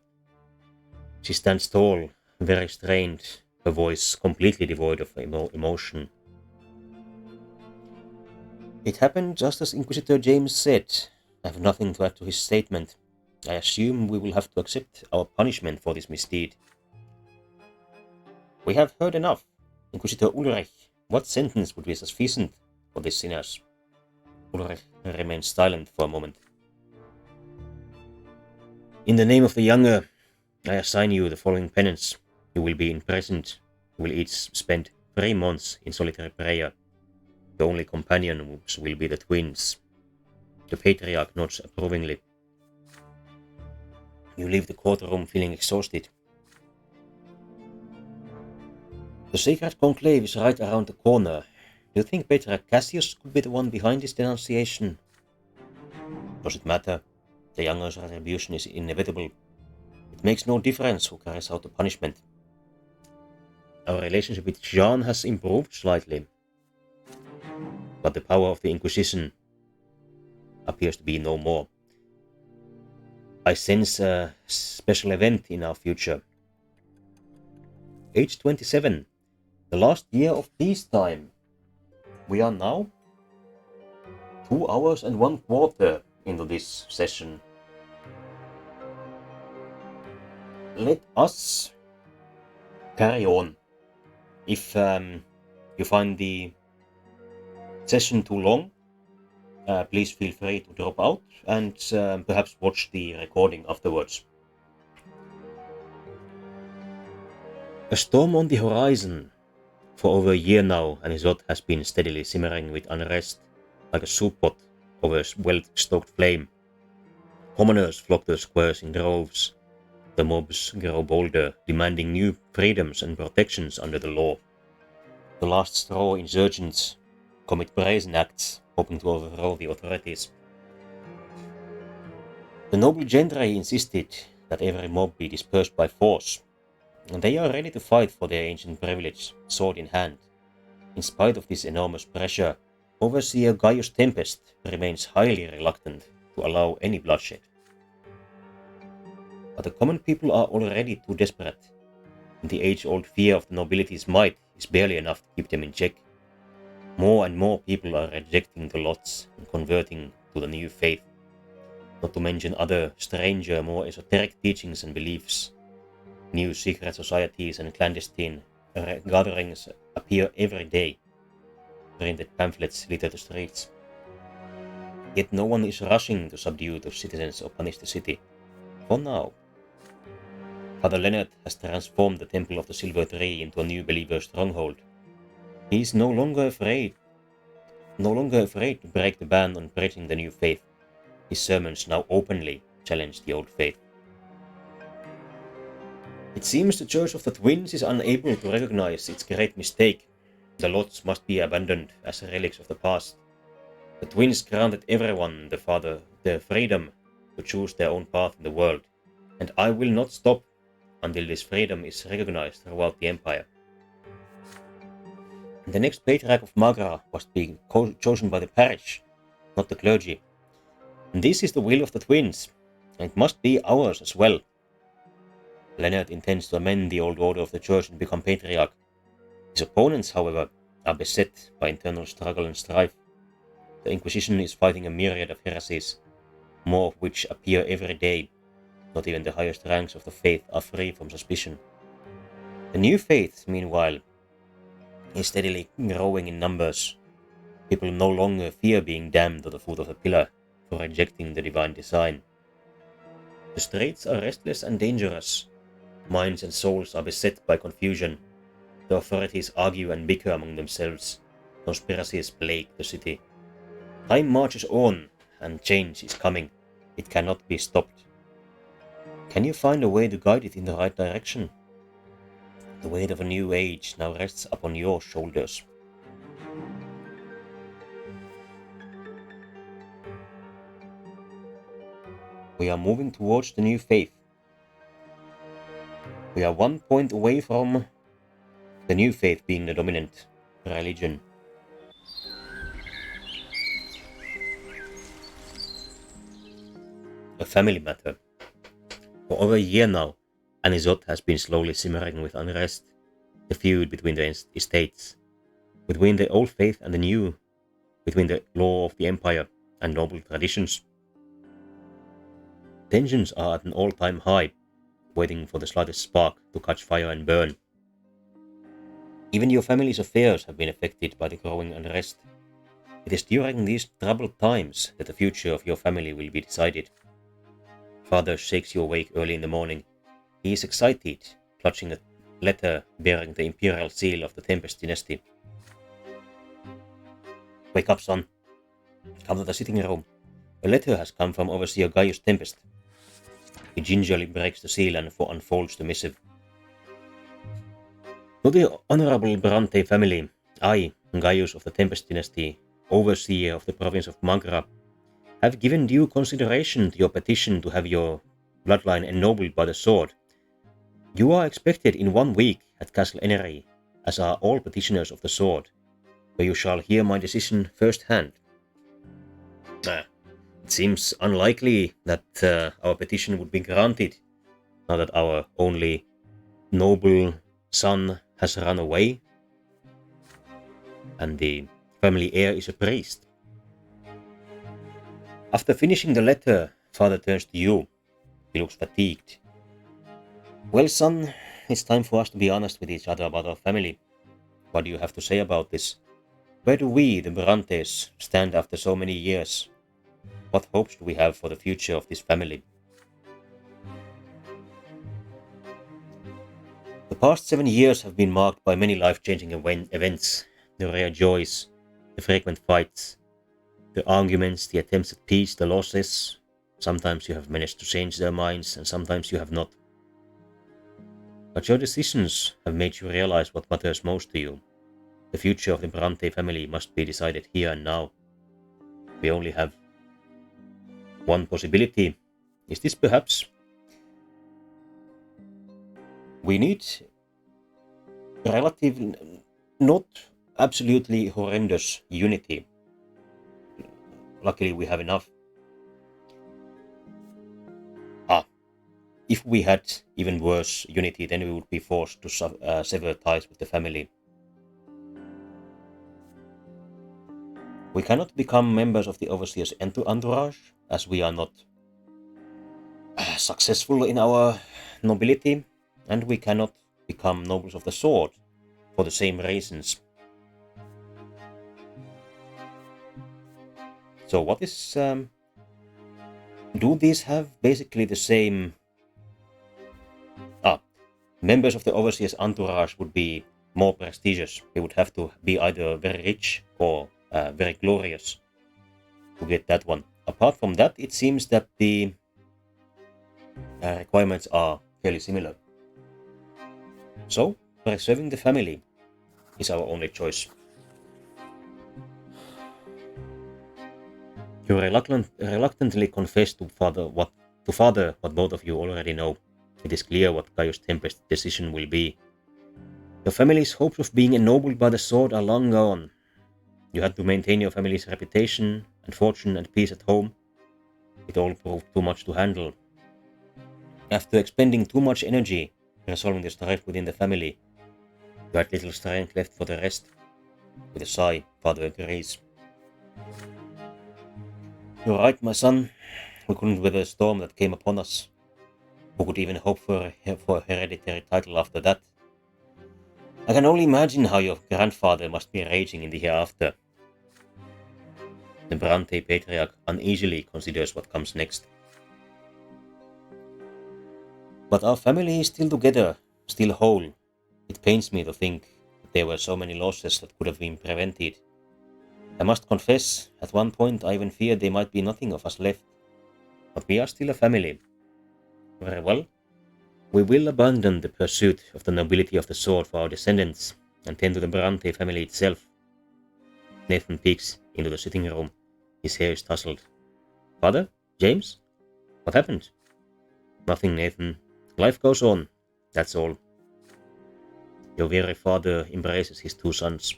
She stands tall, very strained, her voice completely devoid of emotion. It happened just as Inquisitor James said. I have nothing to add to his statement. I assume we will have to accept our punishment for this misdeed. We have heard enough. Inquisitor Ulrich, what sentence would be sufficient for these sinners? Ulrich remains silent for a moment. In the name of the younger, I assign you the following penance. You will be imprisoned. You will each spend 3 months in solitary prayer. The only companions will be the twins. The Patriarch nods approvingly. You leave the courtroom feeling exhausted. The sacred conclave is right around the corner. Do you think Patriarch Cassius could be the one behind this denunciation? Does it matter? The younger's retribution is inevitable. It makes no difference who carries out the punishment. Our relationship with Jeanne has improved slightly, but the power of the Inquisition appears to be no more. I sense a special event in our future. Age 27, the last year of peacetime. We are now 2 hours and 1/4 into this session. Let us carry on. If you find the session too long, please feel free to drop out and perhaps watch the recording afterwards. A storm on the horizon. For over a year now, Anisot has been steadily simmering with unrest, like a soup pot over a well-stoked flame. Commoners flock to the squares in droves. The mobs grow bolder, demanding new freedoms and protections under the law. The last straw insurgents commit brazen acts, hoping to overthrow the authorities. The noble gentry insisted that every mob be dispersed by force, and they are ready to fight for their ancient privilege, sword in hand. In spite of this enormous pressure, Overseer Gaius Tempest remains highly reluctant to allow any bloodshed. But the common people are already too desperate, and the age-old fear of the nobility's might is barely enough to keep them in check. More and more people are rejecting the lots and converting to the new faith, not to mention other stranger, more esoteric teachings and beliefs. New secret societies and clandestine gatherings appear every day. Printed pamphlets litter the streets. Yet no one is rushing to subdue the citizens or punish the city. For now. Father Leonard has transformed the Temple of the Silver Tree into a new believer stronghold. He is no longer afraid to break the ban on preaching the new faith. His sermons now openly challenge the old faith. It seems the Church of the Twins is unable to recognize its great mistake. The lots must be abandoned as relics of the past. The Twins granted everyone the freedom to choose their own path in the world, and I will not stop until this freedom is recognized throughout the Empire. The next patriarch of Magra must be chosen by the parish, not the clergy. And this is the will of the Twins, and it must be ours as well. Leonard intends to amend the old order of the Church and become patriarch. His opponents, however, are beset by internal struggle and strife. The Inquisition is fighting a myriad of heresies, more of which appear every day. Not even the highest ranks of the faith are free from suspicion. The new faith, meanwhile, is steadily growing in numbers. People no longer fear being damned at the foot of a pillar for rejecting the divine design. The streets are restless and dangerous. Minds and souls are beset by confusion. The authorities argue and bicker among themselves. Conspiracies plague the city. Time marches on, and change is coming. It cannot be stopped. Can you find a way to guide it in the right direction? The weight of a new age now rests upon your shoulders. We are moving towards the new faith. We are 1 point away from the new faith being the dominant religion. A family matter. For over a year now, Anisot has been slowly simmering with unrest, the feud between the estates, between the old faith and the new, between the law of the empire and noble traditions. Tensions are at an all-time high, waiting for the slightest spark to catch fire and burn. Even your family's affairs have been affected by the growing unrest. It is during these troubled times that the future of your family will be decided. Father shakes you awake early in the morning. He is excited, clutching a letter bearing the imperial seal of the Tempest dynasty. Wake up, son. Come to the sitting room. A letter has come from Overseer Gaius Tempest. He gingerly breaks the seal and unfolds the missive. To the Honorable Brante family, I, Gaius of the Tempest dynasty, Overseer of the province of Magra, have given due consideration to your petition to have your bloodline ennobled by the sword. You are expected in 1 week at Castle Enery, as are all petitioners of the sword, where you shall hear my decision firsthand. It seems unlikely that our petition would be granted, now that our only noble son has run away, and the family heir is a priest. After finishing the letter, Father turns to you. He looks fatigued. Well, son, it's time for us to be honest with each other about our family. What do you have to say about this? Where do we, the Brantes, stand after so many years? What hopes do we have for the future of this family? The past 7 years have been marked by many life-changing events, the rare joys, the frequent fights, the arguments, the attempts at peace, the losses. Sometimes you have managed to change their minds and sometimes you have not. But your decisions have made you realize what matters most to you. The future of the Brante family must be decided here and now. We only have one possibility. Is this perhaps? We need relative, not absolutely horrendous unity. Luckily we have enough. If we had even worse unity, then we would be forced to sever ties with the family. We cannot become members of the Overseer's entourage, as we are not successful in our nobility, and we cannot become nobles of the sword for the same reasons. So what is... do these have basically the same... members of the Overseer's entourage would be more prestigious. They would have to be either very rich or very glorious to get that one. Apart from that, it seems that the requirements are fairly similar. So, preserving the family is our only choice. You reluctantly confess to father what both of you already know. It is clear what Gaius Tempest's decision will be. Your family's hopes of being ennobled by the sword are long gone. You had to maintain your family's reputation and fortune and peace at home. It all proved too much to handle. After expending too much energy resolving the strife within the family, you had little strength left for the rest. With a sigh, father agrees. You're right, my son. We couldn't weather the storm that came upon us. Who could even hope for a hereditary title after that? I can only imagine how your grandfather must be raging in the hereafter. The Brante patriarch uneasily considers what comes next. But our family is still together, still whole. It pains me to think that there were so many losses that could have been prevented. I must confess, at one point I even feared there might be nothing of us left. But we are still a family. Very well. We will abandon the pursuit of the nobility of the sword for our descendants and tend to the Brante family itself. Nathan peeks into the sitting room. His hair is tousled. Father? James? What happened? Nothing, Nathan. Life goes on. That's all. Your weary father embraces his two sons.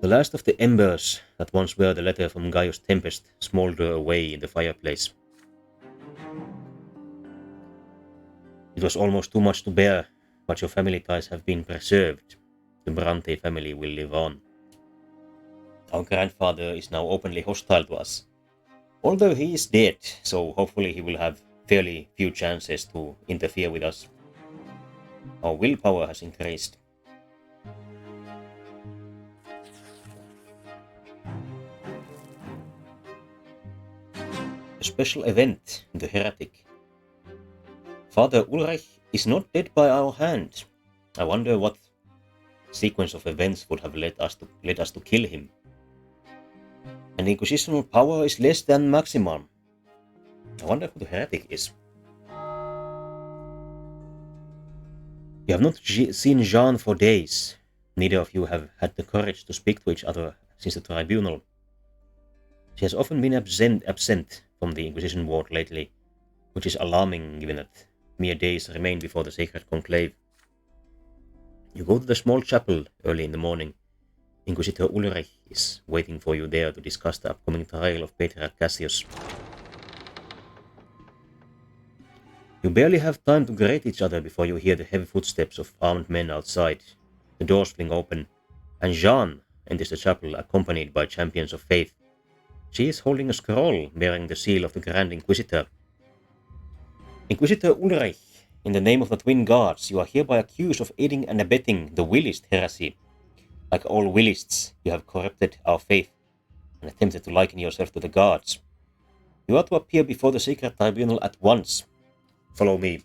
The last of the embers that once were the letter from Gaius Tempest smolder away in the fireplace. It was almost too much to bear, but your family ties have been preserved. The Brante family will live on. Our grandfather is now openly hostile to us. Although he is dead, so hopefully he will have fairly few chances to interfere with us. Our willpower has increased. A special event in the heretic. Father Ulrich is not dead by our hand. I wonder what sequence of events would have led us to kill him. And inquisitional power is less than maximum. I wonder who the heretic is. You have not seen Jean for days. Neither of you have had the courage to speak to each other since the tribunal. She has often been absent from the Inquisition ward lately, which is alarming given that mere days remain before the sacred conclave. You go to the small chapel early in the morning. Inquisitor Ulrich is waiting for you there to discuss the upcoming trial of Patriarch Cassius. You barely have time to greet each other before you hear the heavy footsteps of armed men outside. The doors fling open, and Jeanne enters the chapel accompanied by champions of faith. She is holding a scroll bearing the seal of the Grand Inquisitor. Inquisitor Ulrich, in the name of the Twin Gods, you are hereby accused of aiding and abetting the Willist heresy. Like all willists, you have corrupted our faith and attempted to liken yourself to the gods. You ought to appear before the sacred tribunal at once. Follow me.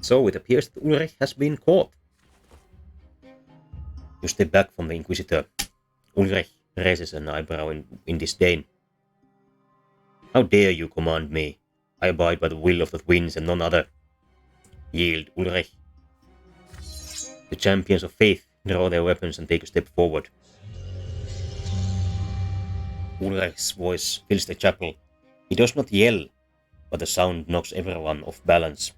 So it appears that Ulrich has been caught. You step back from the Inquisitor. Ulrich raises an eyebrow in disdain. How dare you command me? I abide by the will of the winds and none other. Yield, Ulrich. The champions of faith draw their weapons and take a step forward. Ulrich's voice fills the chapel. He does not yell, but the sound knocks everyone off balance.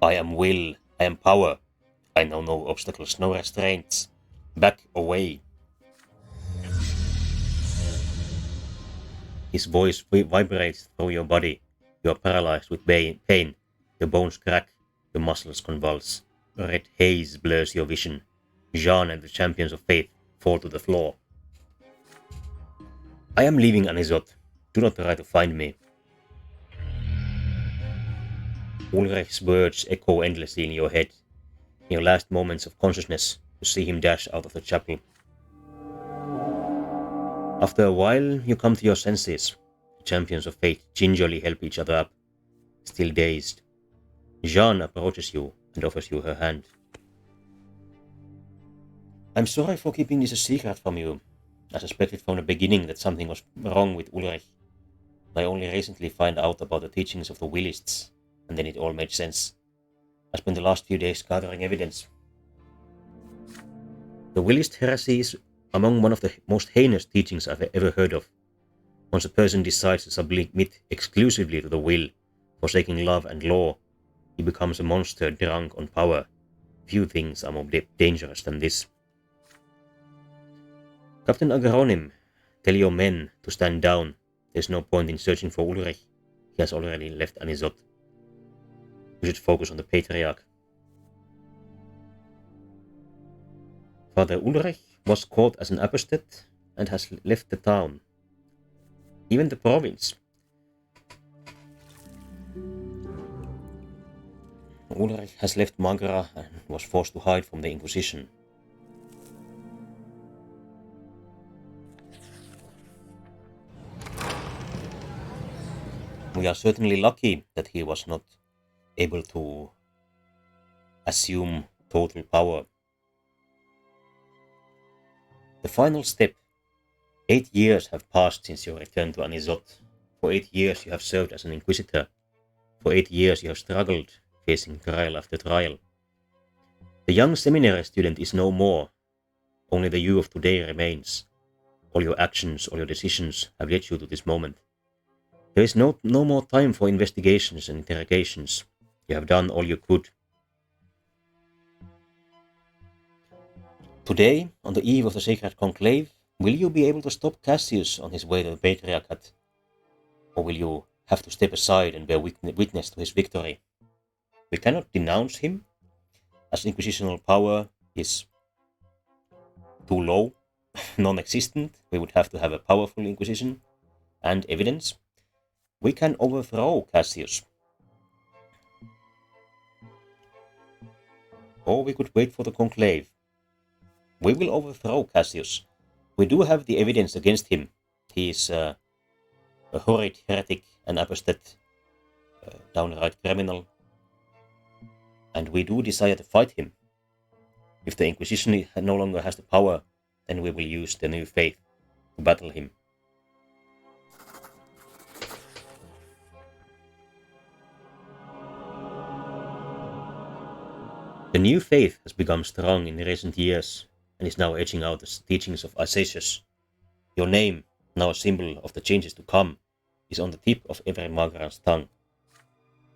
I am will, I am power. I know no obstacles, no restraints. Back away. His voice vibrates through your body. You are paralyzed with pain. Your bones crack, your muscles convulse. A red haze blurs your vision. Jean and the champions of faith fall to the floor. I am leaving Anisot. Do not try to find me. Ulrich's words echo endlessly in your head. In your last moments of consciousness, you see him dash out of the chapel. After a while, you come to your senses. The champions of faith gingerly help each other up, still dazed. Jeanne approaches you and offers you her hand. I'm sorry for keeping this a secret from you. I suspected from the beginning that something was wrong with Ulrich. I only recently found out about the teachings of the Willists, and then it all made sense. I spent the last few days gathering evidence. The Willist heresy is among one of the most heinous teachings I've ever heard of. Once a person decides to submit exclusively to the will, forsaking love and law, he becomes a monster drunk on power. Few things are more dangerous than this. Captain Agronim, tell your men to stand down. There's no point in searching for Ulrich. He has already left Anisot. We should focus on the Patriarch. Father Ulrich was caught as an apostate and has left the town. Even the province. Ulrich has left Magra and was forced to hide from the Inquisition. We are certainly lucky that he was not able to assume total power. The final step. 8 years have passed since your return to Anisot. For 8 years you have served as an Inquisitor. For 8 years you have struggled, facing trial after trial. The young seminary student is no more. Only the you of today remains. All your actions, all your decisions have led you to this moment. There is no more time for investigations and interrogations. You have done all you could. Today, on the eve of the Sacred Conclave, will you be able to stop Cassius on his way to the Patriarchate? Or will you have to step aside and bear witness to his victory? We cannot denounce him, as inquisitional power is too low, non-existent. We would have to have a powerful Inquisition and evidence. We can overthrow Cassius. Or we could wait for the Conclave. We will overthrow Cassius. We do have the evidence against him. He is a horrid heretic, an apostate, downright criminal. And we do desire to fight him. If the Inquisition no longer has the power, then we will use the new faith to battle him. The new faith has become strong in recent years and is now edging out the teachings of Arcesius. Your name, now a symbol of the changes to come, is on the tip of every Magran's tongue.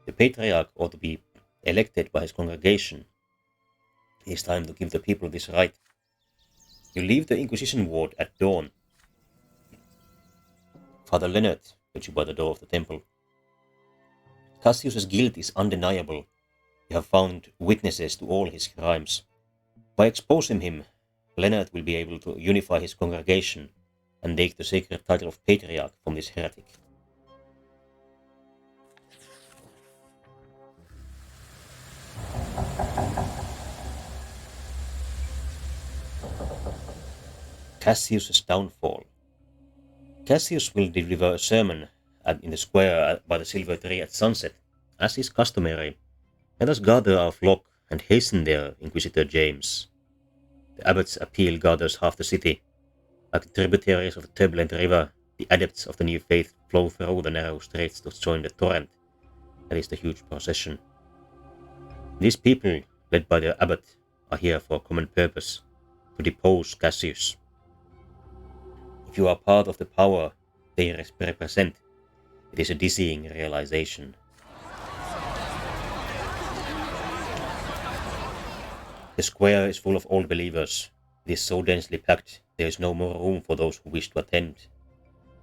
The Patriarch ought to be elected by his congregation. It is time to give the people this right. You leave the Inquisition ward at dawn. Father Leonard puts you by the door of the temple. Cassius's guilt is undeniable. You have found witnesses to all his crimes. By exposing him, Leonard will be able to unify his congregation and take the sacred title of Patriarch from this heretic. Cassius's downfall. Cassius will deliver a sermon in the square by the silver tree at sunset, as is customary. Let us gather our flock and hasten there, Inquisitor James. The abbot's appeal gathers half the city. Like tributaries of a turbulent river, the adepts of the new faith flow through the narrow streets to join the torrent that is the huge procession. These people, led by the abbot, are here for a common purpose, to depose Cassius. If you are part of the power they represent, it is a dizzying realization. The square is full of old believers. It is so densely packed, there is no more room for those who wish to attend.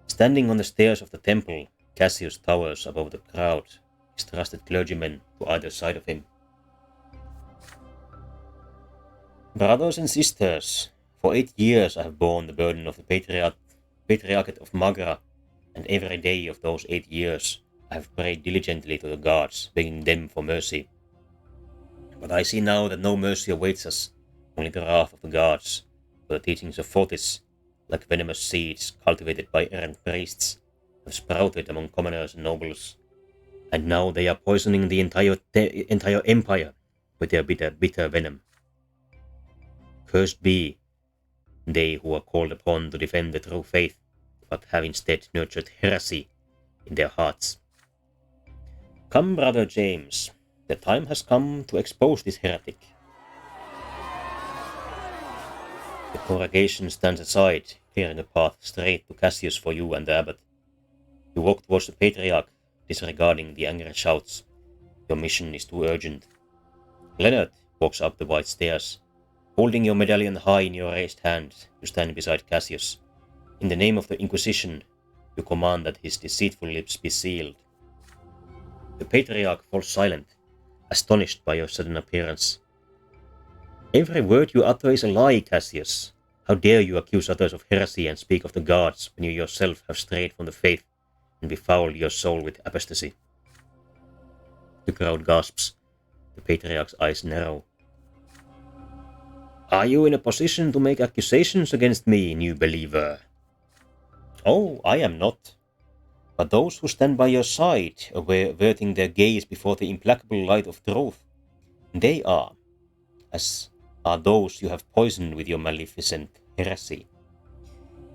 Standing on the stairs of the temple, Cassius towers above the crowd, his trusted clergymen to either side of him. Brothers and sisters, for 8 years I have borne the burden of the Patriarchate of Magra, and every day of those 8 years I have prayed diligently to the gods, begging them for mercy. But I see now that no mercy awaits us, only the wrath of the gods, for the teachings of Fotis, like venomous seeds cultivated by errant priests, have sprouted among commoners and nobles, and now they are poisoning the entire empire with their bitter venom. Cursed be they who are called upon to defend the true faith, but have instead nurtured heresy in their hearts. Come, brother James, the time has come to expose this heretic. The congregation stands aside, clearing a path straight to Cassius for you and the abbot. You walk towards the Patriarch, disregarding the angry shouts. Your mission is too urgent. Leonard walks up the wide stairs, holding your medallion high in your raised hand. You stand beside Cassius. In the name of the Inquisition, you command that his deceitful lips be sealed. The Patriarch falls silent, astonished by your sudden appearance. Every word you utter is a lie, Cassius. How dare you accuse others of heresy and speak of the gods when you yourself have strayed from the faith and befouled your soul with apostasy? The crowd gasps. The Patriarch's eyes narrow. Are you in a position to make accusations against me, new believer? Oh, I am not. But those who stand by your side, averting their gaze before the implacable light of truth, they are, as are those you have poisoned with your maleficent heresy.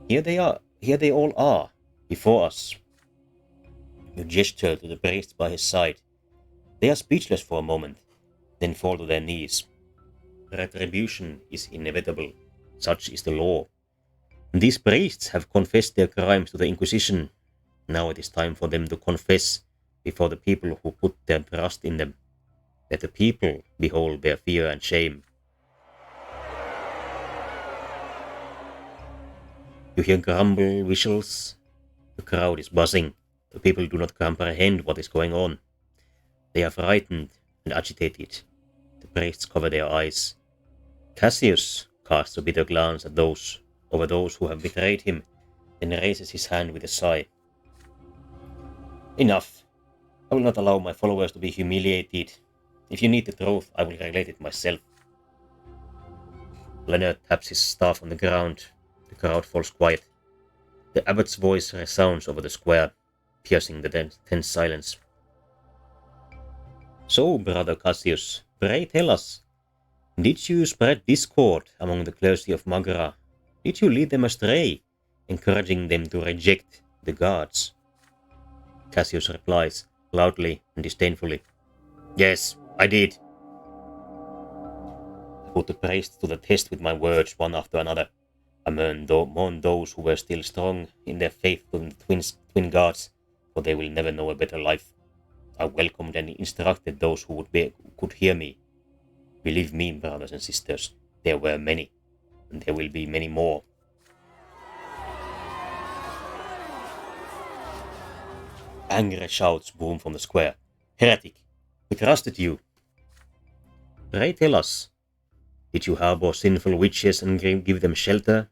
Here they all are, before us. You gesture to the priest by his side. They are speechless for a moment, then fall to their knees. Retribution is inevitable, such is the law. These priests have confessed their crimes to the Inquisition. Now it is time for them to confess before the people who put their trust in them. Let the people behold their fear and shame. You hear grumble, whistles. The crowd is buzzing. The people do not comprehend what is going on. They are frightened and agitated. The priests cover their eyes. Cassius casts a bitter glance at over those who have betrayed him, then raises his hand with a sigh. Enough. I will not allow my followers to be humiliated. If you need the truth, I will relate it myself. Leonard taps his staff on the ground. The crowd falls quiet. The abbot's voice resounds over the square, piercing the tense silence. So, brother Cassius, pray tell us, did you spread discord among the clergy of Magra? Did you lead them astray, encouraging them to reject the gods? Cassius replies, loudly and disdainfully. Yes, I did. I put the priest to the test with my words one after another. I mourned those who were still strong in their faith in the twin gods, for they will never know a better life. I welcomed and instructed those who could hear me. Believe me, brothers and sisters, there were many, and there will be many more. Angry shouts boom from the square. Heretic, we trusted you. Pray tell us, did you harbor sinful witches and give them shelter?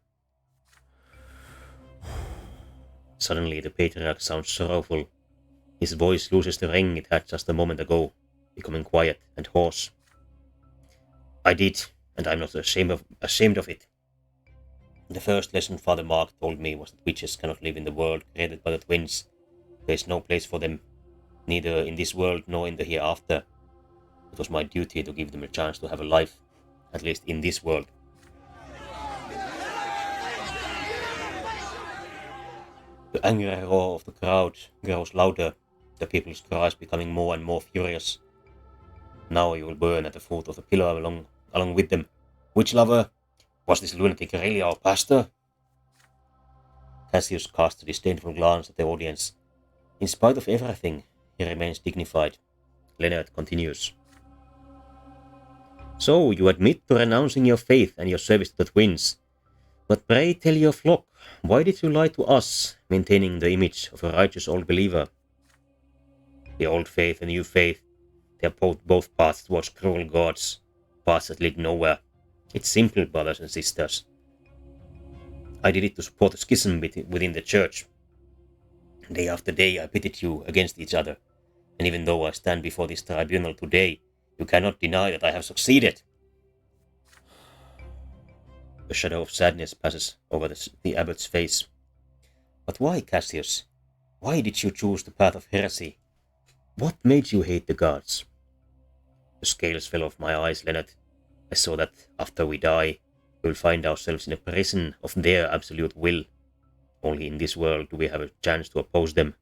Suddenly the Patriarch sounds sorrowful. His voice loses the ring it had just a moment ago, becoming quiet and hoarse. I did, and I'm not ashamed of it. The first lesson Father Mark told me was that witches cannot live in the world created by the twins. There is no place for them, neither in this world nor in the hereafter. It was my duty to give them a chance to have a life, at least in this world. The angry roar of the crowd grows louder, the people's cries becoming more and more furious. Now you will burn at the foot of the pillar along with them. Witch lover? Was this lunatic really our pastor? Cassius cast a disdainful glance at the audience. In spite of everything, he remains dignified. Leonard continues. So you admit to renouncing your faith and your service to the twins. But pray tell your flock, why did you lie to us, maintaining the image of a righteous old believer? The old faith and new faith, they are both paths towards cruel gods, paths that lead nowhere. It's simple, brothers and sisters. I did it to support a schism within the church. Day after day I pitted you against each other, and even though I stand before this tribunal today, you cannot deny that I have succeeded. A shadow of sadness passes over the abbot's face. But why, Cassius? Why did you choose the path of heresy? What made you hate the gods? The scales fell off my eyes, Leonard. I saw that after we die, we will find ourselves in a prison of their absolute will. Only in this world do we have a chance to oppose them,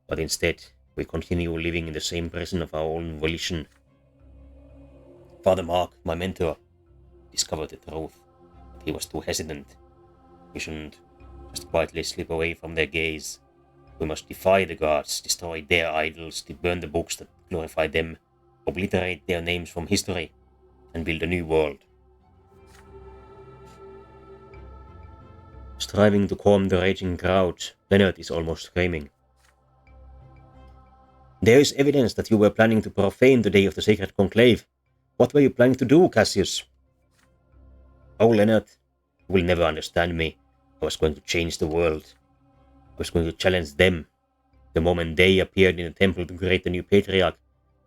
but instead we continue living in the same prison of our own volition. Father Mark, my mentor, discovered the truth, but he was too hesitant. We shouldn't just quietly slip away from their gaze. We must defy the gods, destroy their idols, burn the books that glorify them, obliterate their names from history, and build a new world. Striving to calm the raging crowd, Leonard is almost screaming. There is evidence that you were planning to profane the day of the sacred conclave. What were you planning to do, Cassius? Oh, Leonard, you will never understand me. I was going to change the world. I was going to challenge them. The moment they appeared in the temple to create the new patriarch,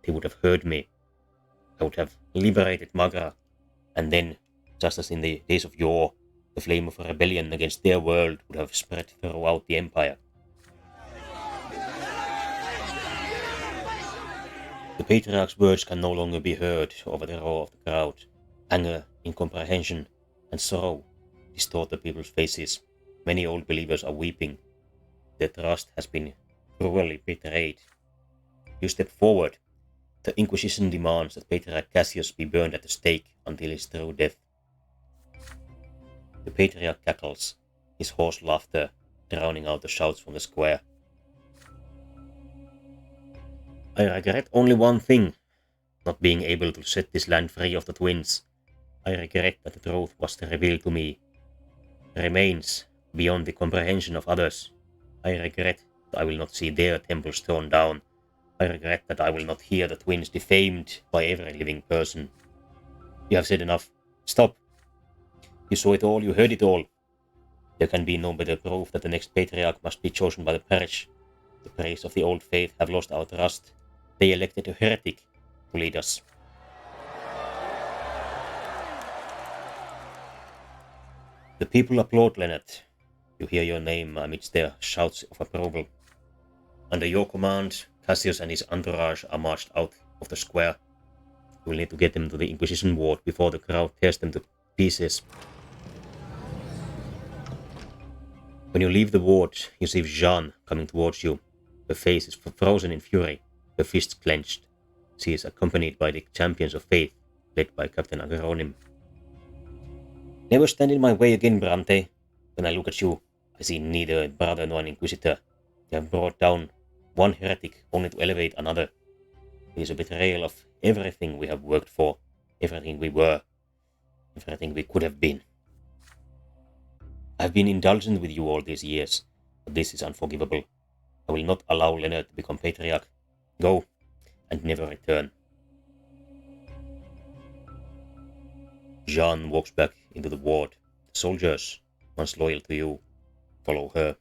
they would have heard me. I would have liberated Magra, and then, just as in the days of yore, the flame of rebellion against their world would have spread throughout the empire. The patriarch's words can no longer be heard over the roar of the crowd. Anger, incomprehension, and sorrow distort the people's faces. Many old believers are weeping. Their trust has been cruelly betrayed. You step forward. The Inquisition demands that Patriarch Cassius be burned at the stake until his true death. The Patriarch cackles, his hoarse laughter drowning out the shouts from the square. I regret only one thing, not being able to set this land free of the twins. I regret that the truth was revealed to me. Remains beyond the comprehension of others. I regret that I will not see their temples torn down. I regret that I will not hear the twins defamed by every living person. You have said enough. Stop. You saw it all, you heard it all. There can be no better proof that the next patriarch must be chosen by the parish. The priests of the old faith have lost our trust. They elected a heretic to lead us. The people applaud, Leonard. You hear your name amidst their shouts of approval. Under your command, Cassius and his entourage are marched out of the square. You will need to get them to the Inquisition ward before the crowd tears them to pieces. When you leave the ward, you see Jeanne coming towards you. Her face is frozen in fury, her fists clenched. She is accompanied by the champions of faith, led by Captain Ageronim. Never stand in my way again, Brante. When I look at you, I see neither a brother nor an inquisitor. They have brought down one heretic only to elevate another. It is a betrayal of everything we have worked for, everything we were, everything we could have been. I have been indulgent with you all these years, but this is unforgivable. I will not allow Leonard to become patriarch. Go, and never return. Jeanne walks back into the ward. The soldiers, once loyal to you, follow her.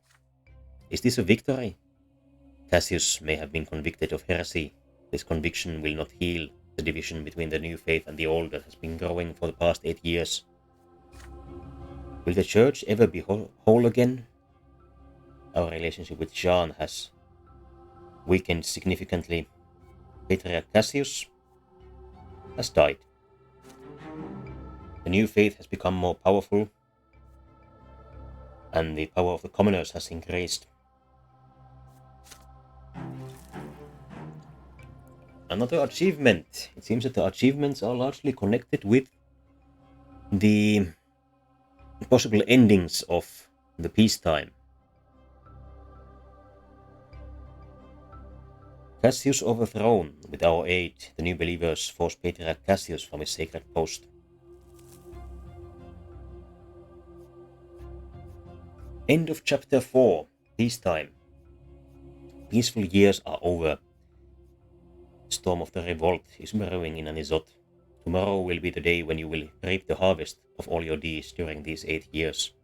Is this a victory? Cassius may have been convicted of heresy. This conviction will not heal the division between the new faith and the old that has been growing for the past 8 years. Will the church ever be whole again? Our relationship with Jean has weakened significantly. Patriarch Cassius has died. The new faith has become more powerful, and the power of the commoners has increased. Another achievement. It seems that the achievements are largely connected with the possible endings of the peacetime. Cassius overthrown. With our aid, the new believers force Patriarch Cassius from his sacred post. End of chapter 4. Peacetime. Peaceful years are over. The storm of the revolt is brewing in Anisot. Tomorrow will be the day when you will reap the harvest of all your deeds during these 8 years.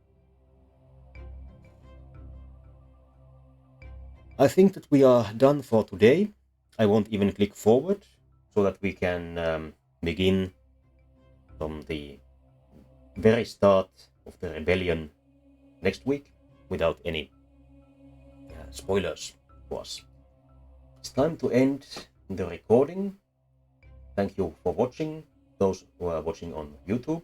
I think that we are done for today. I won't even click forward so that we can begin from the very start of the rebellion next week without any spoilers for us. It's time to end the recording. Thank you for watching, those who are watching on YouTube.